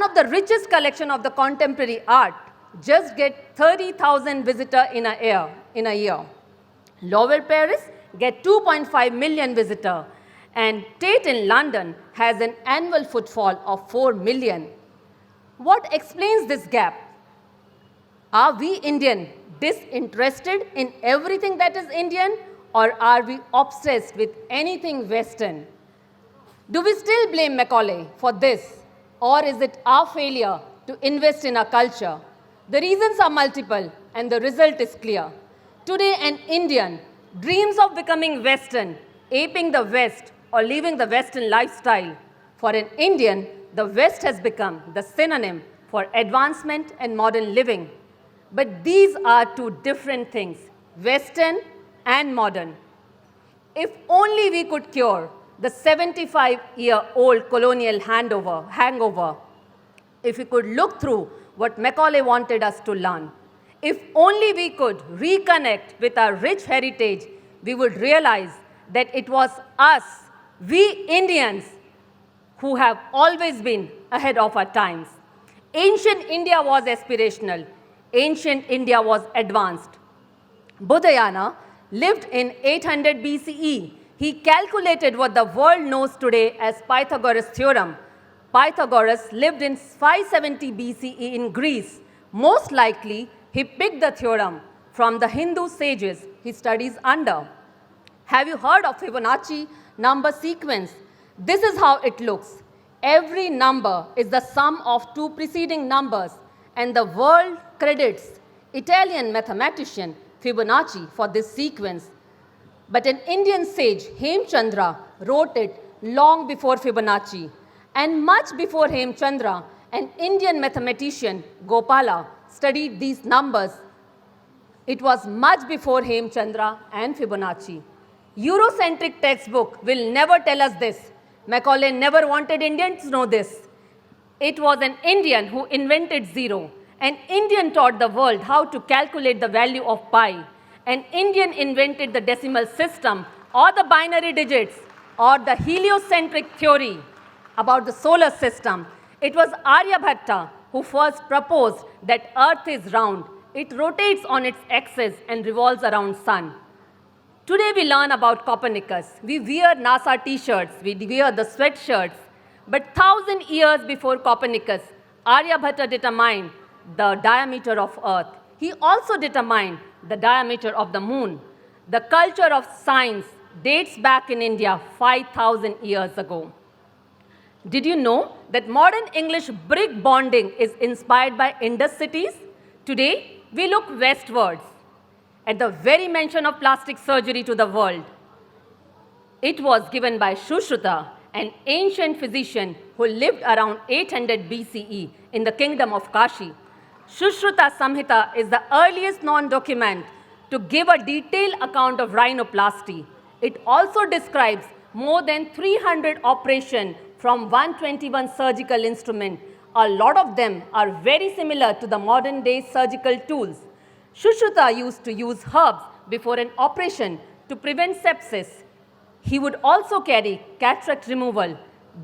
Speaker 9: of the richest collection of the contemporary art, just get 30,000 visitors in a year. Louvre Paris get 2.5 million visitors, and Tate in London has an annual footfall of 4 million. What explains this gap? Are we Indian disinterested in everything that is Indian, or are we obsessed with anything Western? Do we still blame Macaulay for this, or is it our failure to invest in our culture? The reasons are multiple and the result is clear. Today, an Indian dreams of becoming Western, aping the West, or living the Western lifestyle. For an Indian, the West has become the synonym for advancement and modern living. But these are two different things, Western and modern. If only we could cure the 75-year-old colonial hangover, if we could look through what Macaulay wanted us to learn, if only we could reconnect with our rich heritage, we would realize that it was us, we Indians, who have always been ahead of our times. Ancient India was aspirational. Ancient India was advanced. Buddhayana lived in 800 BCE. He calculated what the world knows today as Pythagoras' theorem. Pythagoras lived in 570 BCE in Greece. Most likely, he picked the theorem from the Hindu sages he studies under. Have you heard of Fibonacci number sequence? This is how it looks. Every number is the sum of two preceding numbers, and the world credits Italian mathematician Fibonacci for this sequence. But an Indian sage, Hemchandra, wrote it long before Fibonacci. And much before Hemchandra, an Indian mathematician, Gopala, studied these numbers. It was much before Hemchandra and Fibonacci. Eurocentric textbook will never tell us this. Macaulay never wanted Indians to know this. It was an Indian who invented zero. An Indian taught the world how to calculate the value of pi. An Indian invented the decimal system or the binary digits or the heliocentric theory about the solar system. It was Aryabhatta who first proposed that Earth is round. It rotates on its axis and revolves around sun. Today we learn about Copernicus. We wear NASA t-shirts, we wear the sweatshirts. But 1,000 years before Copernicus, Aryabhatta determined the diameter of Earth. He also determined the diameter of the moon. The culture of science dates back in India 5,000 years ago. Did you know that modern English brick bonding is inspired by Indus cities? Today, we look westwards at the very mention of plastic surgery to the world. It was given by Sushruta, an ancient physician who lived around 800 BCE in the kingdom of Kashi. Sushruta Samhita is the earliest known document to give a detailed account of rhinoplasty. It also describes more than 300 operations from 121 surgical instruments. A lot of them are very similar to the modern day surgical tools. Sushruta used to use herbs before an operation to prevent sepsis. He would also carry cataract removal.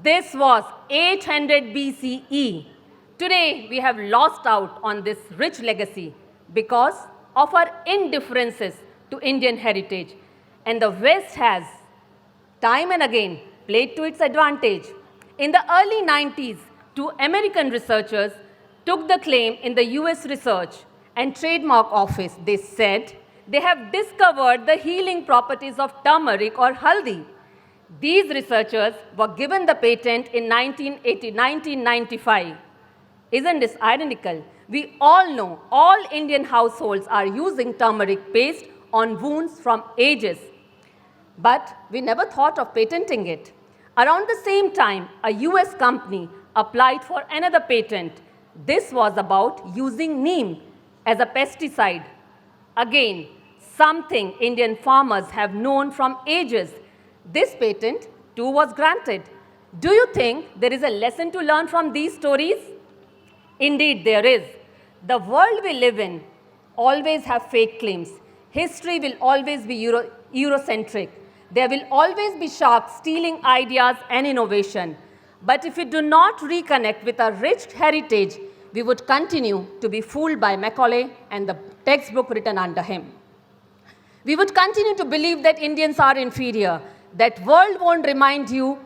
Speaker 9: This was 800 BCE. Today, we have lost out on this rich legacy because of our indifferences to Indian heritage. And the West has, time and again, played to its advantage. In the early 90s, two American researchers took the claim in the US Research and Trademark Office. They said they have discovered the healing properties of turmeric or haldi. These researchers were given the patent in 1995. Isn't this ironical? We all know all Indian households are using turmeric paste on wounds from ages. But we never thought of patenting it. Around the same time, a US company applied for another patent. This was about using neem as a pesticide. Again, something Indian farmers have known from ages. This patent too was granted. Do you think there is a lesson to learn from these stories? Indeed, there is. The world we live in always have fake claims. History will always be Eurocentric. There will always be sharks stealing ideas and innovation. But if we do not reconnect with our rich heritage, we would continue to be fooled by Macaulay and the textbook written under him. We would continue to believe that Indians are inferior, that world won't remind you,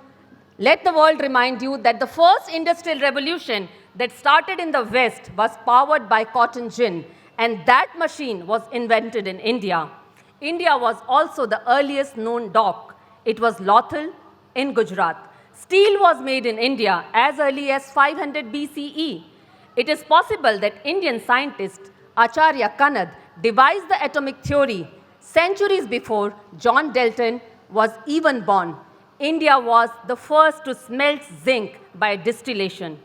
Speaker 9: let the world remind you that the first industrial revolution that started in the West was powered by cotton gin, and that machine was invented in India. India was also the earliest known dock. It was Lothal in Gujarat. Steel was made in India as early as 500 BCE. It is possible that Indian scientist Acharya Kanad devised the atomic theory centuries before John Dalton was even born. India was the first to smelt zinc by distillation.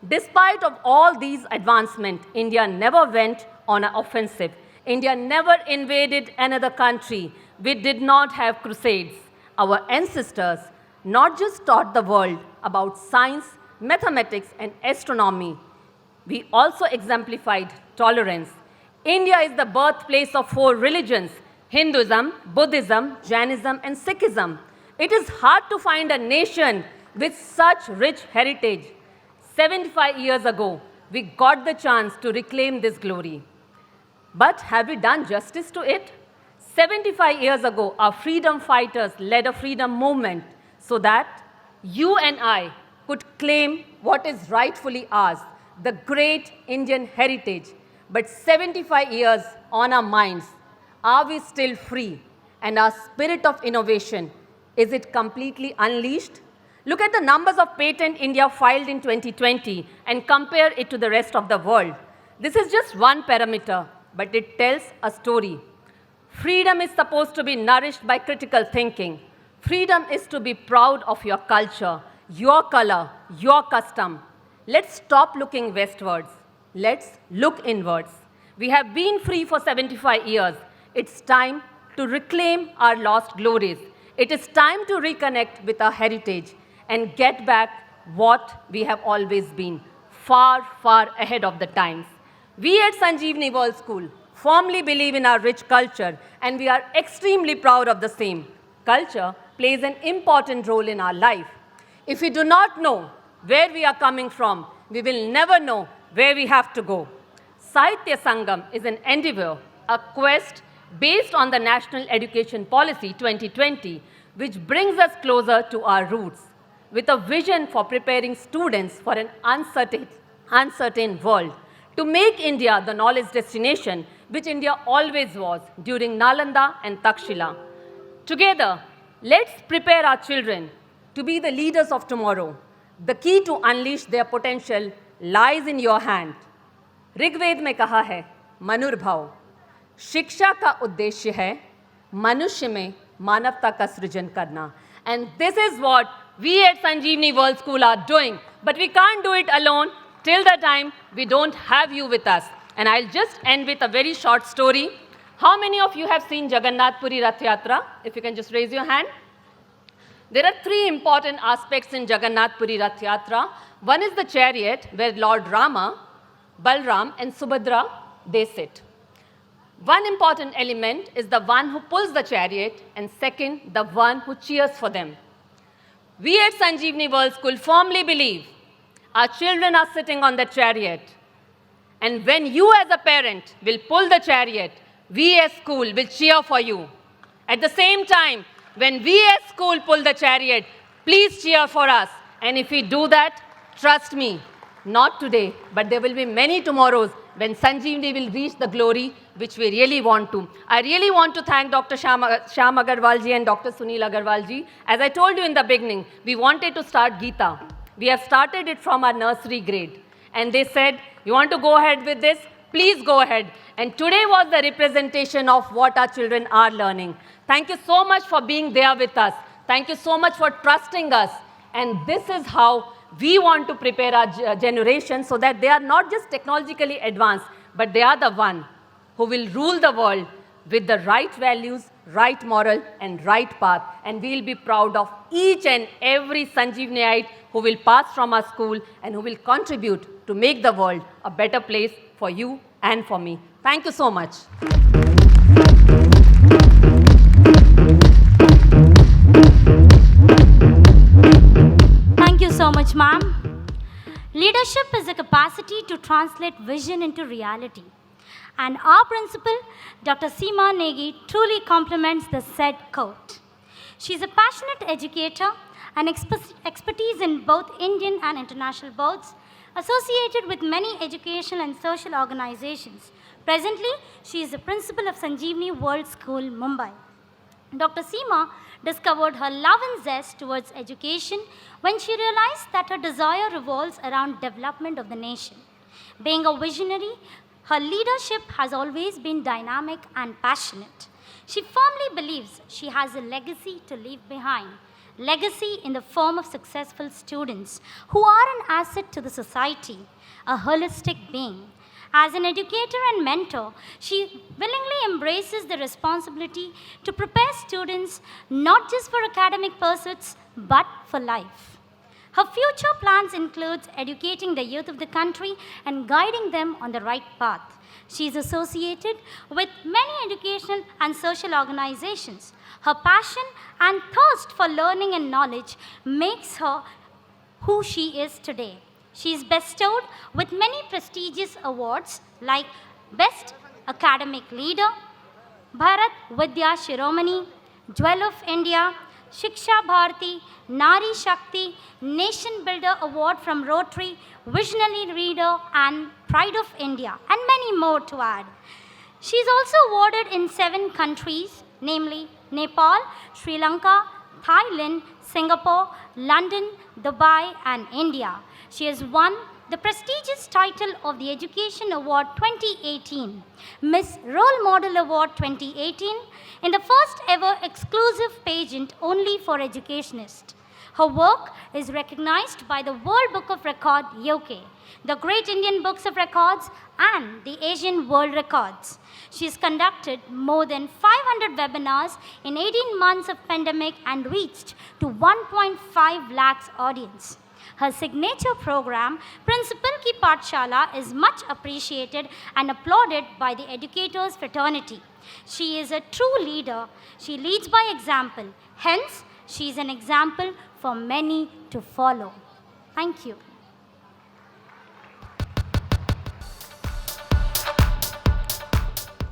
Speaker 9: Despite of all these advancements, India never went on an offensive. India never invaded another country. We did not have crusades. Our ancestors not just taught the world about science, mathematics, and astronomy. We also exemplified tolerance. India is the birthplace of 4 religions: Hinduism, Buddhism, Jainism, and Sikhism. It is hard to find a nation with such rich heritage. 75 years ago, we got the chance to reclaim this glory. But have we done justice to it? 75 years ago, our freedom fighters led a freedom movement so that you and I could claim what is rightfully ours, the great Indian heritage. But 75 years on our minds, are we still free? And our spirit of innovation, is it completely unleashed? Look at the numbers of patents India filed in 2020 and compare it to the rest of the world. This is just one parameter, but it tells a story. Freedom is supposed to be nourished by critical thinking. Freedom is to be proud of your culture, your color, your custom. Let's stop looking westwards. Let's look inwards. We have been free for 75 years. It's time to reclaim our lost glories. It is time to reconnect with our heritage and get back what we have always been, far, far ahead of the times. We at Sanjeevani World School firmly believe in our rich culture, and we are extremely proud of the same. Culture plays an important role in our life. If we do not know where we are coming from, we will never know where we have to go. Sahitya Sangam is an endeavor, a quest based on the National Education Policy 2020, which brings us closer to our roots, with a vision for preparing students for an uncertain world, to make India the knowledge destination which India always was during Nalanda and Takshila. Together, let's prepare our children to be the leaders of tomorrow. The key to unleash their potential lies in your hand. Rigveda में कहा है मनुर्भाव, शिक्षा का उद्देश्य है मनुष्य में मानवता का सृजन करना. And this is what we at Sanjeevani World School are doing. But we can't do it alone till the time we don't have you with us. And I'll just end with a very short story. How many of you have seen Jagannath Puri Rath Yatra? If you can just raise your hand. There are three important aspects in Jagannath Puri Rath Yatra. One is the chariot where Lord Rama, Balram and Subhadra, they sit. One important element is the one who pulls the chariot, and second, the one who cheers for them. We at Sanjeevani World School firmly believe our children are sitting on the chariot. And when you as a parent will pull the chariot, we as school will cheer for you. At the same time, when we as school pull the chariot, please cheer for us. And if we do that, trust me, not today, but there will be many tomorrows when Sanjeevani will reach the glory which we really want to. I really want to thank Dr. Shyam Agarwal ji and Dr. Sunil Agarwal ji. As I told you in the beginning, we wanted to start Gita. We have started it from our nursery grade. And they said, you want to go ahead with this? Please go ahead. And today was the representation of what our children are learning. Thank you so much for being there with us. Thank you so much for trusting us. And this is how we want to prepare our generation so that they are not just technologically advanced, but they are the one who will rule the world with the right values, right moral, and right path. And we will be proud of each and every Sanjeevaniite who will pass from our school and who will contribute to make the world a better place for you and for me. Thank you so much.
Speaker 17: Thank you so much, ma'am. Leadership is the capacity to translate vision into reality. And our principal, Dr. Seema Negi, truly complements the said quote. She is a passionate educator and expertise in both Indian and international boards, associated with many educational and social organizations. Presently, she is the principal of Sanjeevani World School, Mumbai. Dr. Seema discovered her love and zest towards education when she realized that her desire revolves around development of the nation. Being a visionary, her leadership has always been dynamic and passionate. She firmly believes she has a legacy to leave behind. Legacy in the form of successful students who are an asset to the society, a holistic being. As an educator and mentor, she willingly embraces the responsibility to prepare students not just for academic pursuits, but for life. Her future plans include educating the youth of the country and guiding them on the right path. She is associated with many educational and social organizations. Her passion and thirst for learning and knowledge makes her who she is today. She is bestowed with many prestigious awards like Best Academic Leader, Bharat Vidya Shiromani, Jewel of India, Shiksha Bharati, Nari Shakti, Nation Builder Award from Rotary, Visionary Reader, and Pride of India, and many more to add. She is also awarded in 7 countries, namely Nepal, Sri Lanka, Thailand, Singapore, London, Dubai, and India. She has won the prestigious title of the Education Award 2018, Miss Role Model Award 2018, in the first ever exclusive pageant only for educationists. Her work is recognized by the World Book of Record UK, the Great Indian Books of Records, and the Asian World Records. She has conducted more than 500 webinars in 18 months of pandemic and reached to 1.5 lakhs audience. her signature program, Principal Ki Pathshala, is much appreciated and applauded by the educators fraternity. She is a true leader. She leads by example. Hence, she is an example for many to follow. Thank you.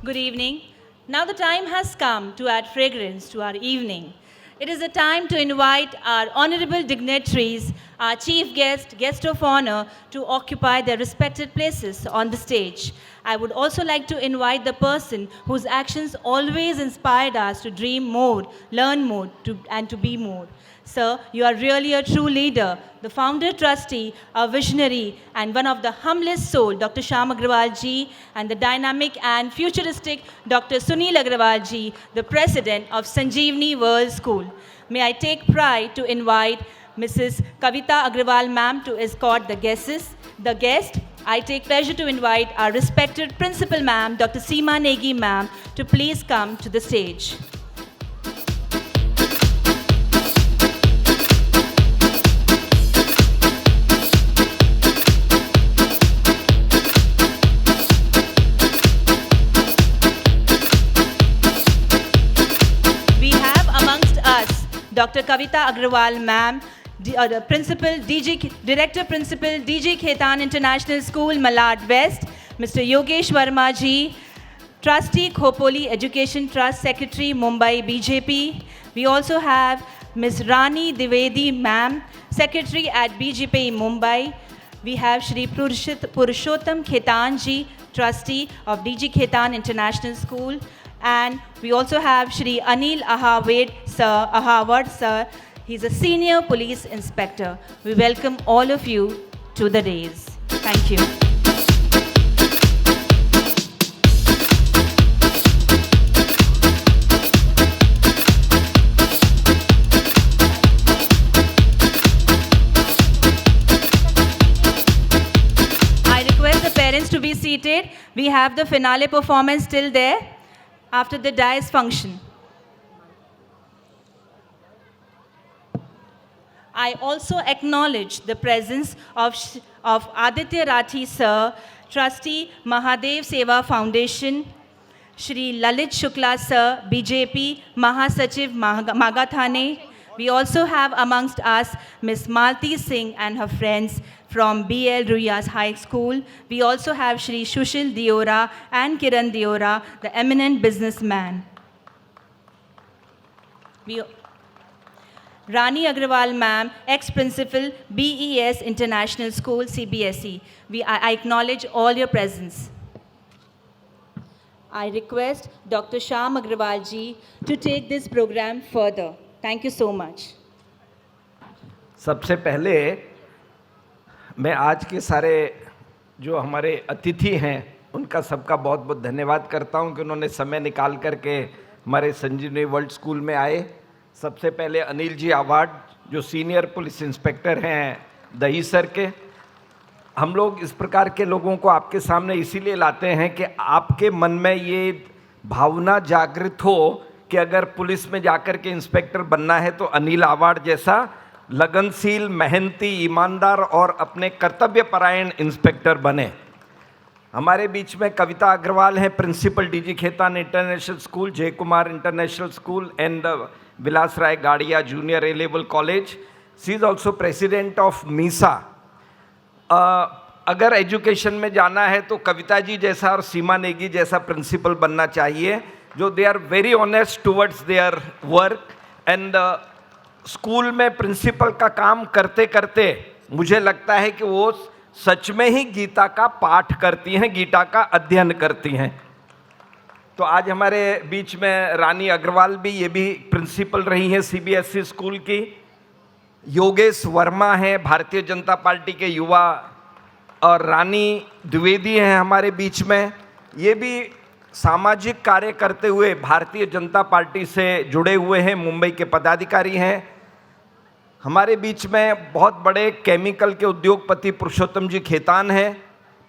Speaker 18: Good evening. Now the time has come to add fragrance to our evening. It is the time to invite our honorable dignitaries, our chief guest, guest of honor, to occupy their respected places on the stage. I would also like to invite the person whose actions always inspired us to dream more, learn more, and to be more. Sir, you are really a true leader, the founder trustee, a visionary, and one of the humblest soul, Dr. Shyam Agrawal ji, and the dynamic and futuristic Dr. Sunil Agrawal ji, the president of Sanjeevani World School. May I take pride to invite Mrs. Kavita Agrawal ma'am to escort the guests. I take pleasure to invite our respected principal ma'am, Dr. Seema Negi ma'am, to please come to the stage. Dr. Kavita Agrawal ma'am, Director Principal DG Khetan International School, Malad West, Mr. Yogesh Verma ji, Trustee Khopoli Education Trust Secretary, Mumbai BJP. We also have Ms. Rani Dwivedi ma'am, Secretary at BJP Mumbai. We have Shri Purushottam Khetan ji, Trustee of DG Khetan International School. And we also have Shri Anil Ahawad sir. He's a senior police inspector. We welcome all of you to the days. Thank you. I request the parents to be seated. We have the finale performance still there after the dais function. I also acknowledge the presence of Aditya Rathi sir, Trustee Mahadev Seva Foundation, Shri Lalit Shukla sir, BJP Mahasachiv Magathane. We also have amongst us Ms. Malti Singh and her friends from BL Ruyas High School. We also have Shri Shushil Diora and Kiran Diora, the eminent businessman. Rani Agrawal ma'am, ex-principal, BES International School, CBSE. I acknowledge all your presence. I request Dr. Shyam Agrawal ji to take this program further. Thank you so much.
Speaker 21: सबसे पहले मैं आज के सारे जो हमारे अतिथि हैं उनका सबका बहुत बहुत धन्यवाद करता हूं कि उन्होंने समय निकाल करके हमारे संजीवनी वर्ल्ड स्कूल में आए। सबसे पहले अनिल जी अवार्ड जो सीनियर पुलिस इंस्पेक्टर हैं दहीसर के। हम लोग इस प्रकार के लोगों को आपके सामने इसीलिए लाते हैं कि आपके मन में ये भावना जागृत हो कि अगर पुलिस में जाकर के इंस्पेक्टर बनना है तो अनिल अवार्ड जैसा लगनशील, मेहनती, ईमानदार और अपने कर्तव्यपरायण इंस्पेक्टर बने। हमारे बीच में कविता अग्रवाल हैं, principal DG Khaitan international school, Jai Kumar international school and Vilas Rai Gadia junior A level college. She is also president of MISA. अगर एजुकेशन में जाना है तो कविता जी जैसा और सीमा नेगी जैसा प्रिंसिपल बनना चाहिए, जो they are very honest towards their work and school में प्रिंसिपल का काम करते करते मुझे लगता है कि वो सच में ही गीता का पाठ करती हैं, गीता का अध्ययन करती हैं। तो आज हमारे बीच में रानी अग्रवाल भी, ये भी प्रिंसिपल रही हैं सीबीएसई स्कूल की। योगेश वर्मा हैं भारतीय जनता पार्टी के युवा, और रानी द्विवेदी हैं हमारे बीच में। ये भी सामाजिक कार्य करते हुए भारतीय जनता पार्टी से जुड़े हुए हैं, मुंबई के पदाधिकारी हैं। हमारे बीच में बहुत बड़े केमिकल के उद्योगपति पुरुषोत्तम जी खेतान हैं।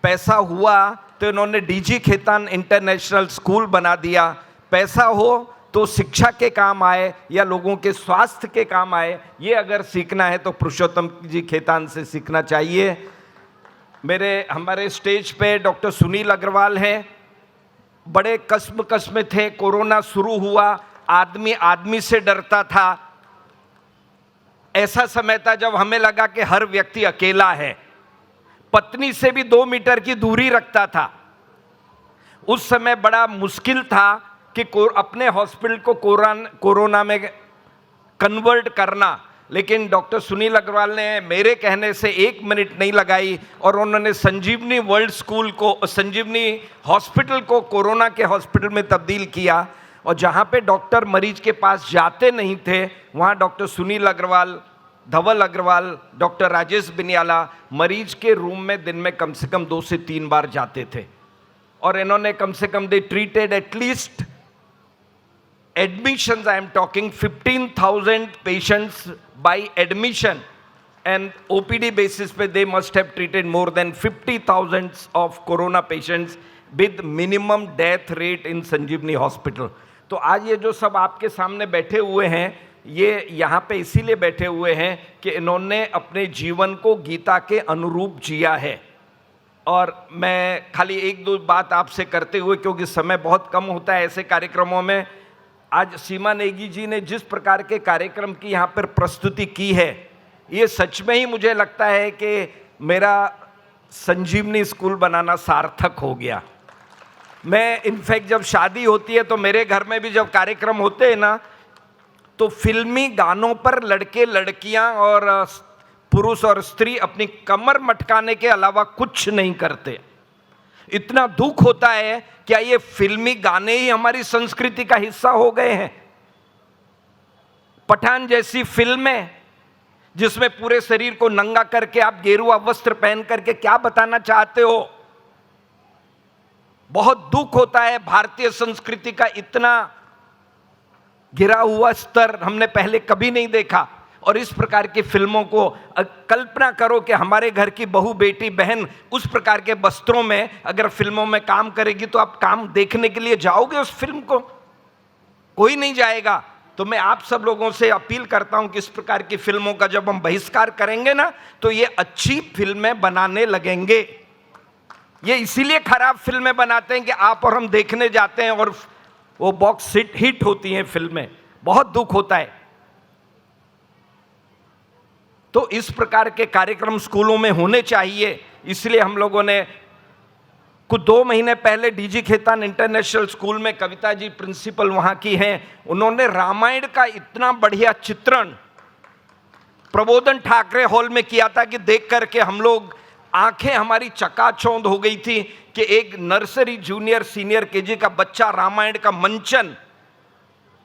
Speaker 21: पैसा हुआ तो इन्होंने डीजी खेतान इंटरनेशनल स्कूल बना दिया, पैसा हो तो शिक्षा के काम आए या लोगों के स्वास्थ्य के काम आए, ये अगर सीखना है तो पुरुषोत्तम जी खेतान से सीखना चाहिए। हमारे स्टेज पे डॉक्टर सुनील अग्रवाल हैं, बड़े कस्म में थे। कोरोना शुरू हुआ, आदमी आदमी से डरता था। ऐसा समय था जब हमें लगा कि हर व्यक्ति अकेला है, पत्नी से भी 2 मीटर की दूरी रखता था। उस समय बड़ा मुश्किल था कि अपने हॉस्पिटल को कोरोना में कन्वर्ट करना, लेकिन डॉक्टर सुनील अग्रवाल ने मेरे कहने से 1 मिनट नहीं लगाई और उन्होंने संजीवनी वर्ल्ड स्कूल को, संजीवनी हॉस्पिटल को कोरोना के हॉस्पिटल में तब्दील किया। और जहाँ पे डॉक्टर मरीज के पास जाते नहीं थे, वहाँ डॉक्टर सुनील अग्रवाल, धवल अग्रवाल, डॉक्टर राजेश बिनियाला मरीज के रूम में दिन में कम से कम 2 से 3 बार जाते थे। और इन्होंने कम से कम they treated at least admissions, I am talking 15,000 patients by admission, and OPD basis पे they must have treated more than 50,000 of corona patients with minimum death rate in Sanjeevani hospital. तो आज ये जो सब आपके सामने बैठे हुए हैं, ये यहाँ पे इसीलिए बैठे हुए हैं कि इन्होंने अपने जीवन को गीता के अनुरूप जिया है। और मैं खाली 1-2 बात आपसे करते हुए, क्योंकि समय बहुत कम होता है ऐसे कार्यक्रमों में, आज सीमा नेगी जी ने जिस प्रकार के कार्यक्रम की यहाँ पर प्रस्तुति की है, ये सच में ही मुझे लगता है कि मेरा संजीवनी स्कूल बनाना सार्थक हो गया। मैं इनफैक्ट जब शादी होती है तो मेरे घर में भी जब कार्यक्रम होते हैं ना, तो फिल्मी गानों पर लड़के लड़कियां और पुरुष और स्त्री अपनी कमर मटकाने के अलावा कुछ नहीं करते। इतना दुख होता है, क्या ये फिल्मी गाने ही हमारी संस्कृति का हिस्सा हो गए हैं? पठान जैसी फिल्में जिसमें पूरे शरीर को नंगा करके आप गेरुआ वस्त्र पहन करके क्या बताना चाहते हो? बहुत दुख होता है। भारतीय संस्कृति का इतना गिरा हुआ स्तर हमने पहले कभी नहीं देखा। और इस प्रकार की फिल्मों को कल्पना करो कि हमारे घर की बहू, बेटी, बहन उस प्रकार के वस्त्रों में अगर फिल्मों में काम करेगी तो आप काम देखने के लिए जाओगे उस फिल्म को? कोई नहीं जाएगा। तो मैं आप सब लोगों से अपील करता हूं कि इस प्रकार की फिल्मों का जब हम बहिष्कार करेंगे ना, तो ये अच्छी फिल्में बनाने लगेंगे। ये इसीलिए खराब फिल्में बनाते हैं कि आप और हम देखने जाते हैं और वो बॉक्स हिट होती हैं फिल्में। बहुत दुख होता है। तो इस प्रकार के कार्यक्रम स्कूलों में होने चाहिए। इसलिए हम लोगों ने कुछ 2 महीने पहले डीजी खेतान इंटरनेशनल स्कूल में, कविता जी प्रिंसिपल वहाँ की हैं, उन्होंने रामायण का इतना बढ़िया चित्रण प्रबोधन ठाकरे हॉल में किया था कि देख करके हम लोग, आंखें हमारी चकाचौंध हो गई थी कि एक नर्सरी, जूनियर, सीनियर केजी का बच्चा रामायण का मंचन,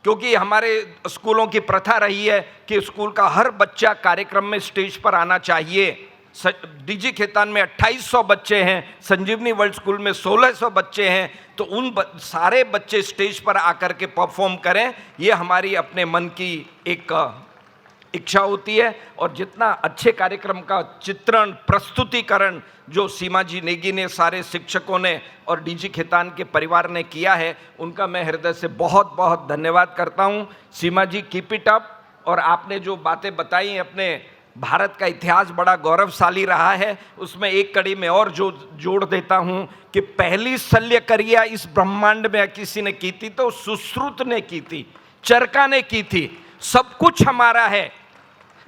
Speaker 21: क्योंकि हमारे स्कूलों की प्रथा रही है कि स्कूल का हर बच्चा कार्यक्रम में स्टेज पर आना चाहिए। डीजी खेतान में 2800 बच्चे हैं, संजीवनी वर्ल्ड स्कूल में 1600 बच्चे हैं, तो उन सारे बच्चे स्टेज पर आकर के परफॉर्म करें, ये हमारी अपने मन की एक इच्छा होती है। और जितना अच्छे कार्यक्रम का चित्रण, प्रस्तुतिकरण जो सीमा जी नेगी ने, सारे शिक्षकों ने और डीजी खेतान के परिवार ने किया है, उनका मैं हृदय से बहुत बहुत धन्यवाद करता हूं। सीमा जी, कीप इट अप। और आपने जो बातें बताई, अपने भारत का इतिहास बड़ा गौरवशाली रहा है, उसमें एक कड़ी में और जो जोड़ देता हूं कि पहली शल्यक्रिया इस ब्रह्मांड में किसी ने की थी तो सुश्रुत ने की थी, चरका ने की थी। सब कुछ हमारा है।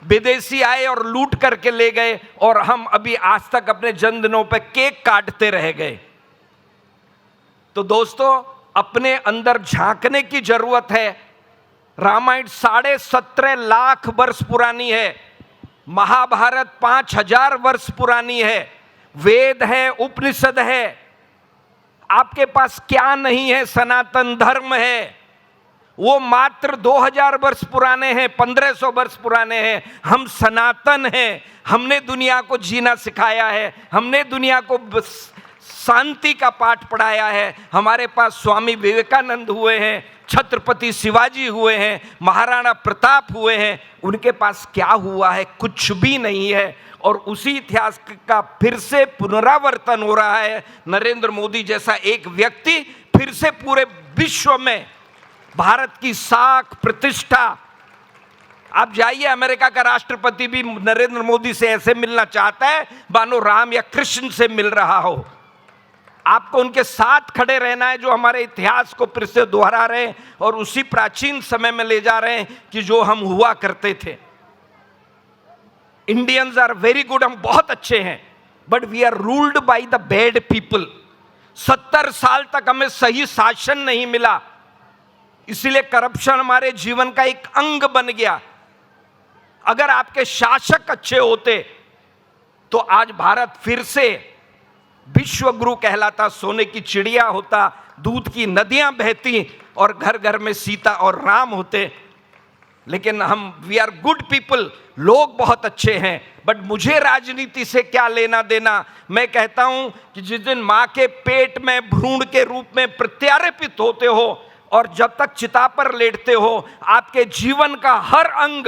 Speaker 21: विदेशी आए और लूट करके ले गए और हम अभी आज तक अपने जन्मदिनों पे केक काटते रह गए। तो दोस्तों, अपने अंदर झांकने की जरूरत है। रामायण 17.5 लाख वर्ष पुरानी है, महाभारत 5000 वर्ष पुरानी है, वेद है, उपनिषद है। आपके पास क्या नहीं है? सनातन धर्म है, वो मात्र 2000 वर्ष पुराने हैं, 1500 वर्ष पुराने हैं। हम सनातन हैं। हमने दुनिया को जीना सिखाया है, हमने दुनिया को शांति का पाठ पढ़ाया है। हमारे पास स्वामी विवेकानंद हुए हैं, छत्रपति शिवाजी हुए हैं, महाराणा प्रताप हुए हैं। उनके पास क्या हुआ है? कुछ भी नहीं है। और उसी इतिहास का फिर से पुनरावर्तन हो रहा है। नरेंद्र मोदी जैसा एक व्यक्ति फिर से पूरे विश्व में भारत की साख प्रतिष्ठा। आप जाइए, अमेरिका का राष्ट्रपति भी नरेंद्र मोदी से ऐसे मिलना चाहता है मानो राम या कृष्ण से मिल रहा हो। आपको उनके साथ खड़े रहना है जो हमारे इतिहास को फिर से दोहरा रहे हैं और उसी प्राचीन समय में ले जा रहे हैं कि जो हम हुआ करते थे। इंडियंस आर वेरी गुड, हम बहुत अच्छे हैं, but we are ruled by the bad people. 70 साल तक हमें सही शासन नहीं मिला, इसीलिए करप्शन हमारे जीवन का एक अंग बन गया। अगर आपके शासक अच्छे होते तो आज भारत फिर से विश्व गुरु कहलाता, सोने की चिड़िया होता, दूध की नदियां बहती और घर घर में सीता और राम होते। लेकिन वी आर गुड पीपल, लोग बहुत अच्छे हैं, बट मुझे राजनीति से क्या लेना देना। मैं कहता हूं कि जिस दिन मां के पेट में भ्रूण के रूप में प्रत्यारोपित होते हो और जब तक चिता पर लेटते हो, आपके जीवन का हर अंग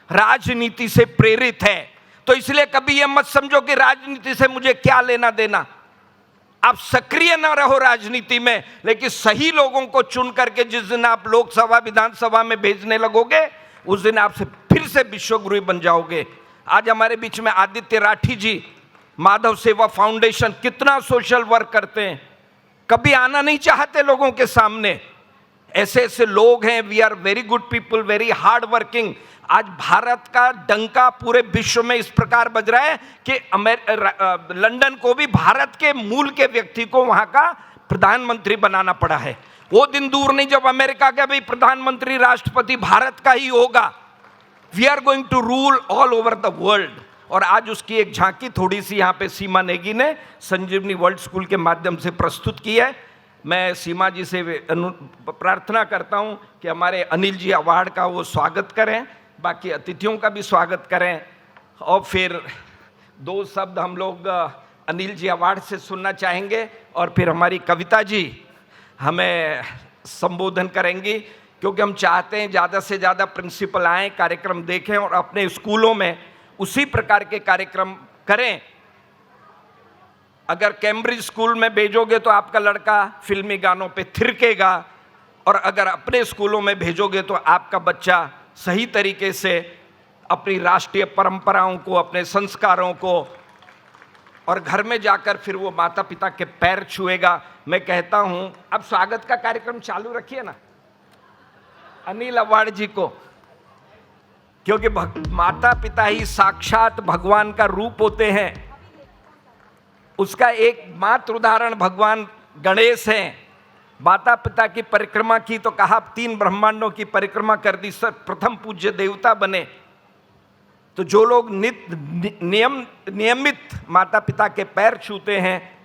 Speaker 21: राजनीति से प्रेरित है। तो इसलिए कभी यह मत समझो कि राजनीति से मुझे क्या लेना देना। आप सक्रिय न रहो राजनीति में, लेकिन सही लोगों को चुन करके जिस दिन आप लोकसभा विधानसभा में भेजने लगोगे, उस दिन आप फिर से विश्वगुरु बन जाओगे। आज हमारे बीच में आदित्य राठी जी, माधव सेवा फाउंडेशन, कितना सोशल वर्क करते हैं, कभी आना नहीं चाहते लोगों के सामने। ऐसे ऐसे लोग हैं। We are very good people, very hard working. आज भारत का डंका पूरे विश्व में इस प्रकार बज रहा है कि लंदन को भी भारत के मूल के व्यक्ति को वहां का प्रधानमंत्री बनाना पड़ा है। वो दिन दूर नहीं जब अमेरिका का भी प्रधानमंत्री राष्ट्रपति भारत का ही होगा। We are going to rule all over the world. और आज उसकी एक झांकी थोड़ी सी यहाँ पे सीमा नेगी ने संजीवनी वर्ल्ड स्कूल के माध्यम से प्रस्तुत की है। मैं सीमा जी से प्रार्थना करता हूँ कि हमारे अनिल जी अवार्ड का वो स्वागत करें, बाकी अतिथियों का भी स्वागत करें, और फिर 2 शब्द हम लोग अनिल जी अवार्ड से सुनना चाहेंगे और फिर हमारी कविता जी हमें संबोधन करेंगी, क्योंकि हम चाहते हैं ज़्यादा से ज़्यादा प्रिंसिपल आएँ, कार्यक्रम देखें और अपने स्कूलों में उसी प्रकार के कार्यक्रम करें। अगर कैम्ब्रिज स्कूल में भेजोगे तो आपका लड़का फिल्मी गानों पे थिरकेगा, और अगर अपने स्कूलों में भेजोगे तो आपका बच्चा सही तरीके से अपनी राष्ट्रीय परंपराओं को, अपने संस्कारों को, और घर में जाकर फिर वो माता पिता के पैर छुएगा। मैं कहता हूं, अब स्वागत का कार्यक्रम चालू रखिए ना अनिल अवार्ड जी को, क्योंकि माता पिता ही साक्षात भगवान का रूप होते हैं। उसका एकमात्र उदाहरण भगवान गणेश हैं। माता पिता की परिक्रमा की तो कहा 3 ब्रह्मांडों की परिक्रमा कर दी, प्रथम पूज्य देवता बने। तो जो लोग नियमित माता पिता के पैर छूते हैं,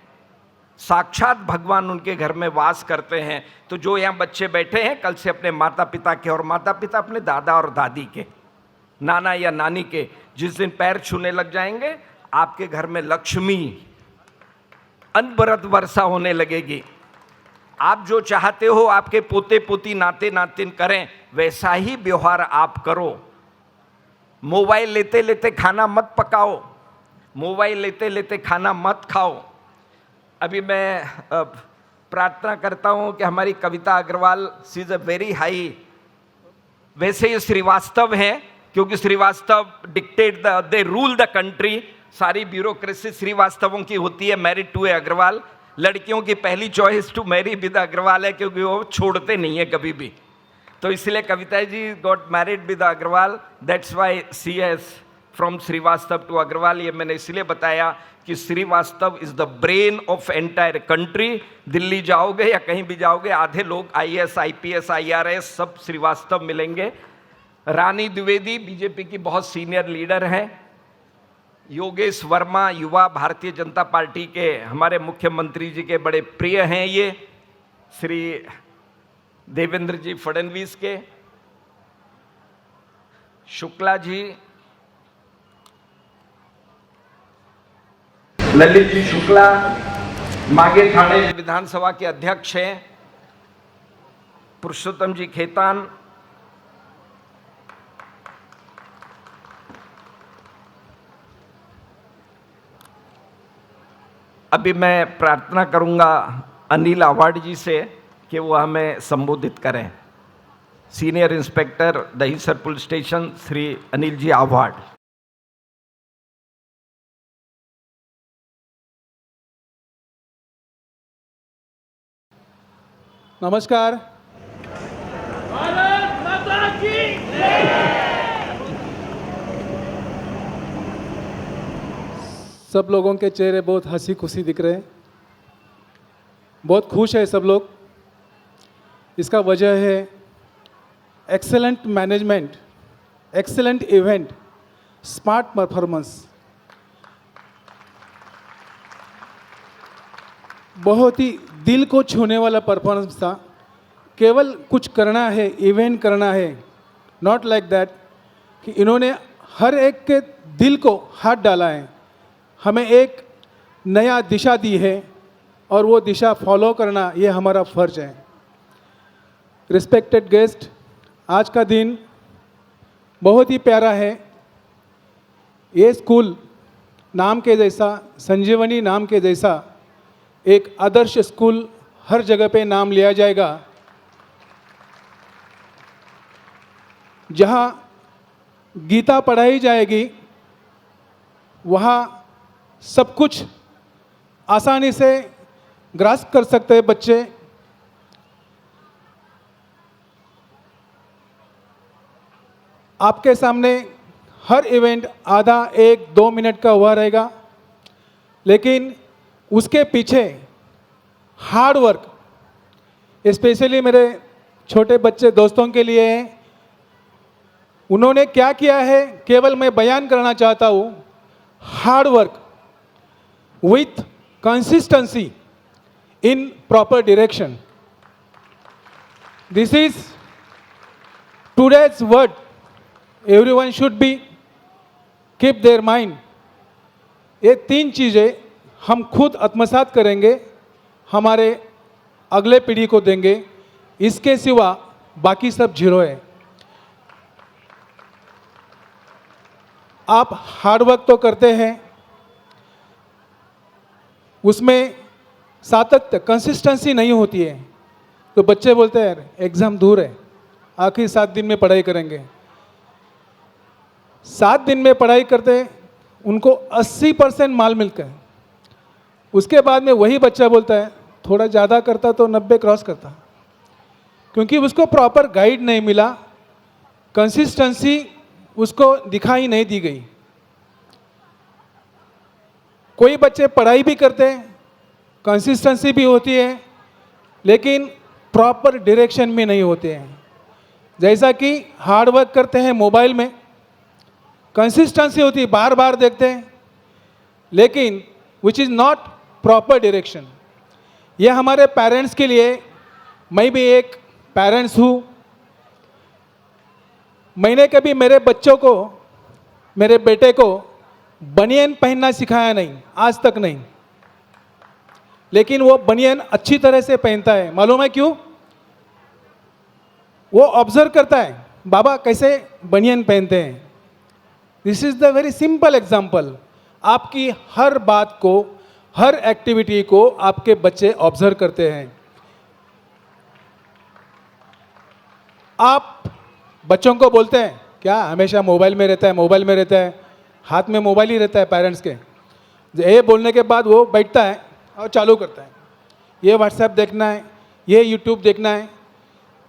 Speaker 21: साक्षात भगवान उनके घर में वास करते हैं। तो जो यहाँ बच्चे बैठे हैं, कल से अपने माता पिता के, और माता पिता अपने दादा और दादी के, नाना या नानी के, जिस दिन पैर छूने लग जाएंगे, आपके घर में लक्ष्मी अनवरत वर्षा होने लगेगी। आप जो चाहते हो आपके पोते पोती नाते नातिन करें, वैसा ही व्यवहार आप करो। मोबाइल लेते लेते खाना मत पकाओ, मोबाइल लेते लेते खाना मत खाओ। अभी मैं प्रार्थना करता हूं कि हमारी Kavita Agarwal, she is a very high, वैसे ये श्रीवास्तव हैं, क्योंकि Srivastava dictate they rule the country. सारी ब्यूरोक्रेसी श्रीवास्तवों की होती है, मैरिड टू ए अग्रवाल। लड़कियों की पहली choice to marry with Agarwal है, क्योंकि वो छोड़ते नहीं है कभी भी। तो इसलिए Kavita ji got married with Agarwal, that's why she has from Srivastava to Agarwal. ये मैंने इसलिए बताया कि Srivastava is the brain of entire country. Delhi जाओगे या कहीं भी जाओगे, आधे लोग IAS IPS IRS सब श्रीवास्तव मिलेंगे। रानी द्विवेदी बीजेपी की बहुत सीनियर लीडर हैं। योगेश वर्मा युवा भारतीय जनता पार्टी के हमारे मुख्यमंत्री जी के बड़े प्रिय हैं। ये श्री देवेंद्र जी फडणवीस के, शुक्ला जी, ललित जी शुक्ला मागे थाने विधानसभा के अध्यक्ष हैं। पुरुषोत्तम जी खेतान, अभी मैं प्रार्थना करूंगा अनिल अवार्ड जी से कि वो हमें संबोधित करें। Senior inspector Dahisar police station Shri Anil ji Awhad.
Speaker 3: नमस्कार।
Speaker 22: भारत माता की
Speaker 3: सब लोगों के चेहरे बहुत हंसी खुशी दिख रहे हैं, बहुत खुश है सब लोग। इसका वजह है excellent management, excellent event, smart performance. बहुत ही दिल को छूने वाला परफॉर्मेंस था। केवल कुछ करना है, इवेंट करना है, नॉट लाइक दैट कि इन्होंने हर एक के दिल को हाथ डाला है, हमें एक नया दिशा दी है और वो दिशा फॉलो करना ये हमारा फर्ज है। रिस्पेक्टेड गेस्ट, आज का दिन बहुत ही प्यारा है। ये स्कूल नाम के जैसा, संजीवनी नाम के जैसा एक आदर्श स्कूल हर जगह पे नाम लिया जाएगा, जहाँ गीता पढ़ाई जाएगी, वहाँ सब कुछ आसानी से ग्रास्प कर सकते हैं बच्चे। आपके सामने हर इवेंट आधा 1-2 मिनट का हुआ रहेगा, लेकिन उसके पीछे हार्ड वर्क, स्पेशली मेरे छोटे बच्चे दोस्तों के लिए है। उन्होंने क्या किया है केवल मैं बयान करना चाहता हूँ। Hard work with consistency in proper direction. This is today's word. Everyone should be keep their mind. ये 3 चीज़ें हम खुद आत्मसात करेंगे, हमारे अगले पीढ़ी को देंगे। इसके सिवा बाकी सब जीरो है। आप हार्ड वर्क तो करते हैं, उसमें सातत्य, कंसिस्टेंसी नहीं होती है, तो बच्चे बोलते हैं यार एग्ज़ाम दूर है, आखिर 7 दिन में पढ़ाई करेंगे। 7 दिन में पढ़ाई करते उनको 80% माल मिलता है। उसके बाद में वही बच्चा बोलता है थोड़ा ज़्यादा करता तो 90 क्रॉस करता, क्योंकि उसको प्रॉपर गाइड नहीं मिला, कंसिस्टेंसी उसको दिखाई नहीं दी गई। कोई बच्चे पढ़ाई भी करते हैं, कंसिस्टेंसी भी होती है, लेकिन प्रॉपर डायरेक्शन में नहीं होते हैं। जैसा कि हार्ड वर्क करते हैं मोबाइल में, कंसिस्टेंसी होती है, बार बार देखते हैं, लेकिन which is not proper direction. ये हमारे पेरेंट्स के लिए, मैं भी एक पेरेंट्स हूँ। मैंने कभी मेरे बच्चों को, मेरे बेटे को बनियान पहनना सिखाया नहीं, आज तक नहीं, लेकिन वो बनियान अच्छी तरह से पहनता है। मालूम है क्यों? वो ऑब्जर्व करता है बाबा कैसे बनियान पहनते हैं। This is the very simple example. आपकी हर बात को, हर एक्टिविटी को आपके बच्चे ऑब्जर्व करते हैं। आप बच्चों को बोलते हैं क्या हमेशा मोबाइल में रहता है, मोबाइल में रहता है, हाथ में मोबाइल ही रहता है पेरेंट्स के। ये बोलने के बाद वो बैठता है और चालू करता है, ये व्हाट्सएप देखना है, ये यूट्यूब देखना है।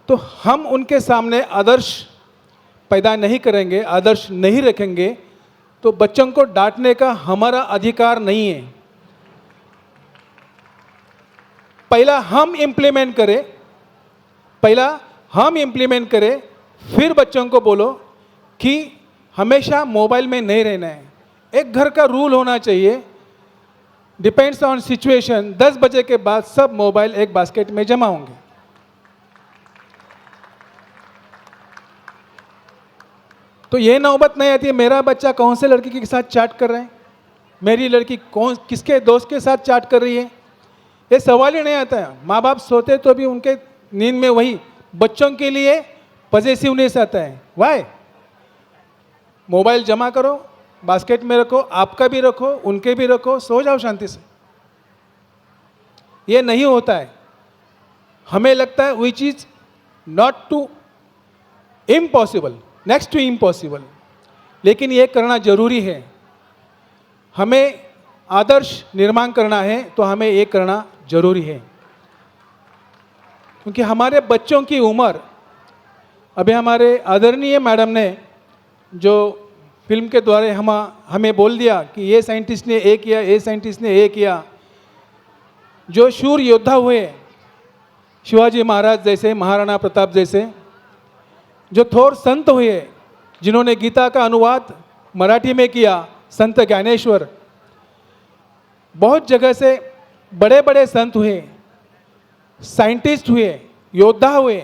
Speaker 3: तो हम उनके सामने आदर्श पैदा नहीं करेंगे, आदर्श नहीं रखेंगे, तो बच्चों को डांटने का हमारा अधिकार नहीं है। पहला हम इम्प्लीमेंट करें, फिर बच्चों को बोलो कि हमेशा मोबाइल में नहीं रहना है। एक घर का रूल होना चाहिए, डिपेंड्स ऑन सिचुएशन, 10 बजे के बाद सब मोबाइल एक बास्केट में जमा होंगे। तो ये नौबत नहीं आती है मेरा बच्चा कौन से लड़की के साथ चैट कर रहा है, मेरी लड़की कौन किसके दोस्त के साथ चैट कर रही है, ये सवाल ही नहीं आता है। माँ बाप सोते तो भी उनके नींद में वही बच्चों के लिए पॉजिटिवनेस आता है। वाई? मोबाइल जमा करो, बास्केट में रखो, आपका भी रखो, उनके भी रखो, सो जाओ शांति से। ये नहीं होता है। हमें लगता है which is not too impossible, next to impossible, लेकिन ये करना जरूरी है। हमें आदर्श निर्माण करना है तो हमें ये करना जरूरी है, क्योंकि हमारे बच्चों की उम्र, अभी हमारे आदरणीय मैडम ने जो फिल्म के द्वारा हमें बोल दिया कि ये साइंटिस्ट ने ये किया, ये साइंटिस्ट ने ये किया। जो शूर योद्धा हुए, शिवाजी महाराज जैसे, महाराणा प्रताप जैसे, जो थोर संत हुए जिन्होंने गीता का अनुवाद मराठी में किया, संत ज्ञानेश्वर, बहुत जगह से बड़े बड़े संत हुए, साइंटिस्ट हुए, योद्धा हुए,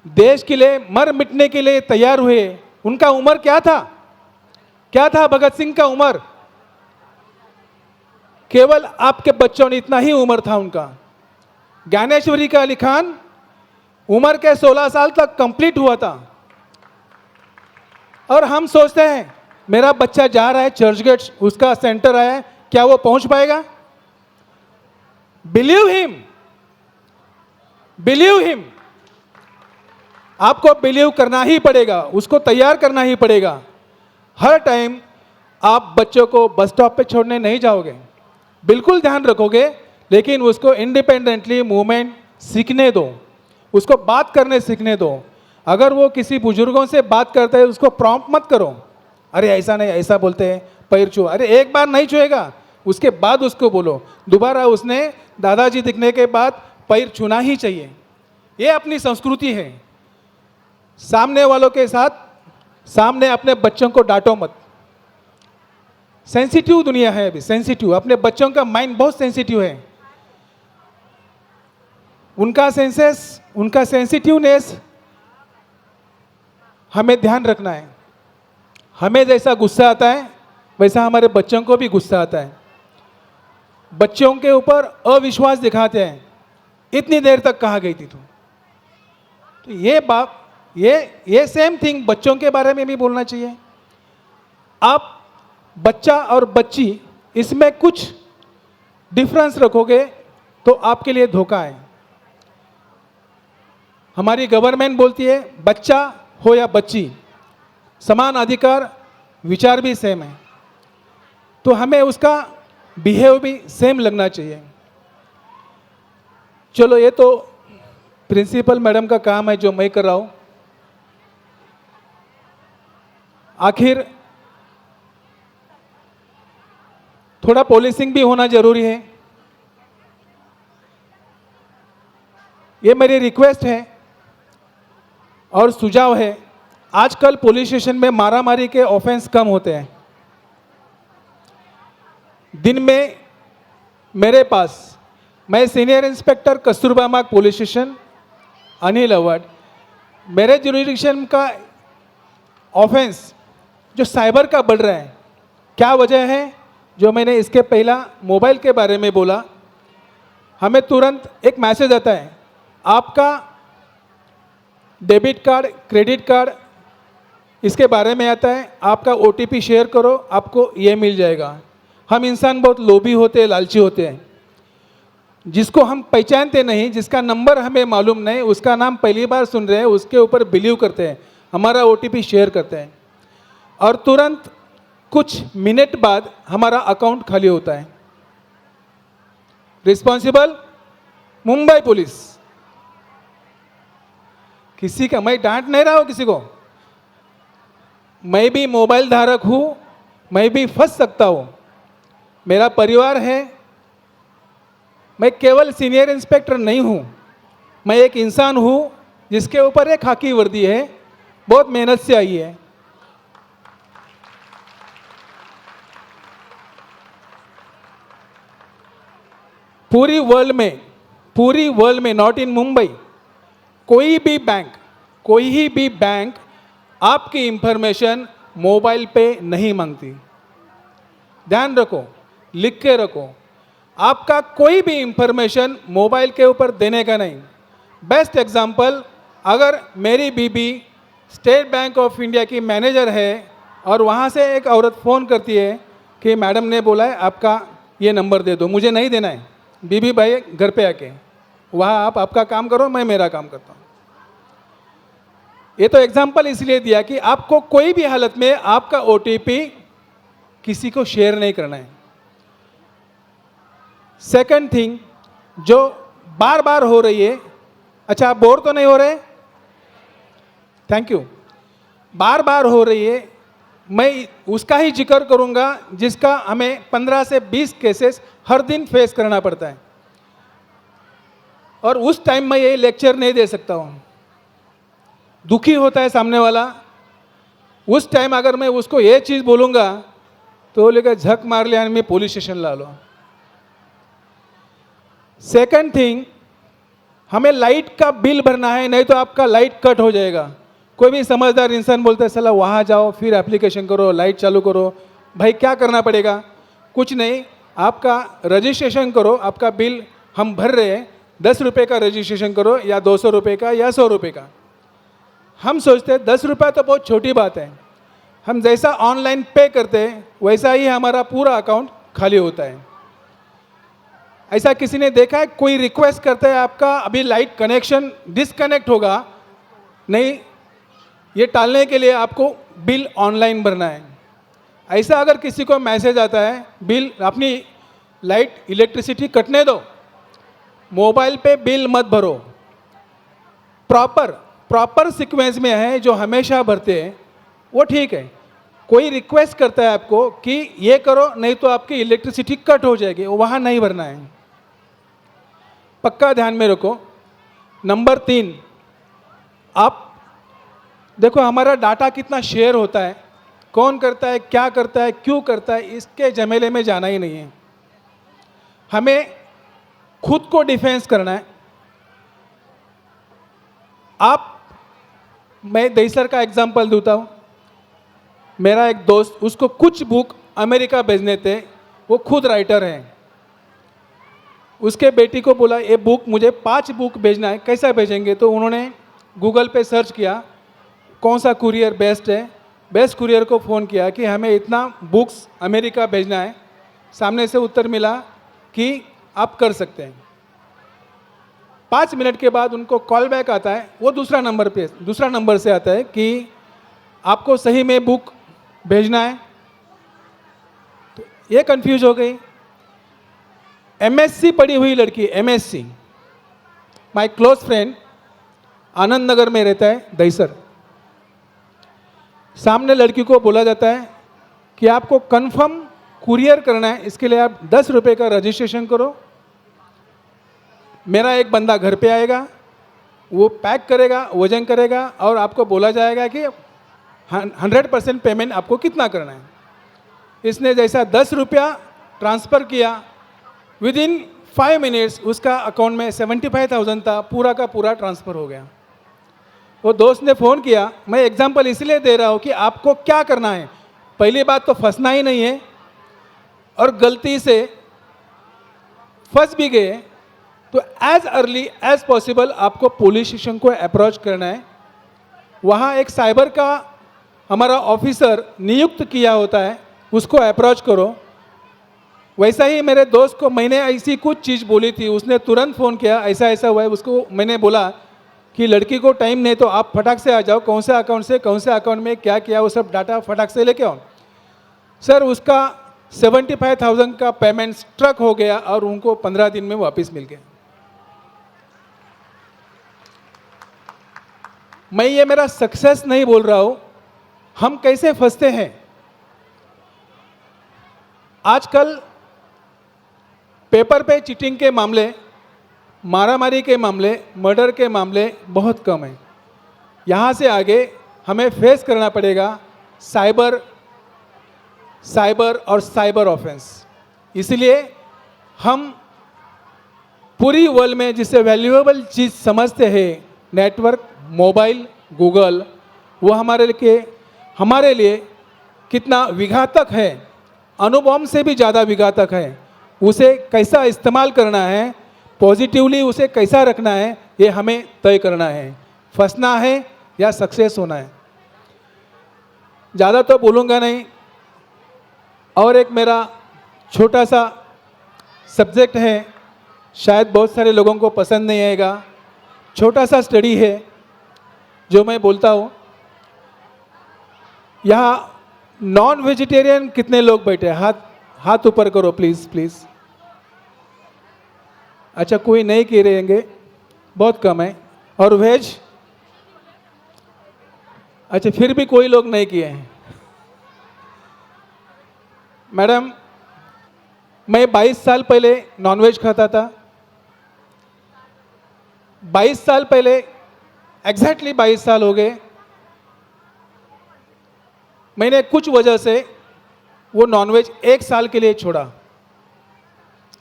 Speaker 3: देश के लिए मर मिटने के लिए तैयार हुए। उनका उम्र क्या था? क्या था भगत सिंह का उम्र? केवल आपके बच्चों ने इतना ही उम्र था उनका। ज्ञानेश्वरी का लिखान उम्र के 16 साल तक कंप्लीट हुआ था। और हम सोचते हैं मेरा बच्चा जा रहा है चर्चगेट, उसका सेंटर आया है, क्या वो पहुंच पाएगा? Believe him, believe him. आपको बिलीव करना ही पड़ेगा, उसको तैयार करना ही पड़ेगा। हर टाइम आप बच्चों को बस स्टॉप पे छोड़ने नहीं जाओगे, बिल्कुल ध्यान रखोगे, लेकिन उसको इंडिपेंडेंटली मूवमेंट सीखने दो, उसको बात करने सीखने दो। अगर वो किसी बुजुर्गों से बात करता है, उसको प्रॉम्प्ट मत करो, अरे ऐसा नहीं, ऐसा बोलते हैं, पैर छू। अरे एक बार नहीं छुएगा, उसके बाद उसको बोलो। दोबारा उसने दादाजी दिखने के बाद पैर छूना ही चाहिए। ये अपनी संस्कृति है। सामने वालों के साथ, सामने अपने बच्चों को डांटो मत। सेंसिटिव दुनिया है अभी, सेंसिटिव। अपने बच्चों का माइंड बहुत सेंसिटिव है। उनका सेंसेस, उनका सेंसिटिवनेस हमें ध्यान रखना है। हमें जैसा गुस्सा आता है वैसा हमारे बच्चों को भी गुस्सा आता है। बच्चों के ऊपर अविश्वास दिखाते हैं, इतनी देर तक कहाँ गई थी तू? तो ये बात, ये सेम थिंग बच्चों के बारे में भी बोलना चाहिए। आप बच्चा और बच्ची, इसमें कुछ डिफरेंस रखोगे तो आपके लिए धोखा है। हमारी गवर्नमेंट बोलती है बच्चा हो या बच्ची, समान अधिकार, विचार भी सेम है, तो हमें उसका बिहेव भी सेम लगना चाहिए। चलो, ये तो प्रिंसिपल मैडम का काम है जो मैं कर रहा हूँ। आखिर थोड़ा पॉलिसिंग भी होना जरूरी है। ये मेरी रिक्वेस्ट है और सुझाव है। आजकल पुलिस स्टेशन में मारामारी के ऑफेंस कम होते हैं। दिन में मेरे पास, मैं सीनियर इंस्पेक्टर कस्तूरबा मार्ग पुलिस स्टेशन, अनिल अवार्ड, मेरे जुरिडिक्शन का ऑफेंस जो साइबर का बढ़ रहा है, क्या वजह है? जो मैंने इसके पहला मोबाइल के बारे में बोला, हमें तुरंत एक मैसेज आता है, आपका डेबिट कार्ड, क्रेडिट कार्ड, इसके बारे में आता है, आपका OTP शेयर करो, आपको ये मिल जाएगा। हम इंसान बहुत लोभी होते हैं, लालची होते हैं। जिसको हम पहचानते नहीं, जिसका नंबर हमें मालूम नहीं, उसका नाम पहली बार सुन रहे हैं, उसके ऊपर बिलीव करते हैं, हमारा OTP शेयर करते हैं, और तुरंत कुछ मिनट बाद हमारा अकाउंट खाली होता है। Responsible Mumbai police. किसी का, मैं डांट नहीं रहा हूं किसी को, मैं भी मोबाइल धारक हूं, मैं भी फंस सकता हूं, मेरा परिवार है। मैं केवल सीनियर इंस्पेक्टर नहीं हूं, मैं एक इंसान हूं जिसके ऊपर एक खाकी वर्दी है, बहुत मेहनत से आई है। पूरी वर्ल्ड में, नॉट इन मुंबई, कोई भी बैंक आपकी इंफॉर्मेशन मोबाइल पे नहीं मांगती। ध्यान रखो, लिख के रखो, आपका कोई भी इंफॉर्मेशन मोबाइल के ऊपर देने का नहीं। बेस्ट एग्जांपल, अगर मेरी बीबी स्टेट बैंक ऑफ इंडिया की मैनेजर है और वहाँ से एक औरत फ़ोन करती है कि मैडम ने बोला है आपका ये नंबर दे दो, मुझे नहीं देना है, बीबी भाई घर पे आके, वहाँ आप आपका काम करो, मैं मेरा काम करता हूँ। ये तो एग्जाम्पल इसलिए दिया कि आपको कोई भी हालत में आपका OTP किसी को शेयर नहीं करना है। सेकंड थिंग जो बार बार हो रही है, अच्छा आप बोर तो नहीं हो रहे? Thank you. बार बार हो रही है, मैं उसका ही जिक्र करूंगा जिसका हमें 15 से 20 केसेस हर दिन फेस करना पड़ता है, और उस टाइम मैं ये लेक्चर नहीं दे सकता हूँ। दुखी होता है सामने वाला, उस टाइम अगर मैं उसको ये चीज़ बोलूँगा तो बोलेगा झक मार लिया मैं पुलिस स्टेशन ला लो। सेकंड थिंग, हमें लाइट का बिल भरना है, नहीं तो आपका लाइट कट हो जाएगा। कोई भी समझदार इंसान बोलता है साला वहाँ जाओ फिर एप्लीकेशन करो लाइट चालू करो। भाई क्या करना पड़ेगा? कुछ नहीं, आपका रजिस्ट्रेशन करो, आपका बिल हम भर रहे हैं, 10 रुपये का रजिस्ट्रेशन करो या 200 रुपये का या 100 रुपये का। हम सोचते हैं 10 रुपये तो बहुत छोटी बात है, हम जैसा ऑनलाइन पे करते हैं वैसा ही हमारा पूरा अकाउंट खाली होता है। ऐसा किसी ने देखा है? कोई रिक्वेस्ट करता है आपका अभी लाइट कनेक्शन डिस्कनेक्ट होगा, नहीं, ये टालने के लिए आपको बिल ऑनलाइन भरना है। ऐसा अगर किसी को मैसेज आता है बिल अपनी लाइट इलेक्ट्रिसिटी कटने दो, मोबाइल पे बिल मत भरो, प्रॉपर सीक्वेंस में है जो हमेशा भरते हैं वो ठीक है। कोई रिक्वेस्ट करता है आपको कि ये करो नहीं तो आपकी इलेक्ट्रिसिटी कट हो जाएगी, वहाँ नहीं भरना है, पक्का ध्यान में रखो। नंबर 3, आप देखो हमारा डाटा कितना शेयर होता है, कौन करता है, क्या करता है, क्यों करता है, इसके झमेले में जाना ही नहीं है। हमें खुद को डिफेंस करना है। मैं दहीसर का एग्जांपल देता हूँ। मेरा एक दोस्त, उसको कुछ बुक अमेरिका भेजने थे, वो खुद राइटर हैं। उसके बेटी को बोला ये बुक मुझे 5 बुक भेजना है, कैसा भेजेंगे? तो उन्होंने गूगल पे सर्च किया कौन सा कुरियर बेस्ट है, बेस्ट कुरियर को फ़ोन किया कि हमें इतना बुक्स अमेरिका भेजना है। सामने से उत्तर मिला कि आप कर सकते हैं। 5 मिनट के बाद उनको कॉल बैक आता है, वो दूसरा नंबर से आता है कि आपको सही में बुक भेजना है। तो ये कंफ्यूज हो गई। MSc पढ़ी हुई लड़की, MSc, my close friend, Anand Nagar में रहता है, दहीसर। सामने लड़की को बोला जाता है कि आपको कंफर्म कुरियर करना है, इसके लिए आप 10 रुपये का रजिस्ट्रेशन करो, मेरा एक बंदा घर पे आएगा, वो पैक करेगा, वजन करेगा और आपको बोला जाएगा कि 100% पेमेंट आपको कितना करना है। इसने जैसा 10 रुपया ट्रांसफ़र किया, विद इन 5 मिनट्स उसका अकाउंट में 75,000 था, पूरा का पूरा ट्रांसफ़र हो गया। वो दोस्त ने फ़ोन किया, मैं एग्जांपल इसलिए दे रहा हूँ कि आपको क्या करना है। पहली बात तो फंसना ही नहीं है, और गलती से फंस भी गए तो एज अर्ली एज पॉसिबल आपको पुलिस स्टेशन को अप्रोच करना है। वहाँ एक साइबर का हमारा ऑफिसर नियुक्त किया होता है, उसको अप्रोच करो। वैसा ही मेरे दोस्त को मैंने ऐसी कुछ चीज़ बोली थी, उसने तुरंत फ़ोन किया, ऐसा ऐसा हुआ है। उसको मैंने बोला कि लड़की को टाइम नहीं तो आप फटाक से आ जाओ, कौन से अकाउंट से कौन से अकाउंट में क्या किया वो सब डाटा फटाक से लेके आओ। सर उसका 75,000 का पेमेंट स्ट्रक हो गया और उनको 15 दिन में वापस मिल गया। मैं ये मेरा सक्सेस नहीं बोल रहा हूँ, हम कैसे फंसते हैं। आजकल पेपर पे चीटिंग के मामले, मारामारी के मामले, मर्डर के मामले बहुत कम हैं। यहाँ से आगे हमें फेस करना पड़ेगा साइबर और साइबर ऑफेंस। इसलिए हम पूरी वर्ल्ड में जिससे वैल्यूएबल चीज़ समझते हैं, नेटवर्क, मोबाइल, गूगल, वो हमारे लिए कितना विघातक है, अणुबॉम्ब से भी ज़्यादा विघातक है। उसे कैसा इस्तेमाल करना है, पॉजिटिवली उसे कैसा रखना है, ये हमें तय करना है। फंसना है या सक्सेस होना है। ज़्यादा तो बोलूँगा नहीं। और एक मेरा छोटा सा सब्जेक्ट है, शायद बहुत सारे लोगों को पसंद नहीं आएगा, छोटा सा स्टडी है। जो मैं बोलता हूँ। यहाँ नॉन वेजिटेरियन कितने लोग बैठे हैं? हाथ ऊपर करो प्लीज़ प्लीज़। अच्छा, कोई नहीं कह रहेंगे, बहुत कम है। और वेज? अच्छा, फिर भी कोई लोग नहीं किए हैं। मैडम, मैं 22 साल पहले नॉनवेज खाता था। 22 साल पहले, एग्जैक्टली 22 साल हो गए, मैंने कुछ वजह से वो नॉनवेज 1 साल के लिए छोड़ा।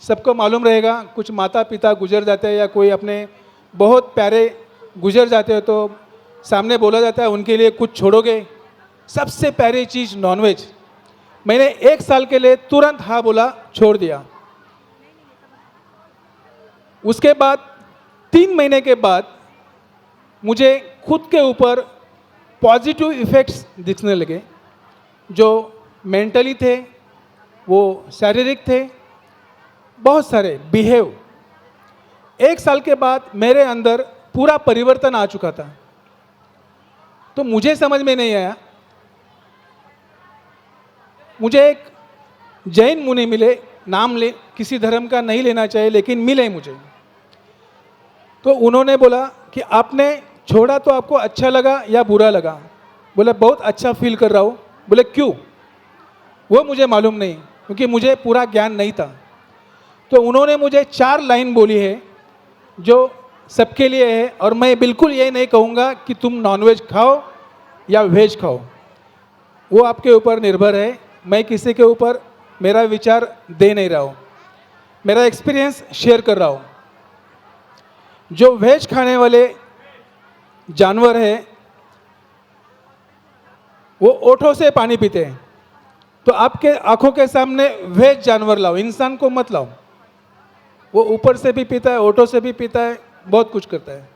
Speaker 3: सबको मालूम रहेगा, कुछ माता पिता गुजर जाते हैं या कोई अपने बहुत प्यारे गुजर जाते हो तो सामने बोला जाता है उनके लिए कुछ छोड़ोगे। सबसे प्यारी चीज़ नॉनवेज। मैंने 1 साल के लिए तुरंत हाँ बोला, छोड़ दिया। उसके बाद 3 महीने के बाद मुझे खुद के ऊपर पॉजिटिव इफ़ेक्ट्स दिखने लगे, जो मेंटली थे, वो शारीरिक थे, बहुत सारे बिहेव। 1 साल के बाद मेरे अंदर पूरा परिवर्तन आ चुका था। तो मुझे समझ में नहीं आया। मुझे एक जैन मुनि मिले, नाम ले किसी धर्म का नहीं लेना चाहिए लेकिन मिले मुझे। तो उन्होंने बोला कि आपने छोड़ा तो आपको अच्छा लगा या बुरा लगा? बोले बहुत अच्छा फील कर रहा हूँ। बोले क्यों? वो मुझे मालूम नहीं, क्योंकि मुझे पूरा ज्ञान नहीं था। तो उन्होंने मुझे 4 लाइन बोली है जो सबके लिए है, और मैं बिल्कुल ये नहीं कहूँगा कि तुम नॉनवेज खाओ या वेज खाओ, वो आपके ऊपर निर्भर है। मैं किसी के ऊपर मेरा विचार दे नहीं रहा हूँ, मेरा एक्सपीरियंस शेयर कर रहा हूँ। जो वेज खाने वाले जानवर हैं वो ओठों से पानी पीते हैं। तो आपके आंखों के सामने वेज जानवर लाओ, इंसान को मत लाओ। वो ऊपर से भी पीता है, ओठों से भी पीता है, बहुत कुछ करता है।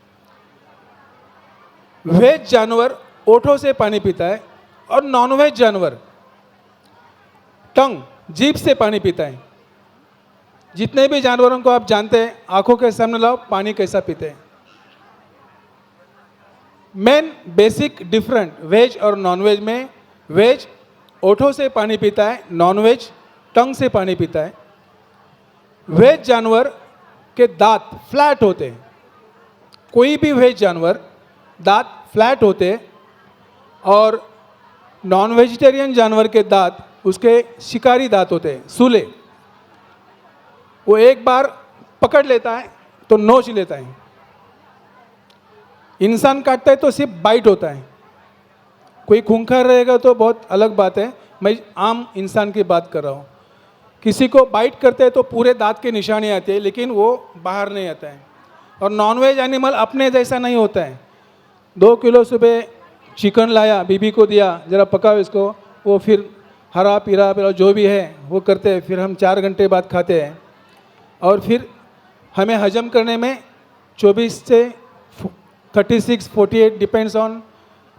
Speaker 3: वेज जानवर ओठों से पानी पीता है और नॉनवेज जानवर टंग, जीभ से पानी पीता है। जितने भी जानवरों को आप जानते हैं, आंखों के सामने लाओ, पानी कैसा पीते हैं। मेन बेसिक डिफरेंट वेज और नॉनवेज में, वेज ओठों से पानी पीता है, नॉनवेज टंग से पानी पीता है। वेज जानवर के दांत फ्लैट होते हैं, कोई भी वेज जानवर दांत फ्लैट होते हैं, और नॉन वेजिटेरियन जानवर के दांत उसके शिकारी दांत होते हैं, सूले। वो एक बार पकड़ लेता है तो नोच लेता है। इंसान काटता है तो सिर्फ बाइट होता है। कोई खूंखार रहेगा तो बहुत अलग बात है, मैं आम इंसान की बात कर रहा हूँ। किसी को बाइट करते हैं तो पूरे दांत के निशानी आती है, लेकिन वो बाहर नहीं आता है। और नॉनवेज एनिमल अपने जैसा नहीं होता है। 2 किलो सुबह चिकन लाया, बीबी को दिया, ज़रा पकाओ इसको, वो फिर हरा पीरा पीरा जो भी है वो करते हैं, फिर हम 4 घंटे बाद खाते हैं। और फिर हमें हजम करने में 24 से 36, 48 डिपेंड्स ऑन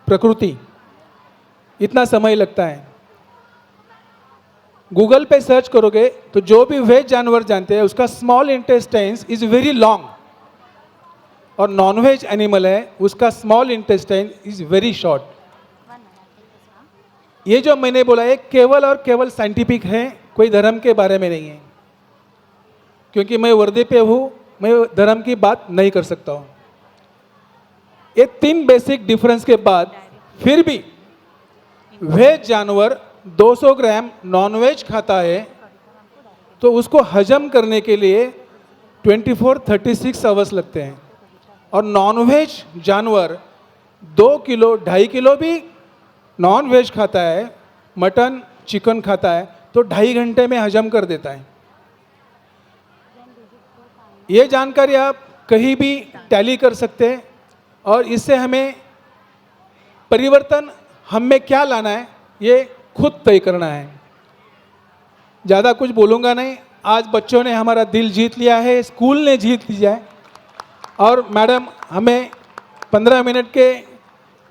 Speaker 3: प्रकृति, इतना समय लगता है। गूगल पे सर्च करोगे तो जो भी वेज जानवर जानते हैं उसका small intestines is very long, और नॉनवेज एनिमल है उसका small intestine is very short. ये जो मैंने बोला है केवल और केवल साइंटिफिक है, कोई धर्म के बारे में नहीं है। क्योंकि मैं वर्दी पे हूँ, मैं धर्म की बात नहीं कर सकता हूँ। ये 3 बेसिक डिफरेंस के बाद फिर भी वेज जानवर 200 ग्राम नॉनवेज खाता है तो उसको हजम करने के लिए 24-36 आवर्स लगते हैं, और नॉनवेज जानवर 2 किलो 2.5 किलो भी नॉनवेज खाता है, मटन चिकन खाता है तो 2.5 घंटे में हजम कर देता है। ये जानकारी आप कहीं भी टैली कर सकते हैं, और इससे हमें परिवर्तन हम में क्या लाना है ये खुद तय करना है। ज़्यादा कुछ बोलूँगा नहीं। आज बच्चों ने हमारा दिल जीत लिया है, स्कूल ने जीत लिया है, और मैडम हमें 15 मिनट के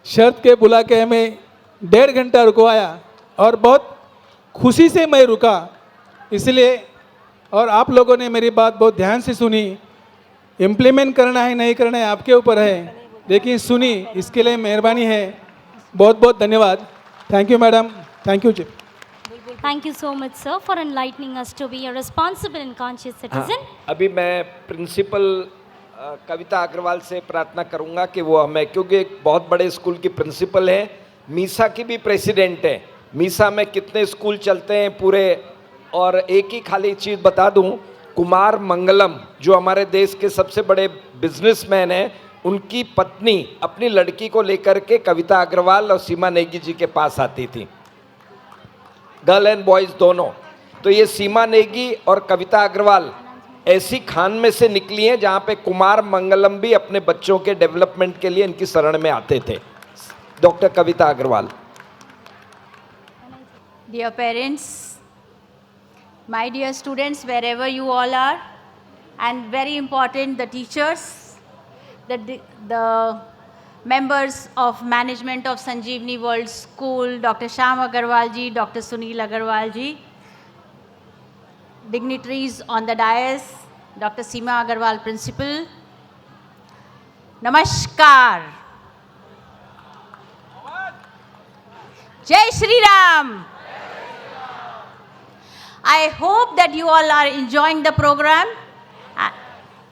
Speaker 3: शर्त के बुला के हमें 1.5 घंटा रुकवाया, और बहुत खुशी से मैं रुका इसलिए। और आप लोगों ने मेरी बात बहुत ध्यान से सुनी। इम्प्लीमेंट करना है नहीं करना है आपके ऊपर है, लेकिन सुनी, इसके लिए मेहरबानी है। बहुत बहुत धन्यवाद। Thank you madam, thank you chief.
Speaker 17: Thank you so much, sir, for enlightening us to be a responsible and conscious citizen.
Speaker 21: अभी मैं प्रिंसिपल कविता अग्रवाल से प्रार्थना करूंगा कि वो हमें, क्योंकि एक बहुत बड़े स्कूल की प्रिंसिपल है, मीसा की भी प्रेसिडेंट है। मीसा में कितने स्कूल चलते हैं पूरे। और एक ही खाली चीज़ बता दूं, कुमार मंगलम जो हमारे देश के सबसे बड़े बिजनेसमैन हैं, उनकी पत्नी अपनी लड़की को लेकर के कविता अग्रवाल और सीमा नेगी जी के पास आती थी, गर्ल एंड बॉयज़ दोनों। तो ये सीमा नेगी और कविता अग्रवाल ऐसी खान में से निकली हैं जहाँ पे कुमार मंगलम भी अपने बच्चों के डेवलपमेंट के लिए इनकी शरण में आते थे। Doctor Kavita Agarwal.
Speaker 4: Dear parents, my dear students, wherever you all are, and very important, the teachers, the members of management of Sanjeevani World School, Dr. Shyam Agarwal ji, Dr. Sunil Agarwal ji, dignitaries on the dais, Dr. Seema Agarwal principal, Namaskar. Jai Shri Ram. I hope that you all are enjoying the program.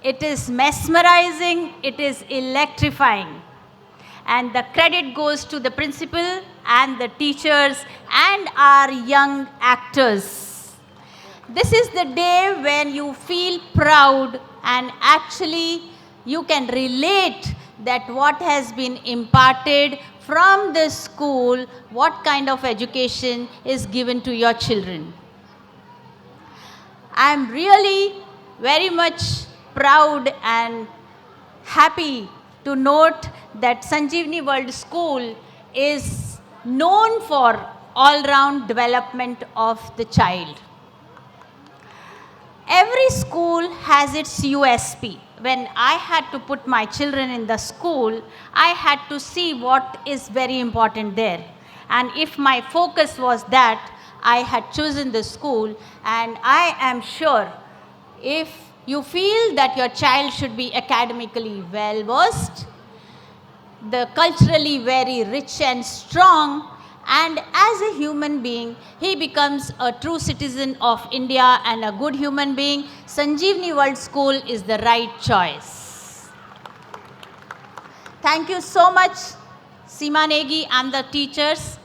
Speaker 4: It is mesmerizing, it is electrifying. And the credit goes to the principal and the teachers and our young actors. This is the day when you feel proud and actually you can relate that what has been imparted from the school, what kind of education is given to your children. I am really very much proud and happy to note that Sanjeevani World School is known for all-round development of the child. Every school has its USP. When I had to put my children in the school, I had to see what is very important there. And if my focus was that, I had chosen the school, and I am sure if you feel that your child should be academically well versed, the culturally very rich and strong, and as a human being, he becomes a true citizen of India and a good human being, Sanjeevani World School is the right choice. Thank you so much, Seema Negi and the teachers,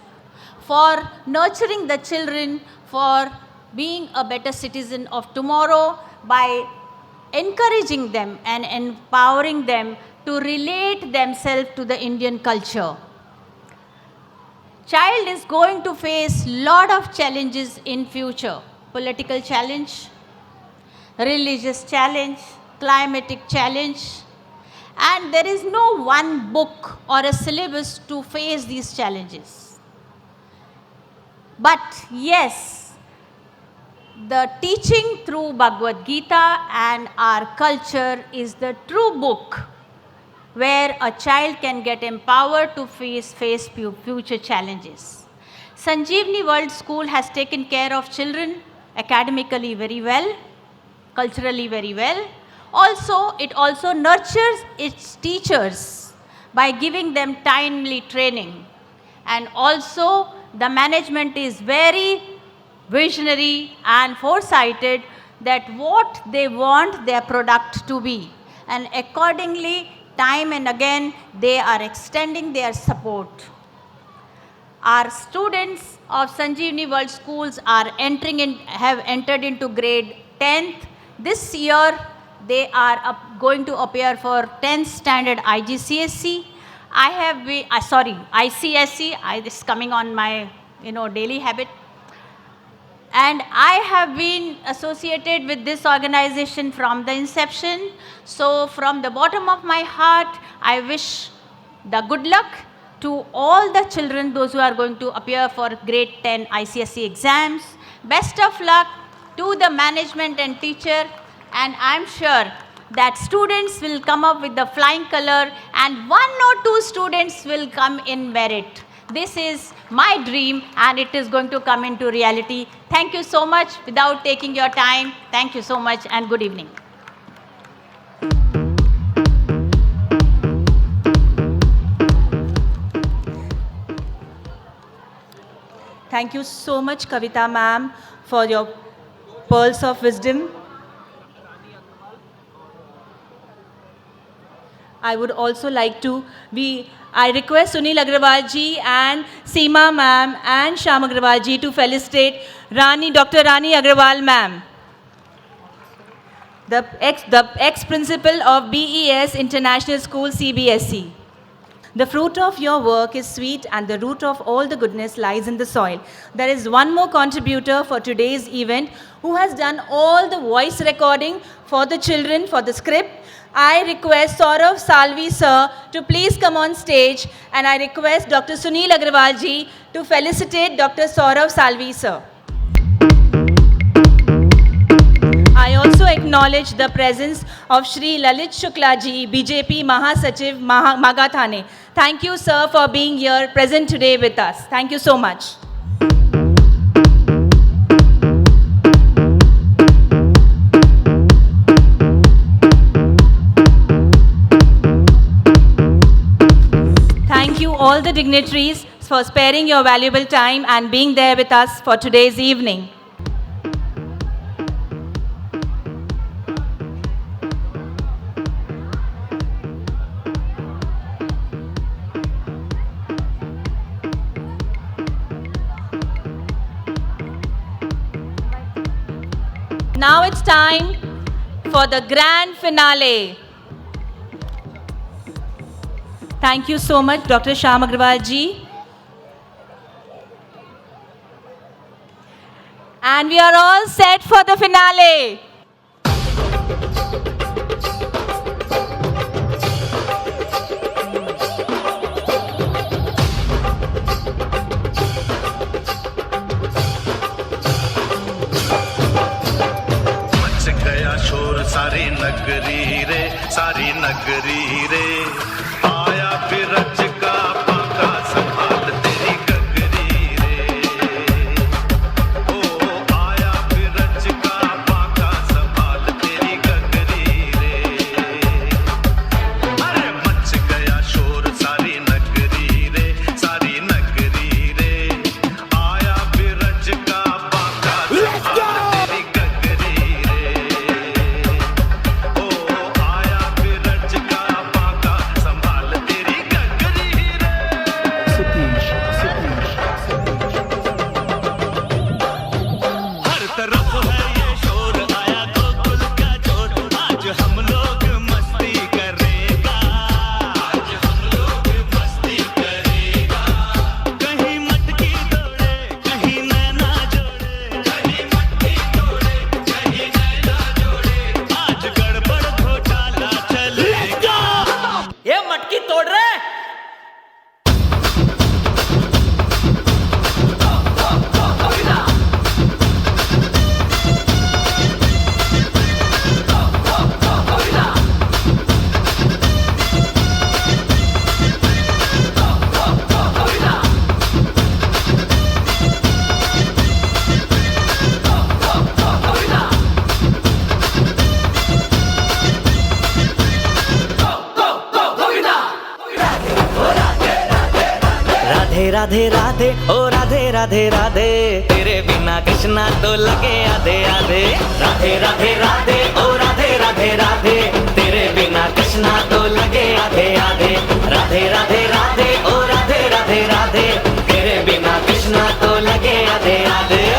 Speaker 4: for nurturing the children, for being a better citizen of tomorrow by encouraging them and empowering them to relate themselves to the Indian culture. Child is going to face lot of challenges in future. Political challenge, religious challenge, climatic challenge, and there is no one book or a syllabus to face these challenges. But yes, the teaching through Bhagavad Gita and our culture is the true book where a child can get empowered to face future challenges. Sanjeevani World School has taken care of children academically very well, culturally very well. Also, it also nurtures its teachers by giving them timely training. And also, the management is very visionary and foresighted that what they want their product to be. And accordingly, time and again, they are extending their support. Our students of Sanjeevani World Schools are have entered into grade 10th. This year, they are going to appear for 10th standard IGCSE. I have been, ICSE, this is coming on my, daily habit. And I have been associated with this organization from the inception. So from the bottom of my heart, I wish the good luck to all the children, those who are going to appear for grade 10 ICSE exams. Best of luck to the management and teacher. And I'm sure that students will come up with the flying color and 1 or 2 students will come in merit. This is my dream and it is going to come into reality. Thank you so much. Without taking your time, thank you so much and good evening.
Speaker 18: Thank you so much, Kavita ma'am, for your pearls of wisdom. I would also like to I request Sunil Agrawal ji and Seema ma'am and Sham Agrawal ji to felicitate Dr. Rani Agrawal ma'am, the ex-principal of BES International School CBSE. The fruit of your work is sweet and the root of all the goodness lies in the soil. There is one more contributor for today's event who has done all the voice recording for the children, for the script. I request Saurav Salvi sir to please come on stage, and I request Dr. Sunil Agrawal ji to felicitate Dr. Saurav Salvi sir. I also acknowledge the presence of Shri Lalit Shukla ji, BJP Mahasachiv Magathane. Thank you, sir, for being here, present today with us. Thank you so much. Thank you all the dignitaries for sparing your valuable time and being there with us for today's evening. Now it's time for the grand finale. Thank you so much, Dr. Sham Agrawal ji. And we are all set for the finale.
Speaker 22: सारी नगरी रे, सारी नगरी रे, आया बिरज का पाका संभाल तेरी गगरी रे, ओ आया बिरज का पाका संभाल तेरी गगरी रे, अरे मच गया शोर सारी नगरी रे, सारी नगरी रे, आया बिरज का पाका संभाल तेरी गगरी रे,
Speaker 7: राधे राधे ओ राधे राधे राधे, तेरे बिना कृष्णा तो लगे आधे आधे। राधे राधे राधे ओ राधे राधे राधे, तेरे बिना कृष्णा तो लगे आधे आधे। राधे राधे राधे ओ राधे राधे राधे, तेरे बिना कृष्णा तो लगे आधे आधे।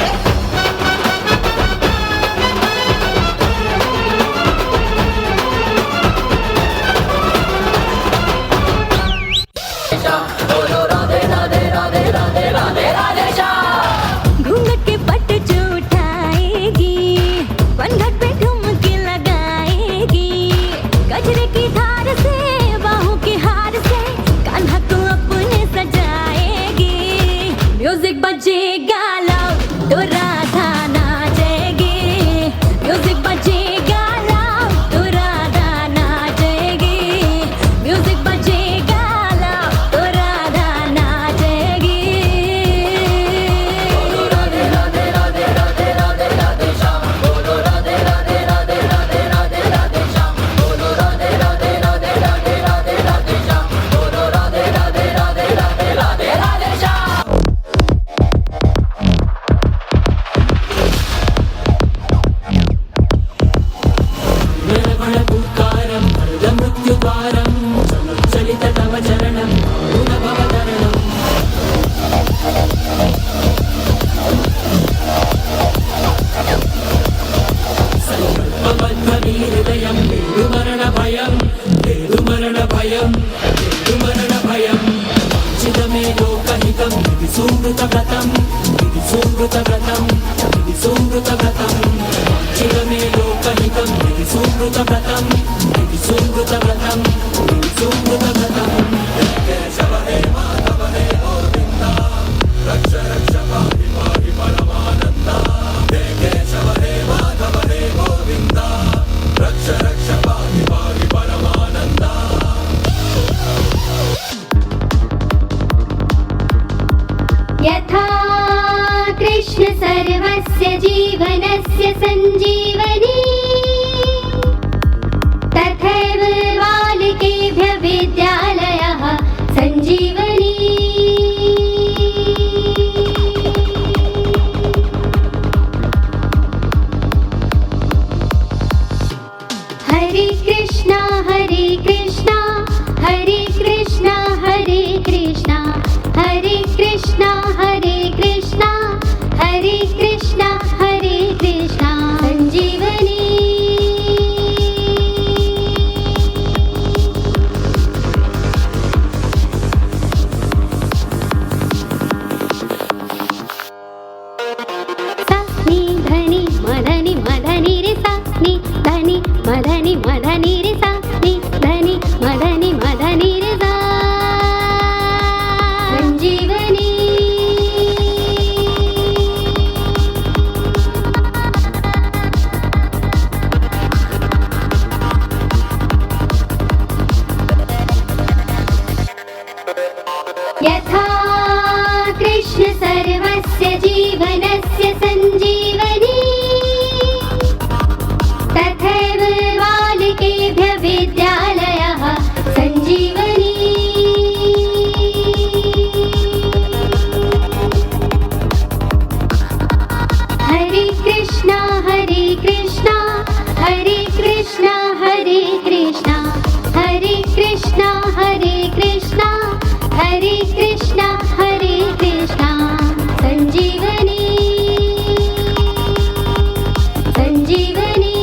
Speaker 6: मृत्युद्वारं चलित तव चरणं गुणभवतरणम् संकल्पबद्धवीहृदयं वेदुमरणभयं वेदुमरणभयं वेदुमरणभयं वाञ्छितमे लोकहितं विधि सुमृतव्रतं विधि सुमृतव्रतं विधि सुमृतव्रतं वाञ्छितमे लोकहितं विधि सुमृतव्रतं विधि सुमृतव्रतं विधि सुमृतव्रतं केशव हे माधव हे गोविन्द रक्ष रक्ष पाहि पाहि परमानन्द हे केशव हे माधव हे गोविन्द रक्ष रक्ष पाहि पाहि परमानन्द
Speaker 19: यथा कृष्ण सर्वस्य जीवनस्य सञ्जीवनी तथैव बालिकेभ्यः विद्यालयः सञ्जीवनी हरे कृष्णा हरे कृष्णा हरे कृष्णा हरे कृष्णा हरे कृष्णा हरे कृष्णा हरे कृष्णा हरे कृष्णा संजीवनी सा नी धनी मधनी मधनी रे सा नी धनी मधनी मधनी रे सा नी धनी मधनी मधनी रे सा संजीवनी यथा कृष्ण सर्वस्य जीवनस्य सञ्जीवनी तथैव बालिकेभ्यः विद्यालयः सञ्जीवनी हरे कृष्णा हरे कृष्णा हरे कृष्णा हरे कृष्णा हरे कृष्णा हरे कृष्णा हरे कृष्णा हरे कृष्णा संजीवनी संजीवनी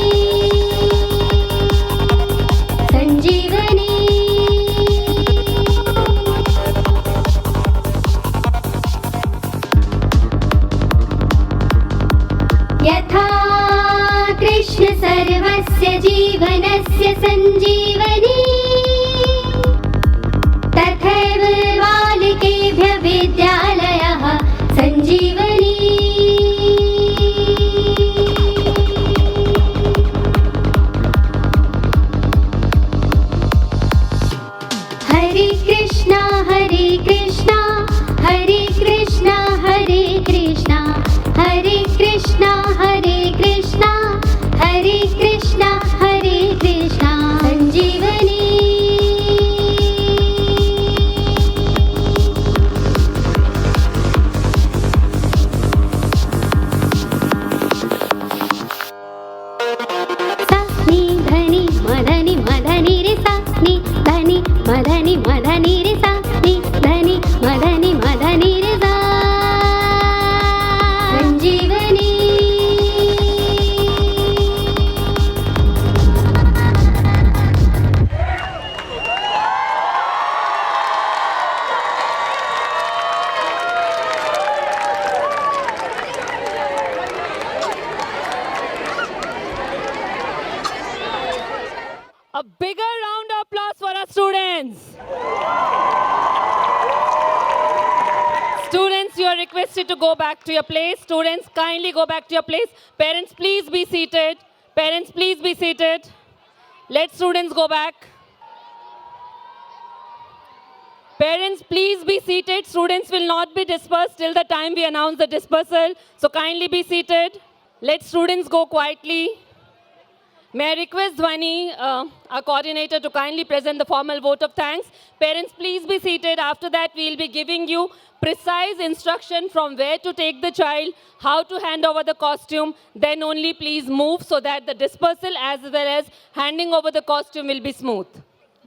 Speaker 19: संजीवनी यथा कृष्ण सर्वस्य जीवनस्य सञ्जीवनी तथैव बालिकेभ्यः विद्यालयः सञ्जीवनी हरे कृष्णा हरे कृष्णा हरे कृष्णा हरे कृष्णा हरे कृष्णा हरे कृष्णा हरे कृष्णा हरे कृष्णा संजीवनी सा नी धनी मधनी मधनी रे सा नी धनी मधनी मधनी रे सा नी धनी मधनी मधनी रे सा संजीवनी
Speaker 9: A bigger round of applause for our students. Students, you are requested to go back to your place. Students, kindly go back to your place. Parents, please be seated. Parents, please be seated. Let students go back. Parents, please be seated. Students will not be dispersed till the time we announce the dispersal. So kindly be seated. Let students go quietly. May I request Dhwani, our coordinator, to kindly present the formal vote of thanks. Parents, please be seated. After that, we will be giving you precise instruction from where to take the child, how to hand over the costume. Then only please move so that the dispersal as well as handing over the costume will be smooth.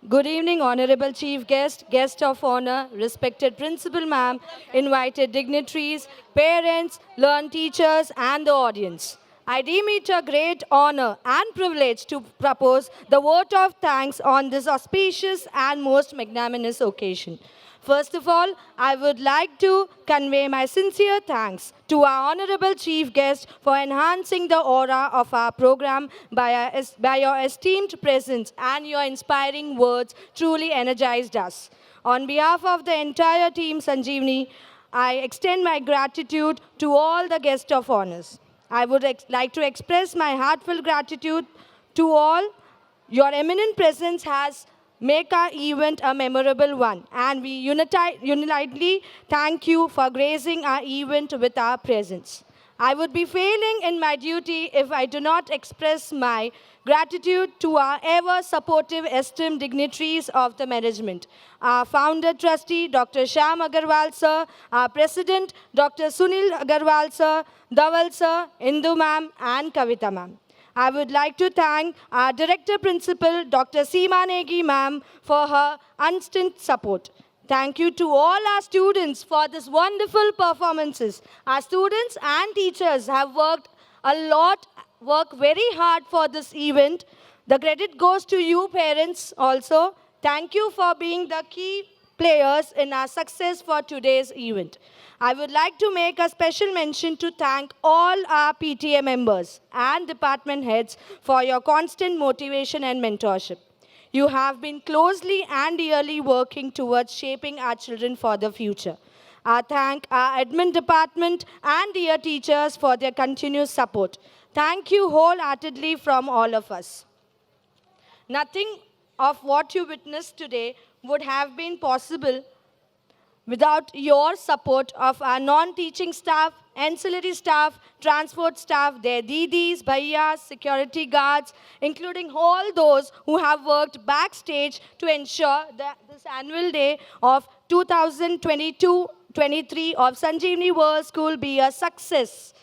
Speaker 1: Good evening, Honorable Chief Guest, Guest of Honor, respected Principal Ma'am, invited dignitaries, parents, learned teachers, and the audience. I deem it a great honor and privilege to propose the vote of thanks on this auspicious and most magnanimous occasion. First of all, I would like to convey my sincere thanks to our Honorable Chief Guest for enhancing the aura of our program by your esteemed presence and your inspiring words truly energized us. On behalf of the entire team Sanjeevani, I extend my gratitude to all the guests of honors. I would like to express my heartfelt gratitude to all. Your eminent presence has make our event a memorable one, and we unitedly thank you for gracing our event with our presence. I would be failing in my duty if I do not express my gratitude to our ever supportive esteemed dignitaries of the management. Our founder trustee, Dr. Shyam Agarwal sir, our president, Dr. Sunil Agarwal sir, Dhaval sir, Indu ma'am, and Kavita ma'am. I would like to thank our Director Principal, Dr. Seema Negi ma'am, for her unstinted support. Thank you to all our students for these wonderful performances. Our students and teachers have worked very hard for this event. The credit goes to you parents also. Thank you for being the key players in our success for today's event. I would like to make a special mention to thank all our PTA members and department heads for your constant motivation and mentorship. You have been closely and dearly working towards shaping our children for the future. I thank our admin department and dear teachers for their continuous support. Thank you wholeheartedly from all of us. Nothing of what you witnessed today would have been possible without your support of our non-teaching staff, ancillary staff, transport staff, their didis, bhaiyas, security guards, including all those who have worked backstage to ensure that this annual day of 2022-23 of Sanjeevani World School be a success.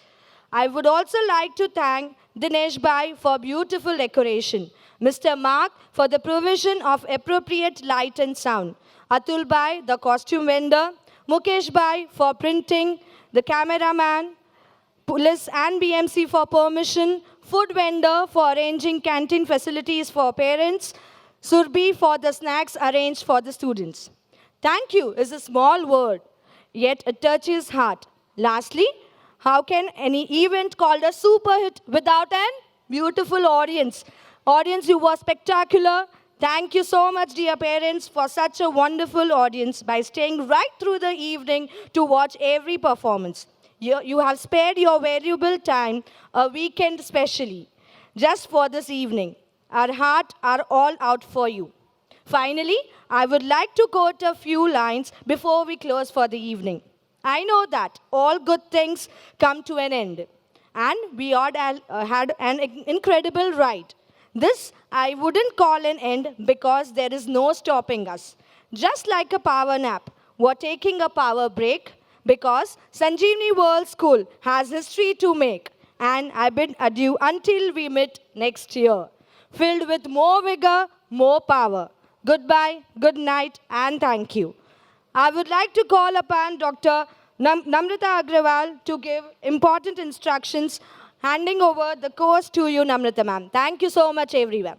Speaker 1: I would also like to thank Dinesh Bhai for beautiful decoration, Mr. Mark for the provision of appropriate light and sound, Atul Bhai, the costume vendor, Mukesh Bhai for printing, the cameraman, police and BMC for permission, food vendor for arranging canteen facilities for parents, Surbi for the snacks arranged for the students. Thank you is a small word, yet it touches heart. Lastly, how can any event called a super hit without an beautiful audience? Audience, you were spectacular. Thank you so much, dear parents, for such a wonderful audience by staying right through the evening to watch every performance. You have spared your valuable time, a weekend especially, just for this evening. Our hearts are all out for you. Finally, I would like to quote a few lines before we close for the evening. I know that all good things come to an end, and we all had an incredible ride. This I wouldn't call an end because there is no stopping us. Just like a power nap, we're taking a power break because Sanjeevani World School has history to make. And I bid adieu until we meet next year, filled with more vigor, more power. Goodbye, good night, and thank you. I would like to call upon Dr. Namrata Agrawal to give important instructions. Handing over the course to you, Namrata ma'am. Thank you so much, everyone.